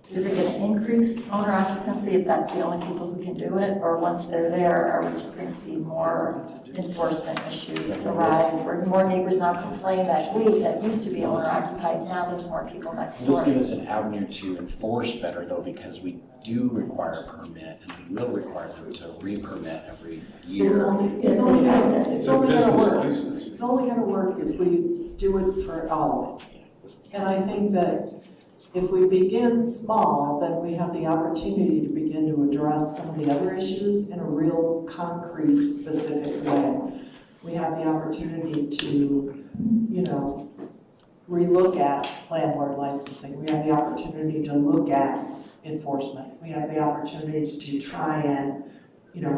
Speaker 11: to increase owner occupancy if that's the only people who can do it? Or once they're there, are we just going to see more enforcement issues arise where more neighbors now complain that that used to be owner occupied, now there's more people next door?
Speaker 1: This gives us an avenue to enforce better though, because we do require a permit and we will require them to re-permit every year.
Speaker 5: It's only going to work. It's only going to work if we do it for all of it. And I think that if we begin small, then we have the opportunity to begin to address some of the other issues in a real concrete, specific way. We have the opportunity to, relook at landlord licensing. We have the opportunity to look at enforcement. We have the opportunity to try and,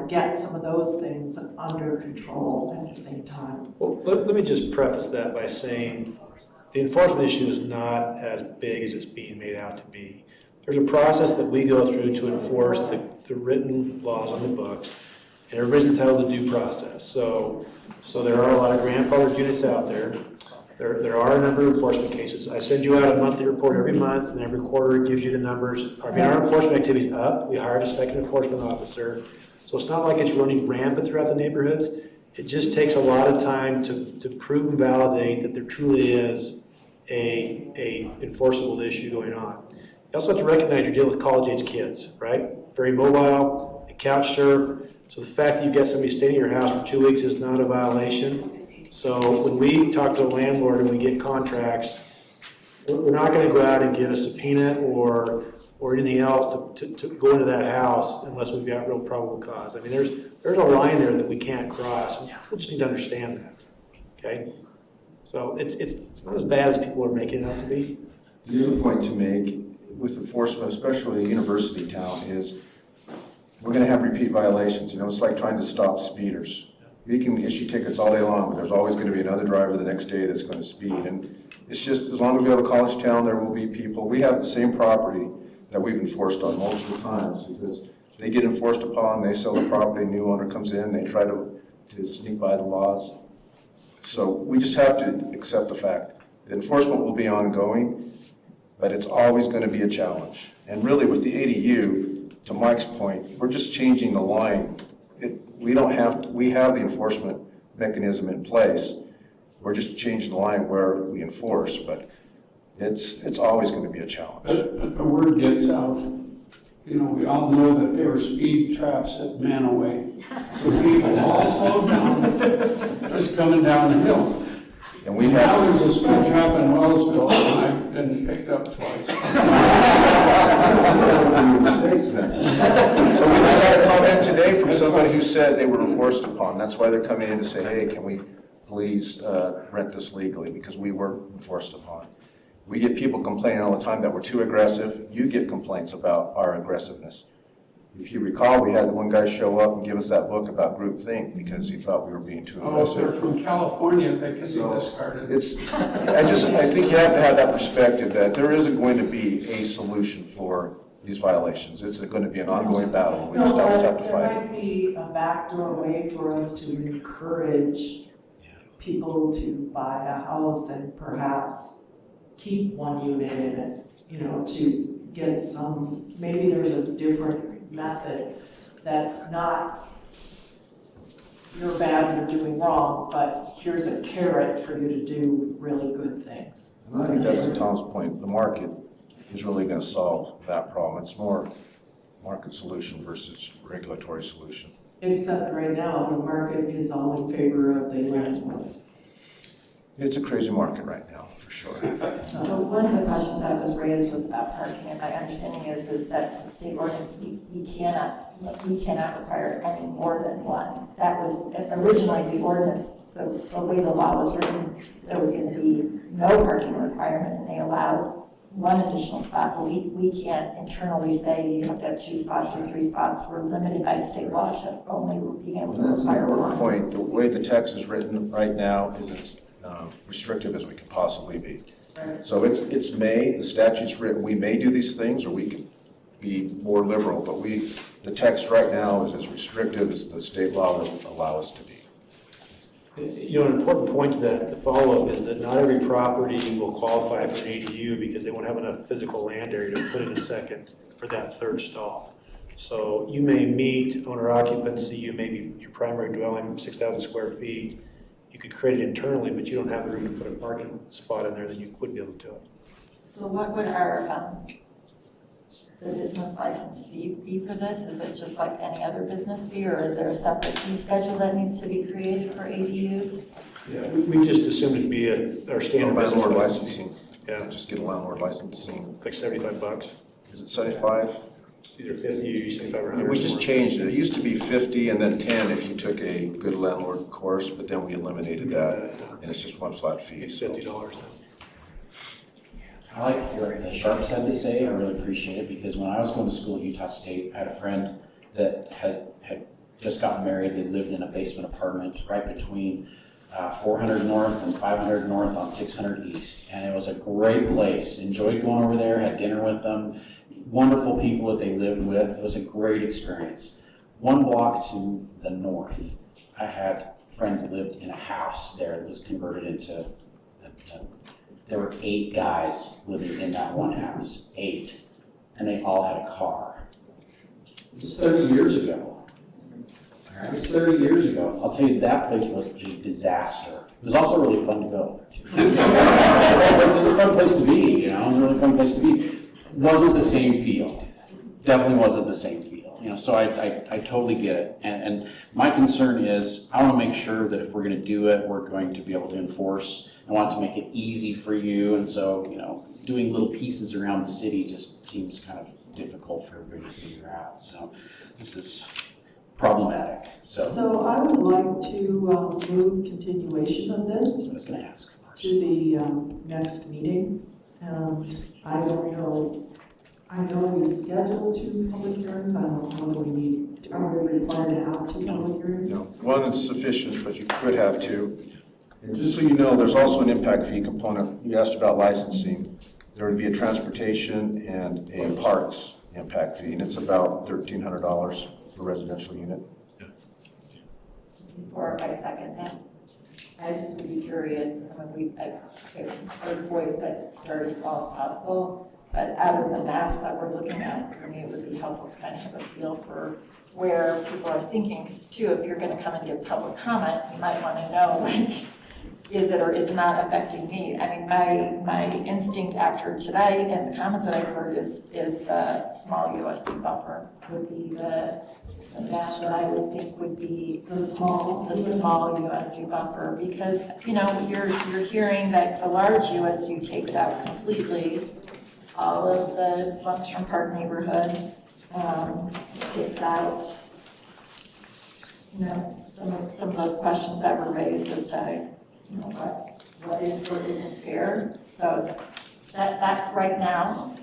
Speaker 5: get some of those things under control at the same time.
Speaker 14: Well, let me just preface that by saying the enforcement issue is not as big as it's being made out to be. There's a process that we go through to enforce the written laws on the books, and everybody's entitled to due process. So there are a lot of grandfathered units out there. There are a number of enforcement cases. I send you out a monthly report every month, and every quarter it gives you the numbers. Our enforcement activity is up. We hired a second enforcement officer. So it's not like it's running rampant throughout the neighborhoods. It just takes a lot of time to prove and validate that there truly is a enforceable issue going on. You also have to recognize you're dealing with college-age kids, right? Very mobile, they couch surf. So the fact that you get somebody staying in your house for 2 weeks is not a violation. So when we talk to a landlord and we get contracts, we're not going to go out and get a subpoena or anything else to go into that house unless we've got real probable cause. I mean, there's a line there that we can't cross. And people just need to understand that. Okay, so it's not as bad as people are making it out to be.
Speaker 10: The other point to make with enforcement, especially a university town, is we're going to have repeat violations. It's like trying to stop speeders. We can issue tickets all day long, but there's always going to be another driver the next day that's going to speed. And it's just, as long as we have a college town, there will be people. We have the same property that we've enforced on multiple times because they get enforced upon, they sell the property, new owner comes in, they try to sneak by the laws. So we just have to accept the fact that enforcement will be ongoing, but it's always going to be a challenge. And really with the ADU, to Mike's point, we're just changing the line. We have the enforcement mechanism in place. We're just changing the line where we enforce, but it's always going to be a challenge.
Speaker 4: But the word gets out. We all know that there were speed traps at Manaway. So people all slowed down, just coming down the hill.
Speaker 10: And
Speaker 4: now there's a speed trap in Wellsville, and I've been picked up twice.
Speaker 10: But we just had a comment today from somebody who said they were enforced upon. That's why they're coming in to say, hey, can we please rent this legally, because we were enforced upon. We get people complaining all the time that we're too aggressive. You get complaints about our aggressiveness. If you recall, we had the one guy show up and give us that book about groupthink because he thought we were being too aggressive.
Speaker 4: Oh, they're from California, they can be discarded.
Speaker 10: I think you have to have that perspective that there isn't going to be a solution for these violations. It's going to be an ongoing battle. We just always have to fight
Speaker 5: There might be a backdoor way for us to encourage people to buy a house and perhaps keep one unit in it, to get some, maybe there's a different method that's not you're bad, you're doing wrong, but here's a carrot for you to do really good things.
Speaker 10: And I think that's to Tom's point. The market is really going to solve that problem. It's more market solution versus regulatory solution.
Speaker 5: Except right now, the market is all in favor of the landlords.
Speaker 10: It's a crazy market right now, for sure.
Speaker 11: So one of the questions that was raised was about parking, and my understanding is that the state ordinance, we cannot require any more than one. That was originally the ordinance, the way the law was written, there was going to be no parking requirement, and they allowed one additional spot, but we can't internally say you have to have 2 spots or 3 spots. We're limited by state law to only being able to
Speaker 10: That's an
Speaker 11: require
Speaker 10: important
Speaker 11: one.
Speaker 10: point. The way the text is written right now is as restrictive as we can possibly be.
Speaker 11: Right.
Speaker 10: So it's may, the statute's written, we may do these things, or we can be more liberal, but the text right now is as restrictive as the state law will allow us to be.
Speaker 14: You know, an important point to that, the follow-up, is that not every property will qualify for an ADU because they won't have enough physical land area to put in a second for that third stall. So you may meet owner occupancy, you may be your primary dwelling, 6,000 square feet. You could create it internally, but you don't have the room to put a parking spot in there, then you wouldn't be able to do it.
Speaker 11: So what would our, the business license fee be for this? Is it just like any other business fee, or is there a separate fee schedule that needs to be created for ADUs?
Speaker 14: Yeah, we just assumed it'd be our standard business
Speaker 10: Landlord
Speaker 14: licensing.
Speaker 10: licensing.
Speaker 14: Yeah,
Speaker 10: Just get a landlord licensing.
Speaker 14: like $75.
Speaker 10: Is it 75?
Speaker 14: It's either 50 or 75 or 100.
Speaker 10: We just changed it. It used to be 50 and then 10 if you took a good landlord course, but then we eliminated that, and it's just one flat fee.
Speaker 14: It's
Speaker 10: So
Speaker 14: $50.
Speaker 1: I like what the Sharps had to say. I really appreciate it, because when I was going to school at Utah State, I had a friend that had just gotten married. They lived in a basement apartment right between 400 North and 500 North on 600 East. And it was a great place. Enjoyed going over there, had dinner with them. Wonderful people that they lived with. It was a great experience. 1 block to the north, I had friends that lived in a house there that was converted into there were 8 guys living in that one house, 8, and they all had a car. It was 30 years ago. It was 30 years ago. I'll tell you, that place was a disaster. It was also really fun to go to. It was a fun place to be, you know, it was a really fun place to be. Wasn't the same feel. Definitely wasn't the same feel. You know, so I totally get it. And my concern is, I want to make sure that if we're going to do it, we're going to be able to enforce. I want to make it easy for you, and so, you know, doing little pieces around the city just seems kind of difficult for everybody to figure out. So this is problematic.
Speaker 5: So I would like to move continuation of this.
Speaker 1: That's what I was going to ask for.
Speaker 5: To the next meeting. I don't know. I know we scheduled 2 public hearings. I don't know whether we need. Are we required to have 2 public hearings?
Speaker 10: No, 1 is sufficient, but you could have 2. And just so you know, there's also an impact fee component. You asked about licensing. There would be a transportation and a parks impact fee, and it's about $1,300 for a residential unit.
Speaker 11: Before I second that, I just would be curious, I mean, I've heard voice that start as small as possible, but out of the maps that we're looking at, for me, it would be helpful to kind of have a feel for where people are thinking, because too, if you're going to come and give public comment, you might want to know, like, is it or is it not affecting me? I mean, my instinct after today and the comments that I've heard is the small USC buffer would be the map that I would think would be the small USU buffer, because, you know, you're hearing that the large USU takes out completely all of the Lundstrom Park neighborhood, takes out, you know, some of those questions that were raised as to, you know, what isn't fair. So that's right now,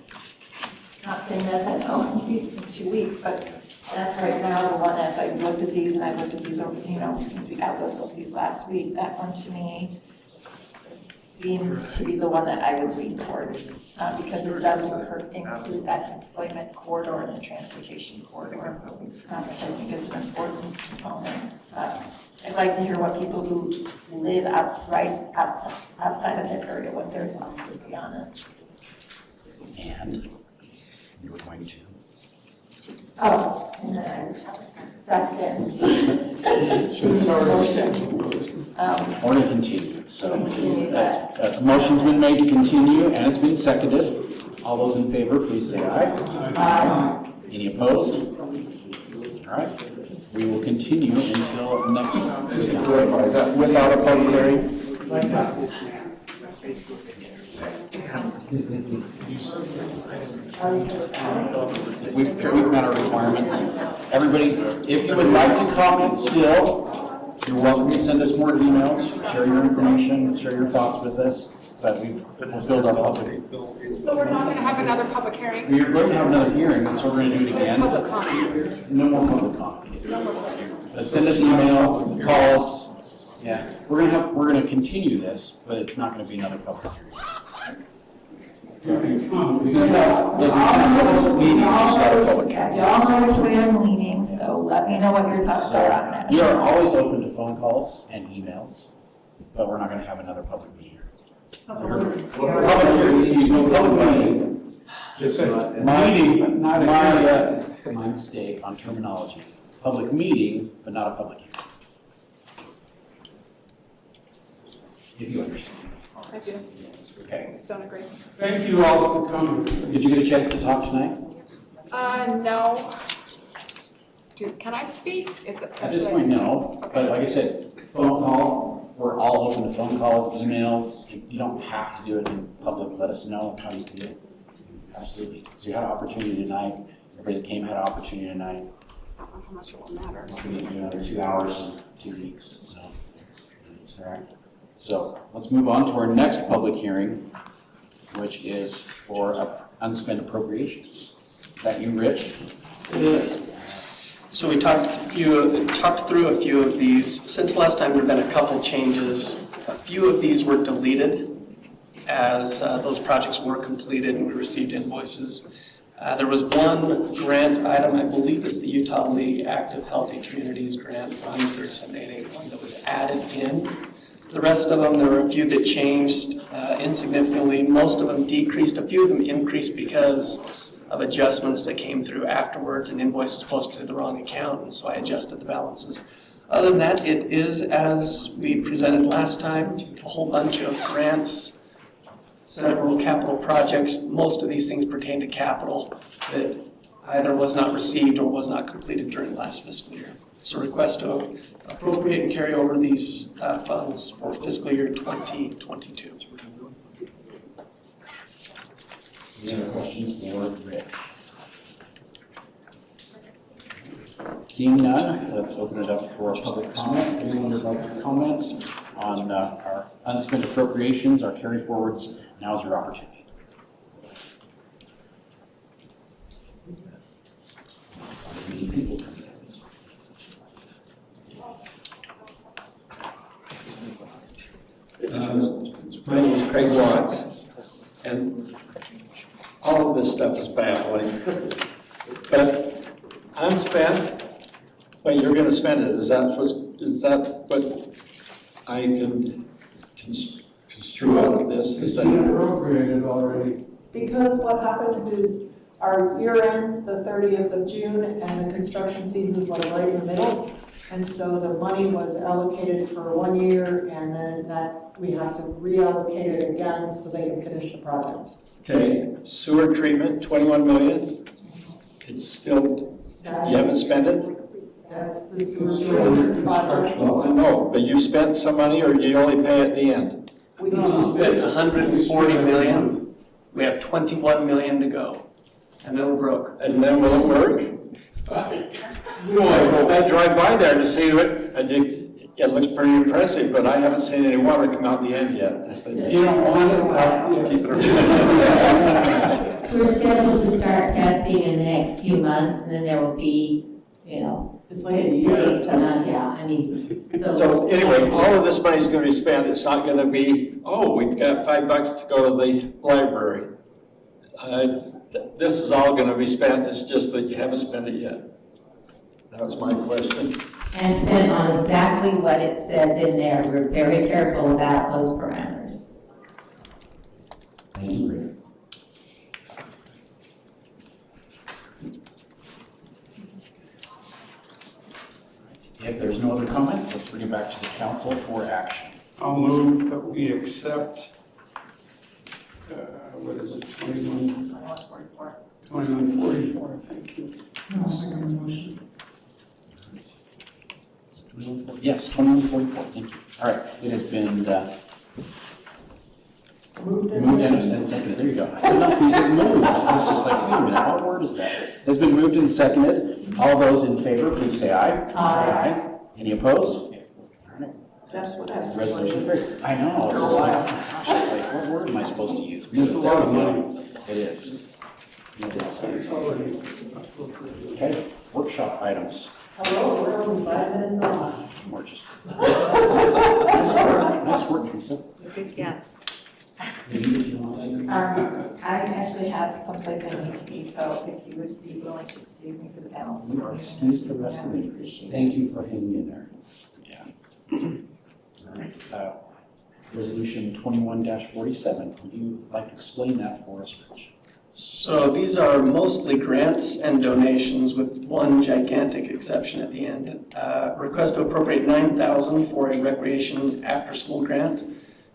Speaker 11: not saying that that's only in 2 weeks, but that's right now the one, as I looked at these, and I looked at these over, you know, since we got these last week, that one to me seems to be the one that I would lean towards, because it does include that employment corridor and the transportation corridor, which I think is an important component. I'd like to hear what people who live outside of that area, what their thoughts would be on it.
Speaker 1: And you were going to?
Speaker 11: Oh, and then second, Chief's motion.
Speaker 1: Or to continue. So
Speaker 11: Continue
Speaker 1: that's, motion's been made to continue, and it's been seconded. All those in favor, please say aye.
Speaker 11: Aye.
Speaker 1: Any opposed? All right, we will continue until next city council.
Speaker 10: Clarify, is that without a public hearing?
Speaker 4: Like this, man.
Speaker 1: We've met our requirements. Everybody, if you would like to comment still, you're welcome to send us more emails, share your information, share your thoughts with us, but we've fulfilled our public.
Speaker 17: So we're not gonna have another public hearing?
Speaker 1: We are going to have another hearing, and so we're going to do it again.
Speaker 17: Public comment?
Speaker 1: No more public comment.
Speaker 17: No more public comment.
Speaker 1: But send us email, call us. Yeah, we're gonna continue this, but it's not gonna be another public hearing.
Speaker 11: Y'all know which way I'm leaning, so let me know what your thoughts are on that.
Speaker 1: We are always open to phone calls and emails, but we're not gonna have another public meeting here. Public hearing, excuse me, public meeting. My mistake on terminology. Public meeting, but not a public hearing. If you understand.
Speaker 17: I do.
Speaker 1: Yes. Okay.
Speaker 17: It's done a great.
Speaker 4: Thank you all for coming.
Speaker 1: Did you get a chance to talk tonight?
Speaker 17: No. Can I speak? Is it?
Speaker 1: At this point, no, but like I said, phone call, we're all open to phone calls, emails. You don't have to do it in public. Let us know how you feel. Absolutely. So you had an opportunity tonight. Everybody that came had an opportunity tonight.
Speaker 17: How much it will matter.
Speaker 1: We need to do another 2 hours in 2 weeks, so. All right. So let's move on to our next public hearing, which is for unspent appropriations. Is that you, Rich?
Speaker 13: It is. So we talked through a few of these. Since last time, there have been a couple changes. A few of these were deleted as those projects were completed and we received invoices. There was one grant item, I believe it's the Utah League Active Healthy Communities Grant Fund 3781 that was added in. The rest of them, there were a few that changed insignificantly. Most of them decreased. A few of them increased because of adjustments that came through afterwards and invoices posted to the wrong account, and so I adjusted the balances. Other than that, it is as we presented last time, a whole bunch of grants, several capital projects. Most of these things pertain to capital that either was not received or was not completed during last fiscal year. So request to appropriate and carry over these funds for fiscal year 2022.
Speaker 1: Any other questions for Rich? Seeing none, let's open it up for public comment. Anyone would like to comment on our unspent appropriations, our carry forwards? Now is your opportunity.
Speaker 22: My name is Craig Watts, and all of this stuff is baffling. But unspent, but you're going to spend it. Is that what I can construe out of this?
Speaker 4: It's been appropriated already.
Speaker 5: Because what happens is our year ends the 30th of June and the construction season's like right in the middle. And so the money was allocated for 1 year and then that we have to reallocate it again so they can finish the project.
Speaker 22: Okay, sewer treatment, 21 million. It's still, you haven't spent it?
Speaker 5: That's the sewer project.
Speaker 22: Well, I know, but you spent some money or do you only pay at the end?
Speaker 13: We spent 140 million. We have 21 million to go. And then we're broke.
Speaker 22: And then will it work? I drive by there to see it, and it looks pretty impressive, but I haven't seen any water come out the end yet.
Speaker 4: You don't want it?
Speaker 22: Keep it
Speaker 3: We're scheduled to start testing in the next few months, and then there will be,
Speaker 5: It's like a year of testing.
Speaker 3: Yeah, I mean.
Speaker 22: So anyway, all of this money's gonna be spent. It's not gonna be, oh, we've got $5 to go to the library. This is all gonna be spent. It's just that you haven't spent it yet. That was my question.
Speaker 3: And spent on exactly what it says in there. We're very careful about those parameters.
Speaker 1: Thank you, Rick. If there's no other comments, let's bring it back to the council for action.
Speaker 4: I'll move that we accept, what is it, 2144, thank you.
Speaker 12: I'll second the motion.
Speaker 1: Yes, 2144, thank you. All right, it has been moved and seconded, there you go. I did not think it moved, I was just like, wait a minute, what word is that? It has been moved and seconded. All those in favor, please say aye. Aye. Any opposed?
Speaker 5: That's what I.
Speaker 1: Resolution carried. I know, it's just like, oh my gosh, it's like, what word am I supposed to use?
Speaker 4: It's a lot of money.
Speaker 1: It is. It is.
Speaker 4: It's already.
Speaker 1: Okay, workshop items.
Speaker 5: Hello, we're only 5 minutes off.
Speaker 1: We're just. Nice work, Teresa.
Speaker 11: Good guess.
Speaker 1: Maybe you want to-
Speaker 11: I actually have someplace I need to be, so if you would be willing to excuse me for the balance.
Speaker 1: You are excused for the rest of the meeting. Thank you for hanging in there. Yeah. All right. Resolution 21-47. Would you like to explain that for us, Rich?
Speaker 13: So these are mostly grants and donations with one gigantic exception at the end. Request to appropriate $9,000 for a recreation after-school grant,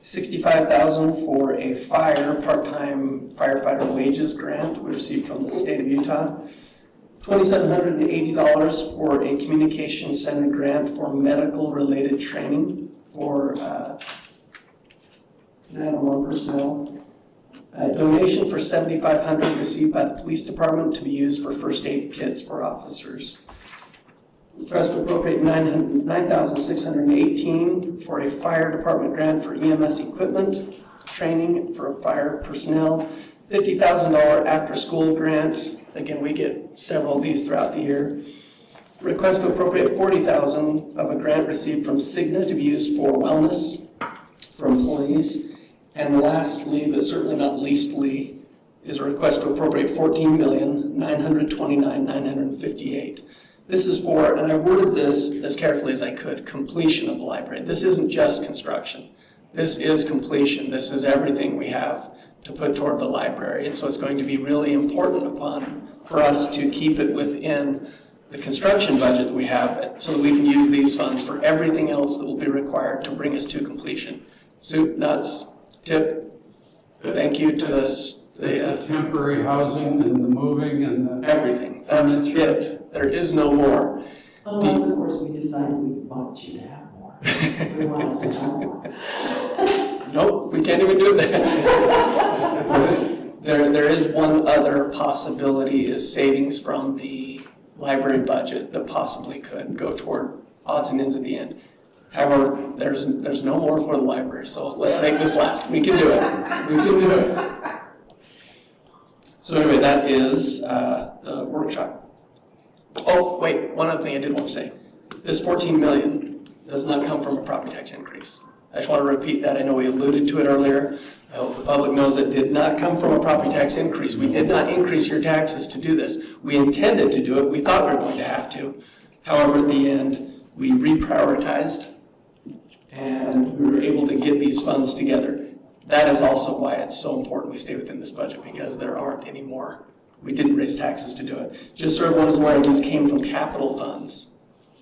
Speaker 13: $65,000 for a part-time firefighter wages grant we received from the state of Utah, $2,780 for a communication center grant for medical-related training for 911 personnel. A donation for $7,500 received by the police department to be used for first aid kits for officers. Request to appropriate $9,618 for a fire department grant for EMS equipment, training for fire personnel, $50,000 after-school grant. Again, we get several of these throughout the year. Request to appropriate $40,000 of a grant received from Cigna to be used for wellness for employees. And lastly, but certainly not leastly, is a request to appropriate $14,929,958. This is for, and I worded this as carefully as I could, completion of the library. This isn't just construction. This is completion. This is everything we have to put toward the library. And so it's going to be really important for us to keep it within the construction budget that we have so that we can use these funds for everything else that will be required to bring us to completion. Soup, nuts, tip, thank you to
Speaker 4: the temporary housing and the moving and the.
Speaker 13: Everything, that's it. There is no more.
Speaker 2: Unless, of course, we decided we want you to have more. We want us to have more.
Speaker 13: Nope, we can't even do that. There is one other possibility, is savings from the library budget that possibly could go toward odds and ends at the end. However, there's no more for the library, so let's make this last. We can do it. We can do it. So anyway, that is the workshop. Oh, wait, one other thing I did want to say. This $14 million does not come from a property tax increase. I just want to repeat that. I know we alluded to it earlier. I hope the public knows it did not come from a property tax increase. We did not increase your taxes to do this. We intended to do it. We thought we were going to have to. However, at the end, we reprioritized and we were able to get these funds together. That is also why it's so important we stay within this budget, because there aren't any more. We didn't raise taxes to do it. Just so everyone is aware, these came from capital funds.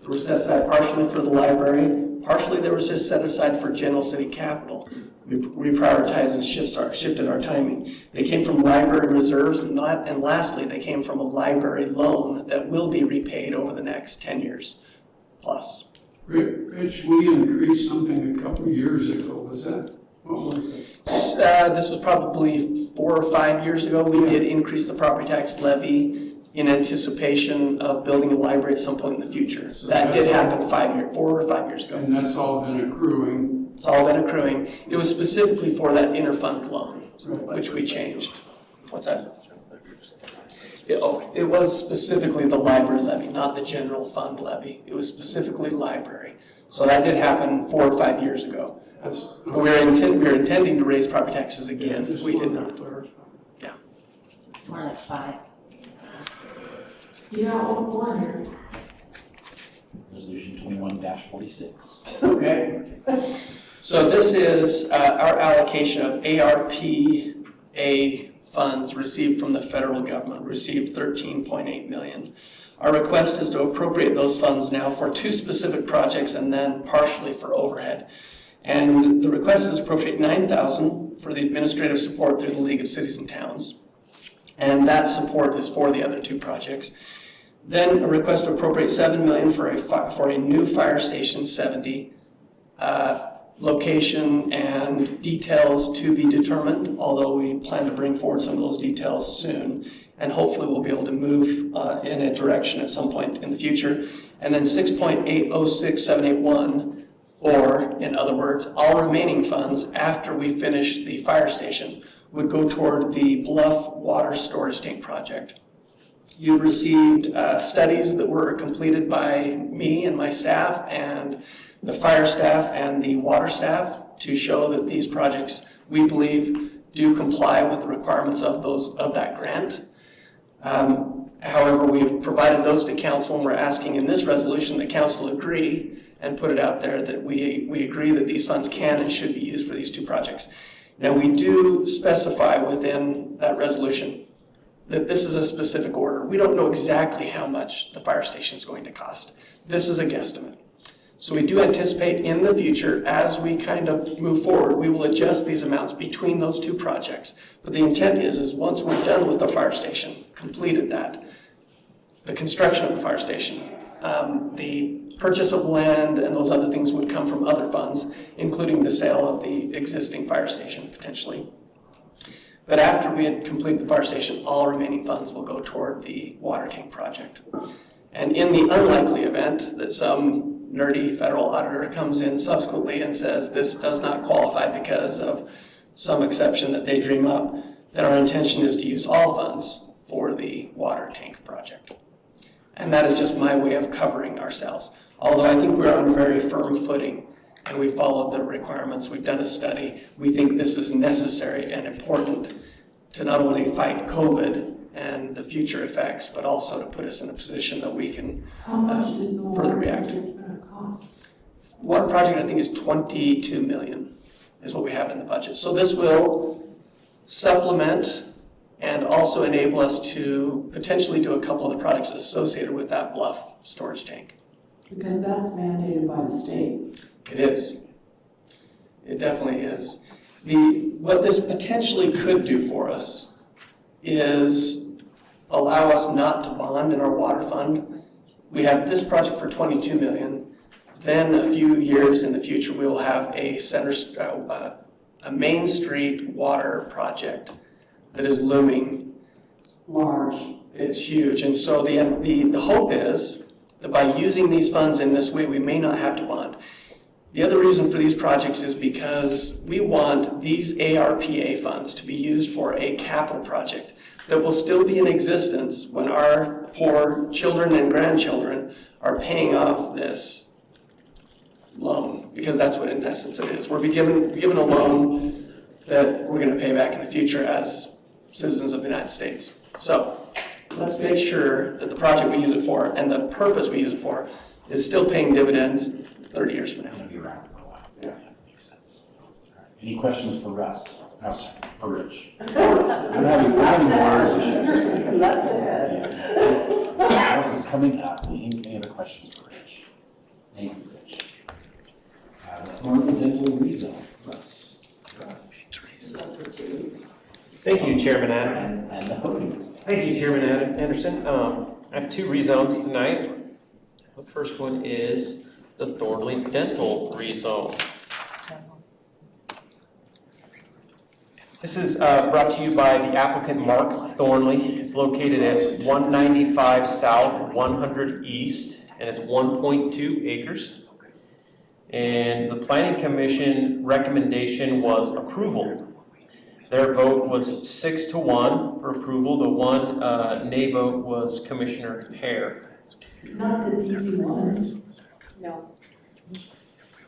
Speaker 13: They were set aside partially for the library, partially they were just set aside for general city capital. We reprioritized and shifted our timing. They came from library reserves, and lastly, they came from a library loan that will be repaid over the next 10 years plus.
Speaker 4: Rich, we increased something a couple of years ago. Was that, what was it?
Speaker 13: This was probably 4 or 5 years ago. We did increase the property tax levy in anticipation of building a library at some point in the future. So that did happen 4 or 5 years ago.
Speaker 4: And that's all been accruing.
Speaker 13: It's all been accruing. It was specifically for that interfund loan, which we changed. What's that? It was specifically the library levy, not the general fund levy. It was specifically library. So that did happen 4 or 5 years ago. But we were intending to raise property taxes again. We did not. Yeah.
Speaker 3: More like 5.
Speaker 2: Yeah, one more here.
Speaker 1: Resolution 21-46.
Speaker 13: Okay. So this is our allocation of ARPA funds received from the federal government, received $13.8 million. Our request is to appropriate those funds now for 2 specific projects and then partially for overhead. And the request is to appropriate $9,000 for the administrative support through the League of Cities and Towns. And that support is for the other 2 projects. Then a request to appropriate $7 million for a new fire station 70. Location and details to be determined, although we plan to bring forward some of those details soon. And hopefully we'll be able to move in a direction at some point in the future. And then 6.806781, or in other words, all remaining funds after we finish the fire station would go toward the Bluff Water Storage Tank project. You've received studies that were completed by me and my staff and the fire staff and the water staff to show that these projects, we believe, do comply with the requirements of that grant. However, we've provided those to council, and we're asking in this resolution that council agree and put it out there that we agree that these funds can and should be used for these two projects. Now, we do specify within that resolution that this is a specific order. We don't know exactly how much the fire station is going to cost. This is a guesstimate. So we do anticipate in the future, as we kind of move forward, we will adjust these amounts between those two projects. But the intent is once we're done with the fire station, completed that, the construction of the fire station, the purchase of land and those other things would come from other funds, including the sale of the existing fire station potentially. But after we had completed the fire station, all remaining funds will go toward the water tank project. And in the unlikely event that some nerdy federal auditor comes in subsequently and says this does not qualify because of some exception that they dream up, then our intention is to use all funds for the water tank project. And that is just my way of covering ourselves. Although I think we're on a very firm footing and we followed the requirements, we've done a study, we think this is necessary and important to not only fight COVID and the future effects, but also to put us in a position that we can further react. Water project, I think, is $22 million is what we have in the budget. So this will supplement and also enable us to potentially do a couple of the projects associated with that Bluff storage tank.
Speaker 2: Because that's mandated by the state.
Speaker 13: It is. It definitely is. What this potentially could do for us is allow us not to bond in our water fund. We have this project for $22 million. Then a few years in the future, we will have a Main Street water project that is looming.
Speaker 2: Large.
Speaker 13: It's huge. And so the hope is that by using these funds in this way, we may not have to bond. The other reason for these projects is because we want these ARPA funds to be used for a capital project that will still be in existence when our poor children and grandchildren are paying off this loan, because that's what in essence it is. We're given a loan that we're going to pay back in the future as citizens of the United States. So let's make sure that the project we use it for and the purpose we use it for is still paying dividends 30 years from now.
Speaker 1: It'll be around for a while. Yeah, that makes sense. Any questions for Russ? No, sorry, for Rich. I'm having water issues.
Speaker 2: Left ahead.
Speaker 1: Yeah. Russ is coming up. Any other questions for Rich? Thank you, Rich. Commercial dental rezone, Russ.
Speaker 15: Thank you, Chairman Adam.
Speaker 1: And the openings.
Speaker 15: Thank you, Chairman Anderson. I have two rezones tonight. The first one is the Thornley Dental rezone. This is brought to you by the applicant Mark Thornley. It's located at 195 South, 100 East, and it's 1.2 acres. And the Planning Commission recommendation was approval. Their vote was 6-1 for approval. The one nay vote was Commissioner Hare.
Speaker 2: Not the DC one.
Speaker 11: No.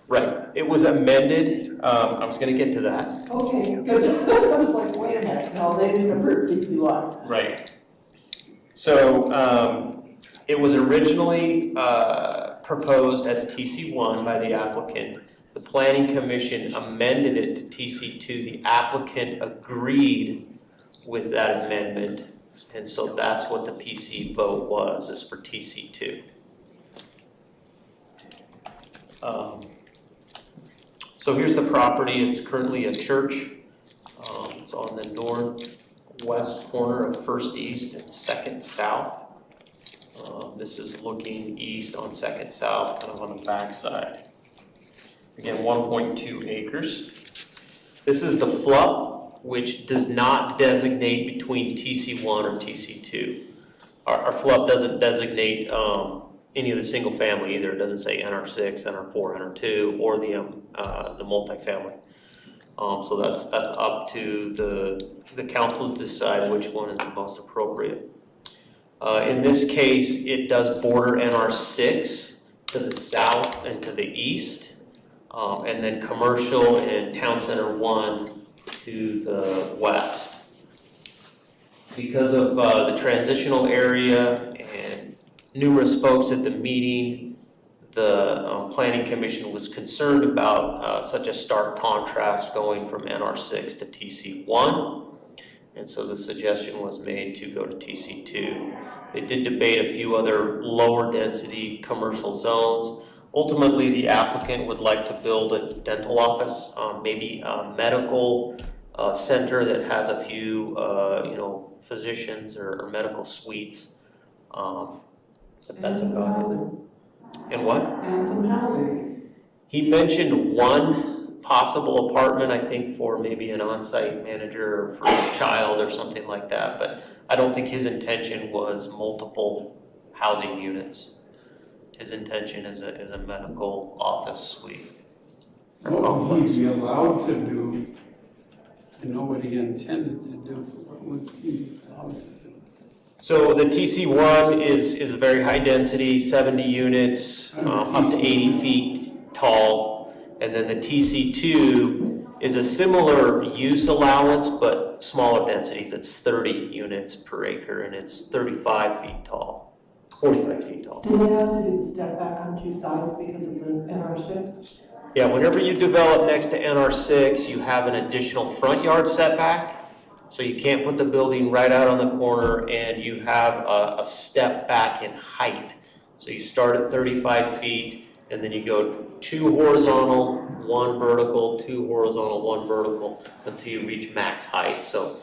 Speaker 15: Right. It was amended. I was going to get to that.
Speaker 2: Okay, because I was like, wait a minute, no, they didn't approve DC one.
Speaker 15: Right. So it was originally proposed as TC1 by the applicant. The Planning Commission amended it to TC2. The applicant agreed with that amendment, and so that's what the PC vote was, is for TC2. So here's the property. It's currently a church. It's on the northwest corner of 1st East and 2nd South. This is looking east on Second South, kind of on the back side. Again, 1.2 acres. This is the FLUP, which does not designate between TC1 or TC2. Our FLUP doesn't designate any of the single family either. It doesn't say NR6, NR4, NR2, or the multifamily. So that's up to the council to decide which one is the most appropriate. In this case, it does border NR6 to the south and to the east, and then commercial and Town Center 1 to the west. Because of the transitional area and numerous folks at the meeting, the Planning Commission was concerned about such a stark contrast going from NR6 to TC1. And so the suggestion was made to go to TC2. They did debate a few other lower density commercial zones. Ultimately, the applicant would like to build a dental office, maybe a medical center that has a few, physicians or medical suites. But that's about it. And what?
Speaker 2: And some housing.
Speaker 15: He mentioned one possible apartment, I think, for maybe an on-site manager or for a child or something like that, but I don't think his intention was multiple housing units. His intention is a medical office suite.
Speaker 4: What would he be allowed to do? I know what he intended to do, but what would he be allowed to do?
Speaker 15: So the TC1 is a very high density, 70 units, up to 80 feet tall. And then the TC2 is a similar use allowance, but smaller densities. It's 30 units per acre, and it's 35 feet tall, 45 feet tall.
Speaker 2: Do they have to do the step back on two sides because of the NR6?
Speaker 15: Yeah, whenever you develop next to NR6, you have an additional front yard setback. So you can't put the building right out on the corner, and you have a step back in height. So you start at 35 feet, and then you go 2 horizontal, 1 vertical, 2 horizontal, 1 vertical, until you reach max height. So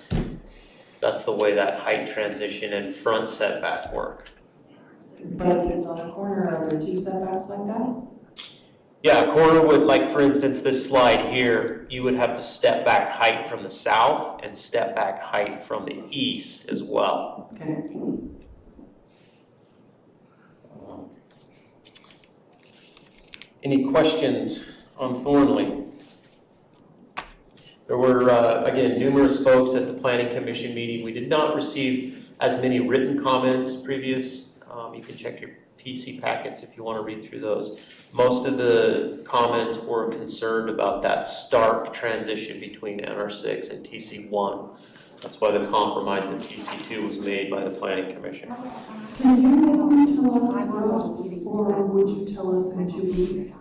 Speaker 15: that's the way that height transition and front setback work.
Speaker 2: But if it's on a corner, are there 2 setbacks like that?
Speaker 15: Yeah, a corner would, like for instance, this slide here, you would have to step back height from the south and step back height from the east as well.
Speaker 2: Okay.
Speaker 15: Any questions on Thornley? There were, again, numerous folks at the Planning Commission meeting. We did not receive as many written comments previous. You can check your PC packets if you want to read through those. Most of the comments were concerned about that stark transition between NR6 and TC1. That's why the compromise to TC2 was made by the Planning Commission.
Speaker 2: Can you tell us, or would you tell us in 2 weeks,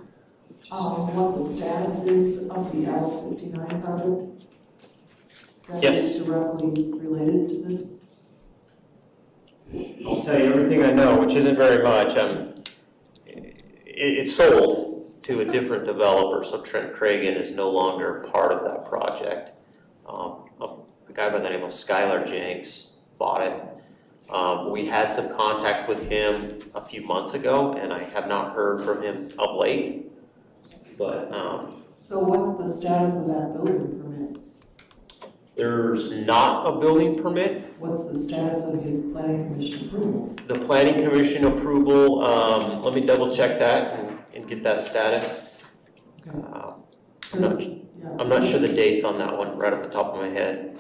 Speaker 2: what the status is of the Apple 59 project? That
Speaker 15: Yes.
Speaker 2: is directly related to this?
Speaker 15: I'll tell you everything I know, which isn't very much. It's sold to a different developer, so Trent Cragen is no longer part of that project. A guy by the name of Skylar Jenks bought it. We had some contact with him a few months ago, and I have not heard from him of late. But
Speaker 2: So what's the status of that building permit?
Speaker 15: there's not a building permit.
Speaker 2: What's the status of his planning commission approval?
Speaker 15: The Planning Commission approval, let me double check that and get that status. I'm not sure the dates on that one right off the top of my head.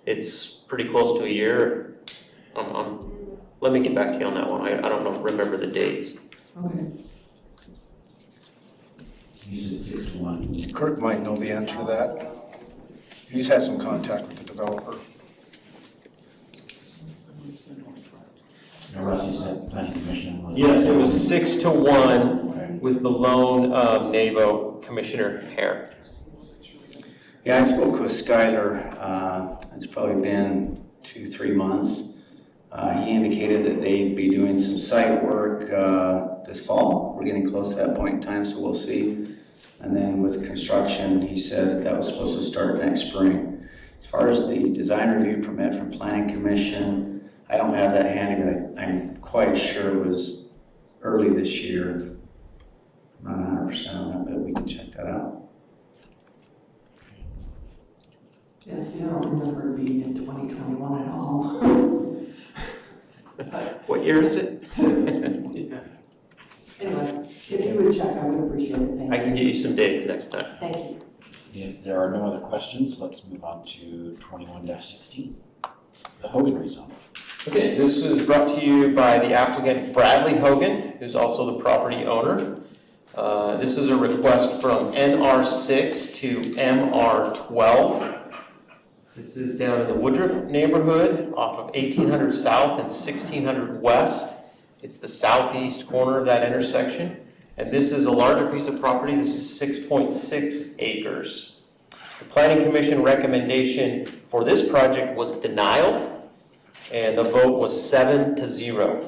Speaker 15: It's pretty close to a year. Let me get back to you on that one. I don't remember the dates.
Speaker 2: Okay.
Speaker 1: You said 6 to 1.
Speaker 10: Kirk might know the answer to that. He's had some contact with the developer.
Speaker 1: Now, Russ, you said planning commission was...
Speaker 15: Yes, it was 6 to 1 with the lone NAVO Commissioner Hare.
Speaker 16: Yeah, I spoke with Skylar. It's probably been 2-3 months. He indicated that they'd be doing some site work this fall. We're getting close to that point in time, so we'll see. And then with construction, he said that was supposed to start next spring. As far as the design review permit from Planning Commission, I don't have that handy, but I'm quite sure it was early this year. I'm not 100% on that, but we can check that out.
Speaker 2: Yeah, see, I don't remember it being in 2021 at all.
Speaker 15: What year is it?
Speaker 2: Anyway, if you would check, I would appreciate it, thank
Speaker 15: I
Speaker 2: you.
Speaker 15: can get you some dates next time.
Speaker 2: Thank you.
Speaker 1: If there are no other questions, let's move on to 21-16, the Hogan rezone.
Speaker 15: Okay, this is brought to you by the applicant Bradley Hogan, who's also the property owner. This is a request from NR6 to MR12. This is down in the Woodruff neighborhood off of 1800 South and 1600 West. It's the southeast corner of that intersection. And this is a larger piece of property. This is 6.6 acres. The Planning Commission recommendation for this project was denial, and the vote was 7-0.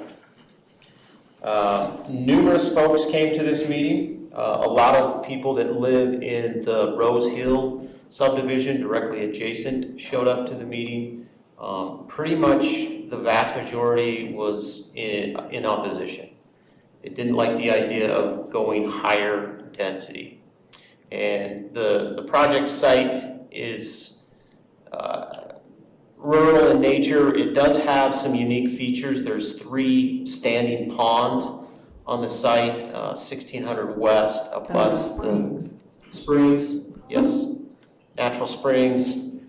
Speaker 15: Numerous folks came to this meeting. A lot of people that live in the Rose Hill subdivision directly adjacent showed up to the meeting. Pretty much the vast majority was in opposition. It didn't like the idea of going higher density. And the project site is rural in nature. It does have some unique features. There's 3 standing ponds on the site, 1600 West abuts the springs. Yes, natural springs. You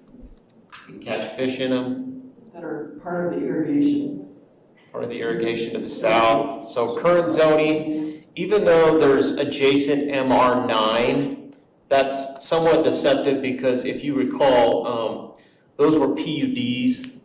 Speaker 15: can catch fish in them.
Speaker 2: That are part of the irrigation.
Speaker 15: Part of the irrigation to the south. So current zoning, even though there's adjacent MR9, that's somewhat deceptive because if you recall, those were PUDs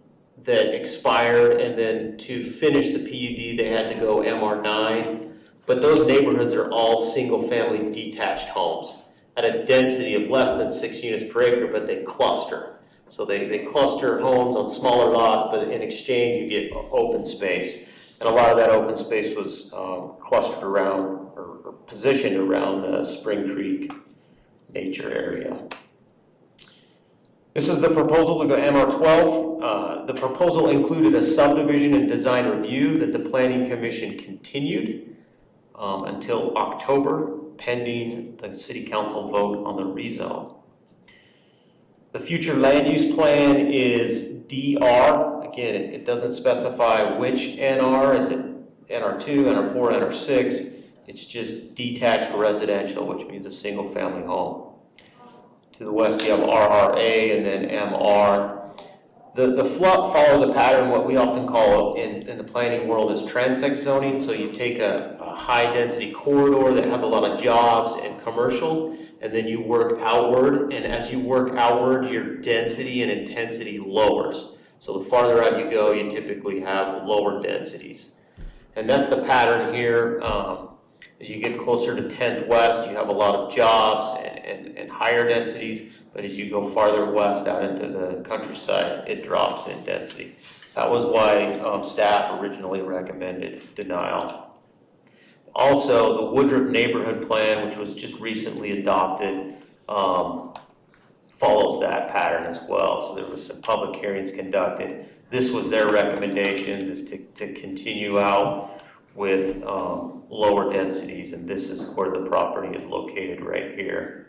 Speaker 15: that expired, and then to finish the PUD, they had to go MR9. But those neighborhoods are all single-family detached homes at a density of less than 6 units per acre, but they cluster. So they cluster homes on smaller lots, but in exchange you get open space. And a lot of that open space was clustered around or positioned around the Spring Creek nature area. This is the proposal to go MR12. The proposal included a subdivision and design review that the Planning Commission continued until October, pending the City Council vote on the rezone. The future land use plan is DR. Again, it doesn't specify which NR. Is it NR2, NR4, NR6? It's just detached residential, which means a single family home. To the west you have RRA and then MR. The FLUP follows a pattern, what we often call in the planning world is transect zoning. So you take a high density corridor that has a lot of jobs and commercial, and then you work outward, and as you work outward, your density and intensity lowers. So the farther out you go, you typically have lower densities. And that's the pattern here. As you get closer to 10th West, you have a lot of jobs and higher densities, but as you go farther west out into the countryside, it drops in density. That was why staff originally recommended denial. Also, the Woodruff neighborhood plan, which was just recently adopted, follows that pattern as well. So there was some public hearings conducted. This was their recommendations, is to continue out with lower densities, and this is where the property is located right here.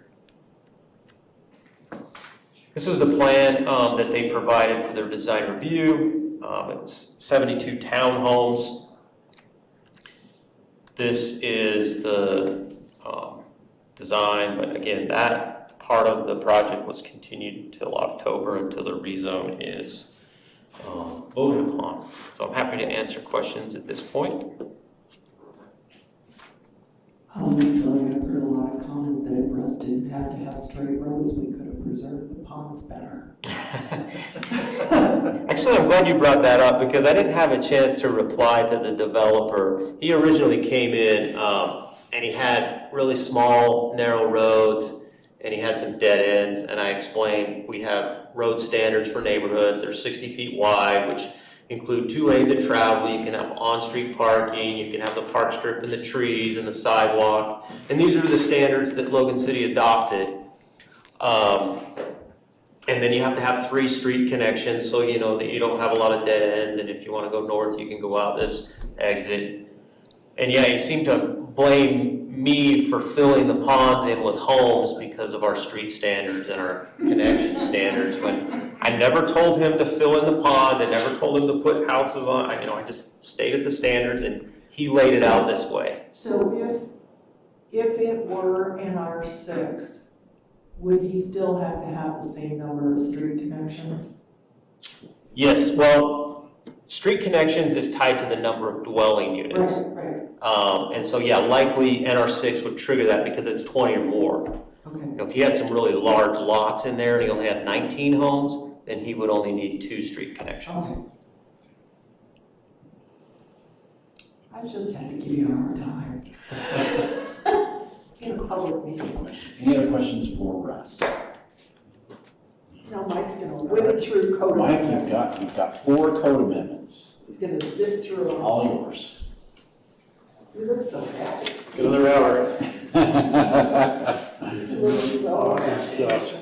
Speaker 15: This is the plan that they provided for their design review. It was 72 townhomes. This is the design, but again, that part of the project was continued until October, until the rezone is voted upon. So I'm happy to answer questions at this point.
Speaker 2: I'll just tell you, I've heard a lot of comment that if Russ didn't have to have straight roads, we could have preserved the ponds better.
Speaker 15: Actually, I'm glad you brought that up because I didn't have a chance to reply to the developer. He originally came in and he had really small, narrow roads, and he had some dead ends, and I explained we have road standards for neighborhoods. They're 60 feet wide, which include 2 lanes of travel. You can have on-street parking, you can have the park strip and the trees and the sidewalk, and these are the standards that Logan City adopted. And then you have to have 3 street connections, so you know that you don't have a lot of dead ends, and if you want to go north, you can go out this exit. And yeah, you seem to blame me for filling the ponds in with homes because of our street standards and our connection standards, when I never told him to fill in the ponds, I never told him to put houses on, I just stated the standards and he laid it out this way.
Speaker 2: So if it were in R6, would he still have to have the same number of street connections?
Speaker 15: Yes, well, street connections is tied to the number of dwelling units.
Speaker 2: Right.
Speaker 15: And so, yeah, likely NR6 would trigger that because it's 20 or more.
Speaker 2: Okay.
Speaker 15: You know, if he had some really large lots in there and he only had 19 homes, then he would only need 2 street connections.
Speaker 2: Okay. I just had to give you a hard time. In a public meeting.
Speaker 1: Any other questions for Russ?
Speaker 2: Now Mike's gonna whip through code
Speaker 1: Mike,
Speaker 2: amendments.
Speaker 1: you've got 4 code amendments.
Speaker 2: He's gonna zip through
Speaker 1: It's
Speaker 2: them.
Speaker 1: all yours.
Speaker 2: You look so happy.
Speaker 14: Get another hour.
Speaker 2: You look so
Speaker 14: Awesome
Speaker 2: happy.
Speaker 14: stuff.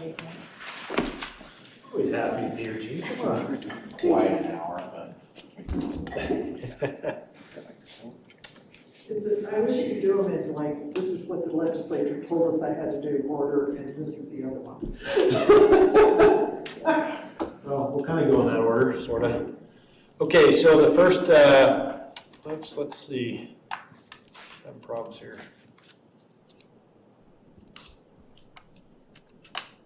Speaker 14: Always happy to be here, Gene. Come on.
Speaker 1: Quite an hour, but.
Speaker 2: I wish you could do them in like, this is what the legislature told us I had to do order, and this is the other one.
Speaker 14: Well, we'll kind of go in that order, sort of. Okay, so the first, let's see. Having problems here.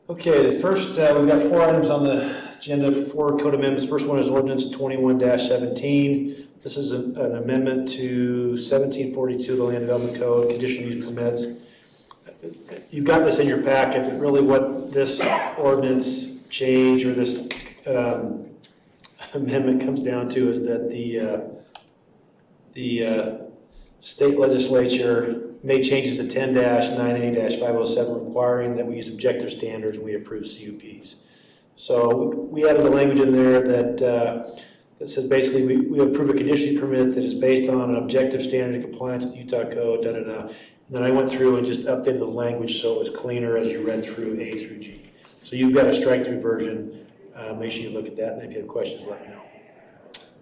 Speaker 14: Okay, the first, we've got 4 items on the agenda for 4 code amendments. First one is ordinance 21-17. This is an amendment to 1742 of the Land Development Code, conditional use permits. You've got this in your packet, but really what this ordinance change or this amendment comes down to is that the state legislature made changes to 10-9A-507 requiring that we use objective standards when we approve CUPs. So we added a language in there that says basically we approve a conditional use permit that is based on an objective standard of compliance with Utah code, And then I went through and just updated the language so it was cleaner as you read through A through G. So you've got a strike-through version. Make sure you look at that, and if you have questions, let me know.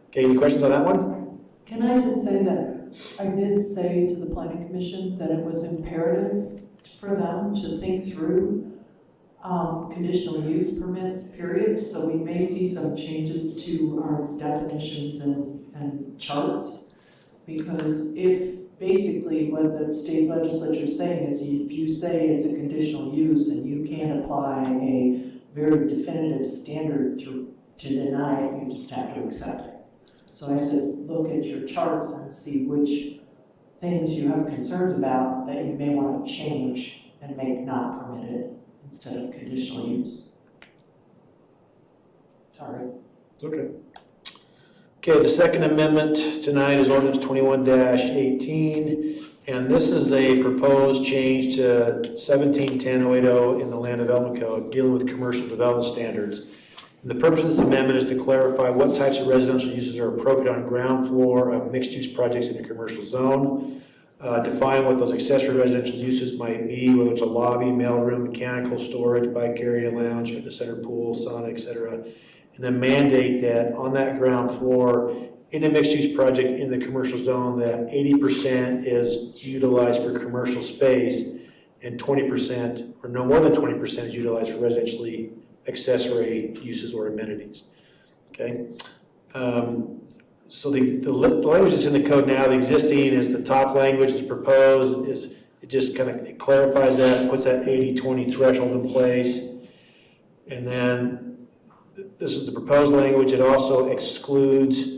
Speaker 14: Okay, any questions on that one?
Speaker 2: Can I just say that I did say to the planning commission that it was imperative for them to think through conditional use permits, period, so we may see some changes to our definitions and charts. Because if basically what the state legislature is saying is if you say it's a conditional use and you can't apply a very definitive standard to deny it, you just have to accept it. So I said, look at your charts and see which things you have concerns about that you may want to change and make not permitted instead of conditional use. Sorry.
Speaker 14: It's okay. Okay, the second amendment tonight is ordinance 21-18, and this is a proposed change to 1710-080 in the Land Development Code dealing with commercial development standards. And the purpose of this amendment is to clarify what types of residential uses are appropriate on ground floor of mixed-use projects in a commercial zone, define what those accessory residential uses might be, whether it's a lobby, mailroom, mechanical storage, bike area, lounge, fitness center, pool, sauna, etc., and then mandate that on that ground floor in a mixed-use project in the commercial zone that 80% is utilized for commercial space and 20% or no more than 20% is utilized for residentially accessory uses or amenities. Okay. So the language that's in the code now, the existing is the top language that's proposed, is it just kind of clarifies that, puts that 80-20 threshold in place. And then this is the proposed language. It also excludes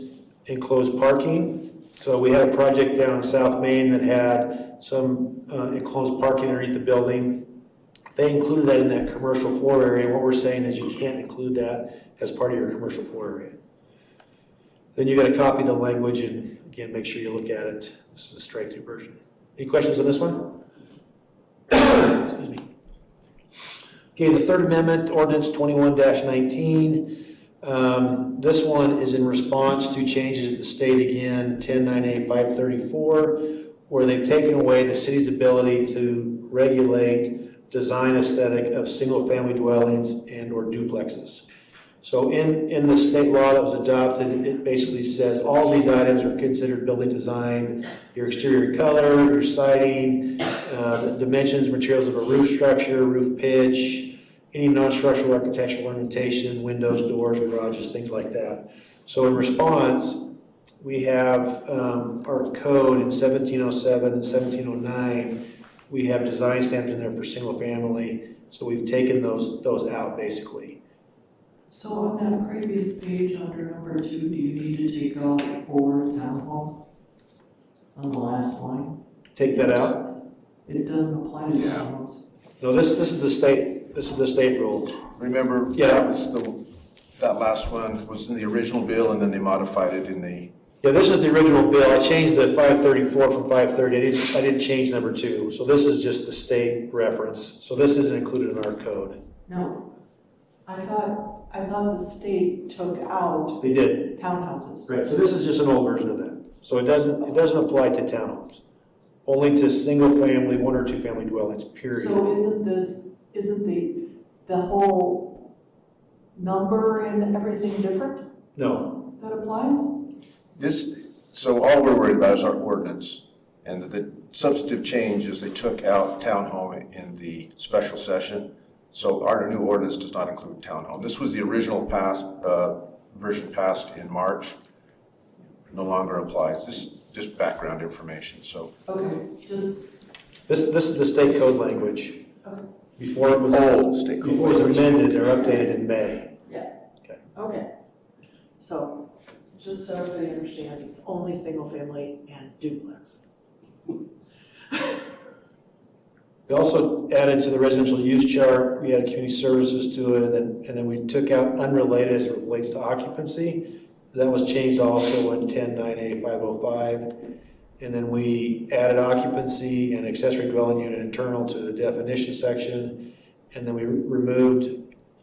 Speaker 14: enclosed parking. So we had a project down in South Main that had some enclosed parking underneath the building. They included that in that commercial floor area. And what we're saying is you can't include that as part of your commercial floor area. Then you got to copy the language and again, make sure you look at it. This is a straight-through version. Any questions on this one? Excuse me. Okay, the third amendment, ordinance 21-19. This one is in response to changes at the state again, 10-9A-534, where they've taken away the city's ability to regulate design aesthetic of single-family dwellings and or duplexes. So in the state law that was adopted, it basically says all these items are considered building design, your exterior color, your siding, the dimensions, materials of a roof structure, roof pitch, any non-structural architectural ornamentation, windows, doors, garages, things like that. So in response, we have our code in 1707 and 1709, we have design standards in there for single family. So we've taken those out basically.
Speaker 2: So on that previous page under number 2, do you need to take out or townhome on the last line?
Speaker 14: Take that out?
Speaker 2: It doesn't apply to townhomes.
Speaker 14: No, this is the state rules.
Speaker 10: Remember,
Speaker 14: Yeah.
Speaker 10: that last one was in the original bill, and then they modified it in the.
Speaker 14: Yeah, this is the original bill. I changed the 534 from 530. I didn't change number 2. So this is just the state reference. So this isn't included in our code.
Speaker 2: No, I thought the state took out
Speaker 14: They did.
Speaker 2: townhouses.
Speaker 14: Right, so this is just an old version of that. So it doesn't apply to townhomes. Only to single family, 1 or 2 family dwellings, period.
Speaker 2: So isn't the whole number and everything different
Speaker 14: No.
Speaker 2: that applies?
Speaker 10: So all we're worried about is our ordinance, and the substantive change is they took out townhome in the special session. So our new ordinance does not include townhome. This was the original version passed in March. No longer applies. This is just background information, so.
Speaker 2: Okay, just,
Speaker 14: This is the state code language.
Speaker 2: okay,
Speaker 14: Before it was
Speaker 10: State code
Speaker 14: before it was
Speaker 10: language.
Speaker 14: amended or updated in May.
Speaker 2: okay. So, just so everybody understands, it's only single family and duplexes.
Speaker 14: We also added to the residential use chart, we added community services to it, and then we took out unrelated as it relates to occupancy. That was changed also in 10-9A-505. And then we added occupancy and accessory dwelling unit internal to the definition section. And then we removed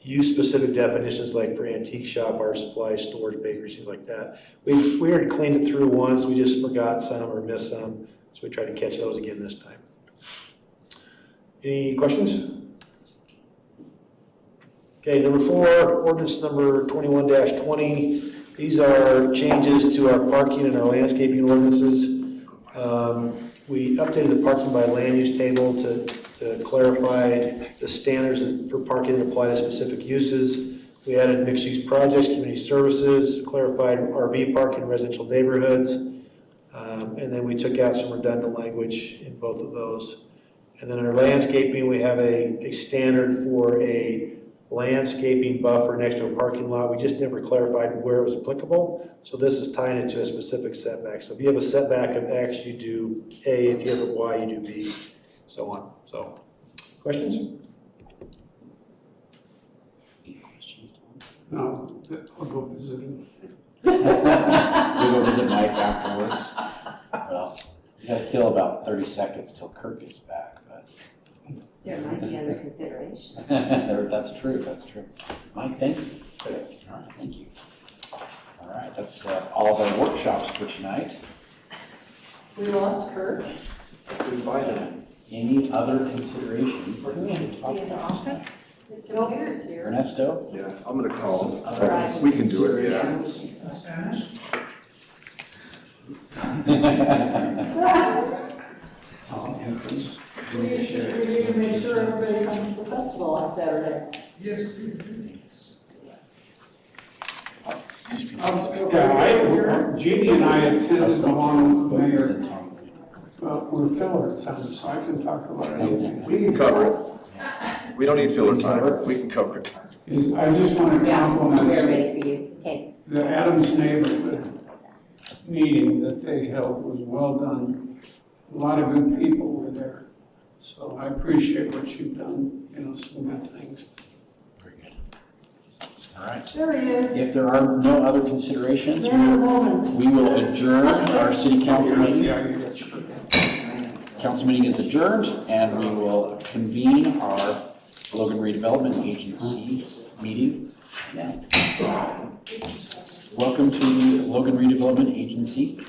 Speaker 14: use-specific definitions like for antique shop, art supply, stores, bakeries, things like that. We already cleaned it through once, we just forgot some or missed some, so we tried to catch those again this time. Any questions? Okay, number 4, ordinance number 21-20. These are changes to our parking and our landscaping ordinances. We updated the parking by land use table to clarify the standards for parking that apply to specific uses. We added mixed use projects, community services, clarified RV parking in residential neighborhoods. And then we took out some redundant language in both of those. And then under landscaping, we have a standard for a landscaping buffer next to a parking lot. We just never clarified where it was applicable. So this is tying it to a specific setback. So if you have a setback of X, you do A. If you have a Y, you do B, so on. So, questions?
Speaker 4: No, I'll go visit him.
Speaker 1: We'll go visit Mike afterwards. Well, you gotta kill about 30 seconds till Kirk gets back, but.
Speaker 3: There might be other consideration.
Speaker 1: That's true. Mike, thank you. All right, thank you. All right, that's all of our workshops for tonight.
Speaker 2: We lost Kurt.
Speaker 1: Any other considerations that we should talk about? Ernesto?
Speaker 10: Yeah, I'm gonna call him. We can do it, yeah.
Speaker 12: In Spanish?
Speaker 2: We need to make sure everybody comes to the festival on Saturday.
Speaker 12: Yes, please.
Speaker 4: Jeannie and I attended along with Mayor, we're filler time, so I can talk about anything.
Speaker 10: We can cover it. We don't need filler time. We can cover it.
Speaker 4: I just want to compliment
Speaker 3: We're ready for you. Okay.
Speaker 4: the Adams neighborhood meeting that they held was well done. A lot of good people were there. So I appreciate what you've done, some good things.
Speaker 1: Very good. All right.
Speaker 2: There he is.
Speaker 1: If there are no other considerations, we will adjourn our city council meeting. Council meeting is adjourned, and we will convene our Logan Redevelopment Agency meeting now. Welcome to the Logan Redevelopment Agency.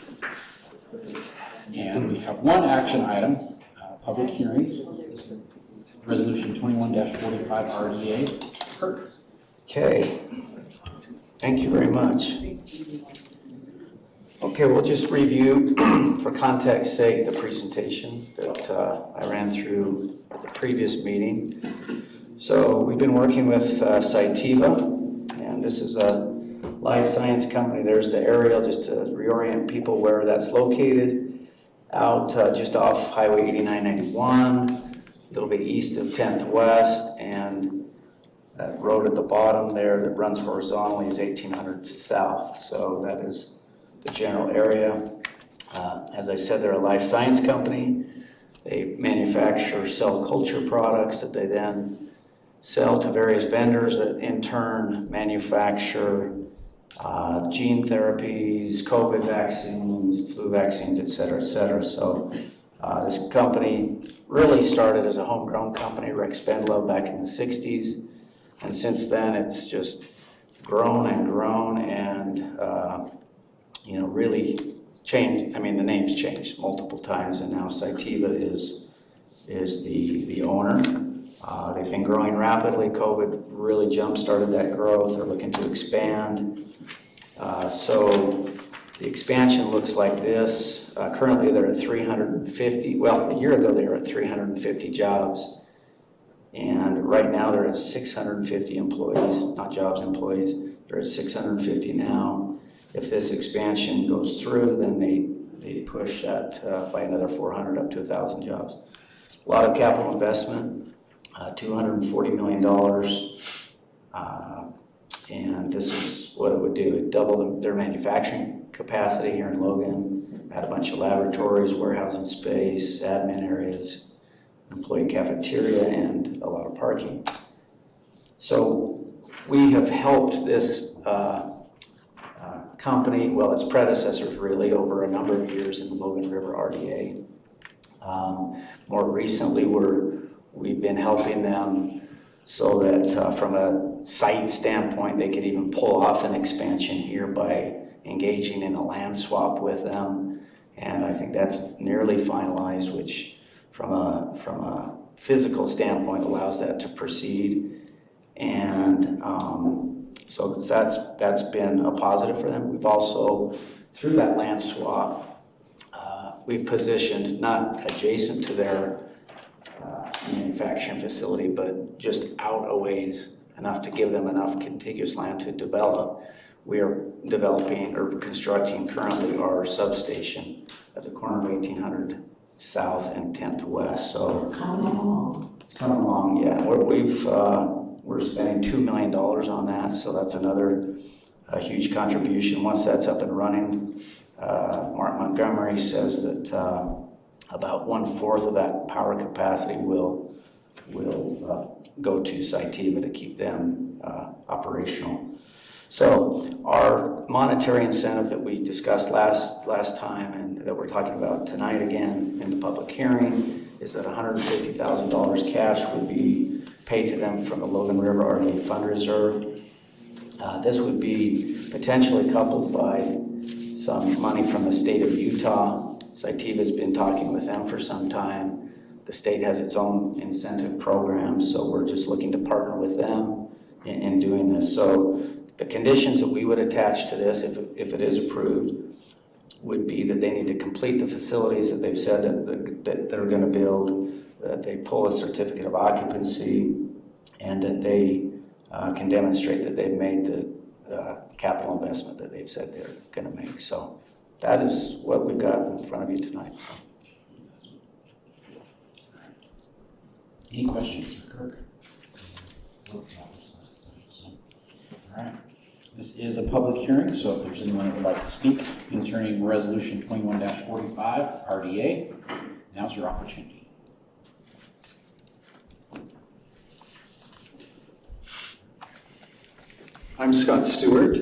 Speaker 1: And we have one action item, public hearing Resolution 21-45 RDA. Kirk.
Speaker 22: Okay, thank you very much. Okay, we'll just review, for context's sake, the presentation that I ran through at the previous meeting. So we've been working with Cytiva, and this is a life science company. There's the aerial, just to reorient people where that's located, out just off Highway 8991, a little bit east of 10th West, and that road at the bottom there that runs horizontally is 1800 South. So that is the general area. As I said, they're a life science company. They manufacture cell culture products that they then sell to various vendors that in turn manufacture gene therapies, COVID vaccines, flu vaccines, et cetera, et cetera. So this company really started as a homegrown company, Rex Spendlow, back in the 60s. And since then, it's just grown and grown and really changed. I mean, the name's changed multiple times, and now Cytiva is the owner. They've been growing rapidly. COVID really jump-started that growth. They're looking to expand. So the expansion looks like this. Currently, they're at 350. Well, a year ago, they were at 350 jobs. And right now, they're at 650 employees, not jobs, employees. They're at 650 now. If this expansion goes through, then they push that by another 400 up to 1,000 jobs. A lot of capital investment, $240 million. And this is what it would do. It'd double their manufacturing capacity here in Logan, add a bunch of laboratories, warehousing space, admin areas, employee cafeteria, and a lot of parking. So we have helped this company, well, its predecessors really, over a number of years in the Logan River RDA. More recently, we've been helping them so that from a site standpoint, they could even pull off an expansion here by engaging in a land swap with them. And I think that's nearly finalized, which from a physical standpoint allows that to proceed. And so that's been a positive for them. We've also, through that land swap, we've positioned not adjacent to their manufacturing facility, but just out a ways, enough to give them enough contiguous land to develop. We are developing or constructing currently our substation at the corner of 1800 South and 10th West. So
Speaker 2: It's coming along.
Speaker 22: it's coming along, yeah. We're spending $2 million on that, so that's another huge contribution. Once that's up and running, Mark Montgomery says that about 1/4 of that power capacity will go to Cytiva to keep them operational. So our monetary incentive that we discussed last time and that we're talking about tonight again in the public hearing is that $150,000 cash would be paid to them from the Logan River RDA Fund Reserve. This would be potentially coupled by some money from the state of Utah. Cytiva's been talking with them for some time. The state has its own incentive program, so we're just looking to partner with them in doing this. So the conditions that we would attach to this, if it is approved, would be that they need to complete the facilities that they've said that they're going to build, that they pull a certificate of occupancy, and that they can demonstrate that they've made the capital investment that they've said they're going to make. So that is what we've got in front of you tonight.
Speaker 1: Any questions for Kirk? All right. This is a public hearing, so if there's anyone that would like to speak concerning Resolution 21-45 RDA, now's your opportunity.
Speaker 8: I'm Scott Stewart.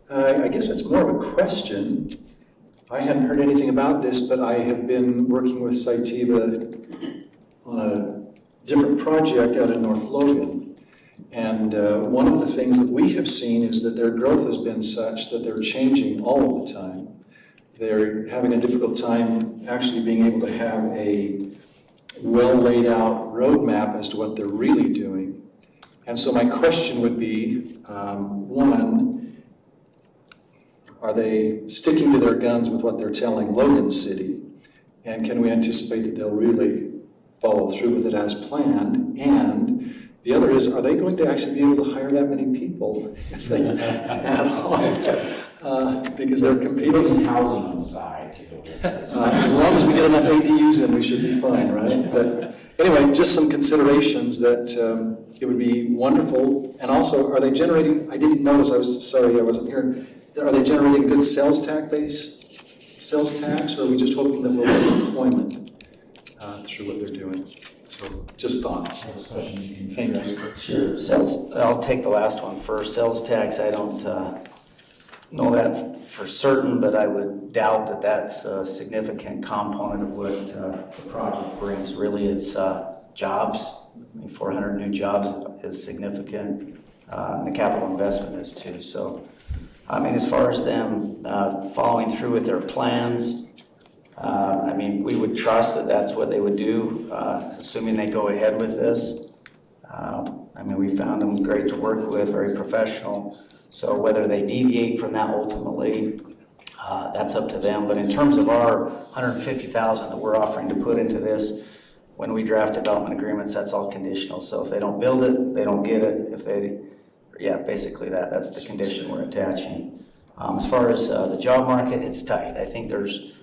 Speaker 8: I guess it's more of a question. I hadn't heard anything about this, but I have been working with Cytiva on a different project out in North Logan. And one of the things that we have seen is that their growth has been such that they're changing all of the time. They're having a difficult time actually being able to have a well laid out roadmap as to what they're really doing. And so my question would be, one, are they sticking to their guns with what they're telling Logan City? And can we anticipate that they'll really follow through with it as planned? And the other is, are they going to actually be able to hire that many people at all? Because they're competing.
Speaker 1: Housing on the side.
Speaker 8: As long as we get enough ADUs in, we should be fine, right? But anyway, just some considerations that it would be wonderful. And also, are they generating, I didn't notice, I wasn't here. Are they generating good sales tax, or are we just hoping that we'll get employment through what they're doing? So just thoughts. Thank you.
Speaker 18: Sure. I'll take the last one first. Sales tax, I don't know that for certain, but I would doubt that that's a significant component of what the project brings. Really, it's jobs. I mean, 400 new jobs is significant. And the capital investment is too. So, I mean, as far as them following through with their plans, I mean, we would trust that that's what they would do, assuming they go ahead with this. I mean, we found them great to work with, very professional. So whether they deviate from that ultimately, that's up to them. But in terms of our $150,000 that we're offering to put into this, when we draft development agreements, that's all conditional. So if they don't build it, they don't get it. If they, basically that's the condition we're attaching. As far as the job market, it's tight. I think there's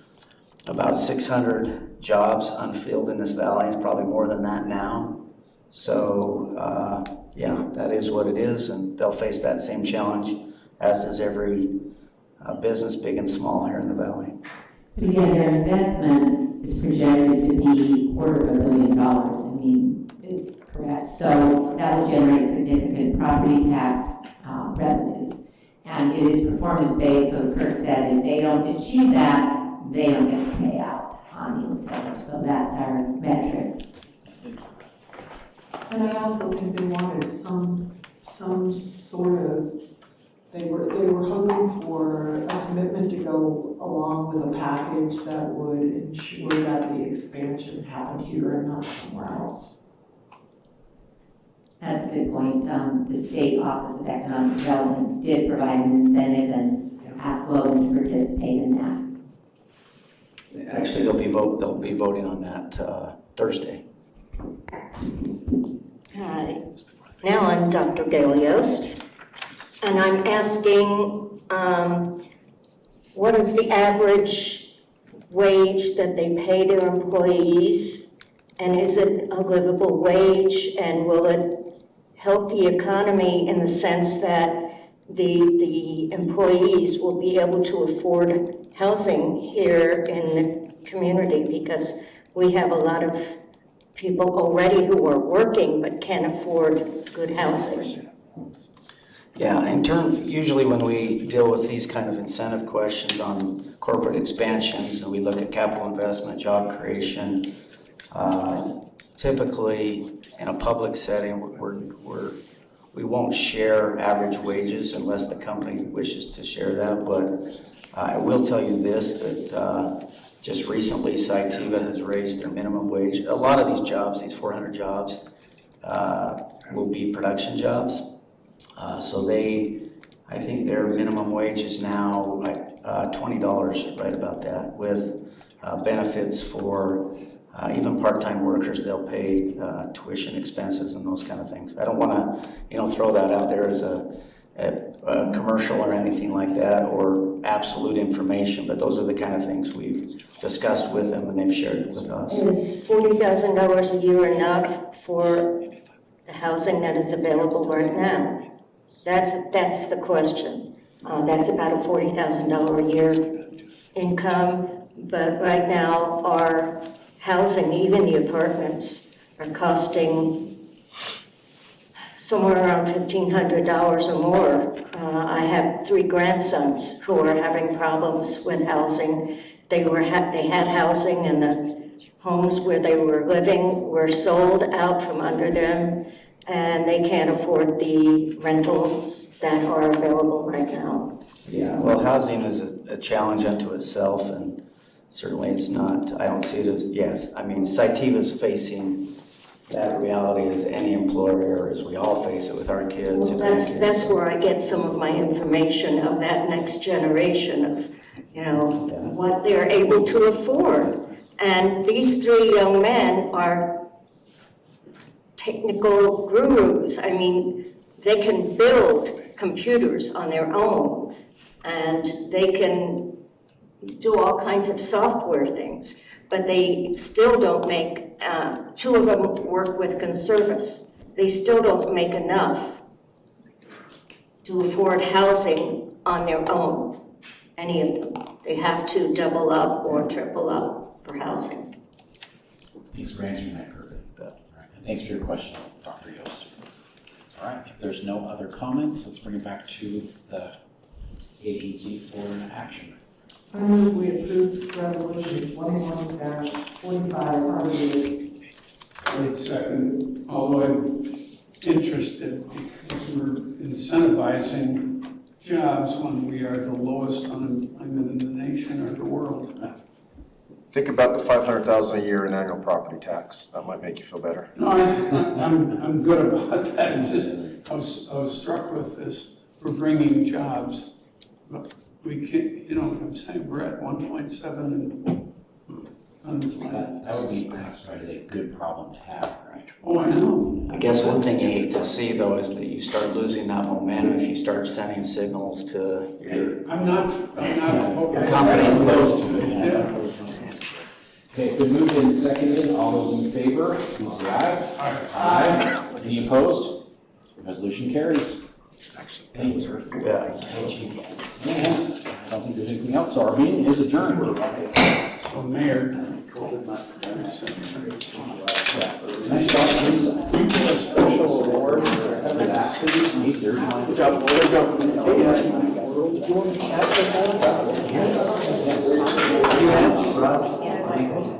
Speaker 18: about 600 jobs unfilled in this valley. It's probably more than that now. So, that is what it is, and they'll face that same challenge, as does every business, big and small, here in the valley.
Speaker 3: But again, their investment is projected to be $250 million. I mean, it's correct. So that will generate significant property tax revenues. And it is performance-based, so as Kirk said, if they don't achieve that, they don't get the payout on the incentive. So that's our metric.
Speaker 2: And I also think they wanted some sort of, they were hoping for a commitment to go along with a package that would ensure that the expansion happened here and not somewhere else.
Speaker 3: That's a good point. The State Office of Economic Development did provide an incentive and asked Logan to participate in that.
Speaker 18: Actually, they'll be voting on that Thursday.
Speaker 6: Hi, now I'm Dr. Galiost, and I'm asking what is the average wage that they pay their employees, and is it a livable wage, and will it help the economy in the sense that the employees will be able to afford housing here in the community, because we have a lot of people already who are working but can't afford good housing.
Speaker 18: Yeah, usually when we deal with these kind of incentive questions on corporate expansions, and we look at capital investment, job creation, typically in a public setting, we won't share average wages unless the company wishes to share that. But I will tell you this, that just recently, Cytiva has raised their minimum wage. A lot of these jobs, these 400 jobs, will be production jobs. So I think their minimum wage is now like $20, right about that, with benefits for even part-time workers. They'll pay tuition expenses and those kind of things. I don't want to, throw that out there as a commercial or anything like that, or absolute information, but those are the kind of things we've discussed with them and they've shared with us.
Speaker 6: Is $40,000 a year enough for the housing that is available right now? That's the question. That's about a $40,000 a year income, but right now our housing, even the apartments, are costing somewhere around $1,500 or more. I have 3 grandsons who are having problems with housing. They had housing, and the homes where they were living were sold out from under them, and they can't afford the rentals that are available right now.
Speaker 18: Yeah, well, housing is a challenge unto itself, and certainly it's not, I don't see it as, yes, I mean, Cytiva's facing that reality as any employer, as we all face it with our kids.
Speaker 6: Well, that's where I get some of my information of that next generation of, you know, what they're able to afford. And these three young men are technical gurus. I mean, they can build computers on their own, and they can do all kinds of software things, but they still don't make, two of them work with Conservice. They still don't make enough to afford housing on their own, any of them. They have to double up or triple up for housing.
Speaker 1: Thanks for answering that, Kirby. All right, and thanks for your question, Dr. Yost. All right, if there's no other comments, let's bring it back to the agency for an action.
Speaker 2: I move we approve resolution 21-45.
Speaker 4: Wait a second, although I'm interested because we're incentivizing jobs when we are the lowest unemployment in the nation or the world.
Speaker 10: Think about the $500,000 a year in annual property tax. That might make you feel better.
Speaker 4: No, I'm good about that. It's just, I was struck with this. We're bringing jobs, but we can't, you know what I'm saying? We're at 1.7 and unemployment.
Speaker 1: That would be classified as a good problem to have, right?
Speaker 4: Oh, I know.
Speaker 18: I guess one thing you hate to see though is that you start losing that momentum if you start sending signals to your
Speaker 4: I'm not
Speaker 18: companies
Speaker 1: Close to it,
Speaker 4: Yeah.
Speaker 1: Okay, it's been moved and seconded. All those in favor, please say aye. Aye. Any opposed? Resolution carries. Thank you, sir.
Speaker 18: Yeah.
Speaker 1: And I don't think there's anything else, so our meeting is adjourned.
Speaker 4: So Mayor.
Speaker 1: Nice job, Lisa. We get a special award for that. Good job. Yes.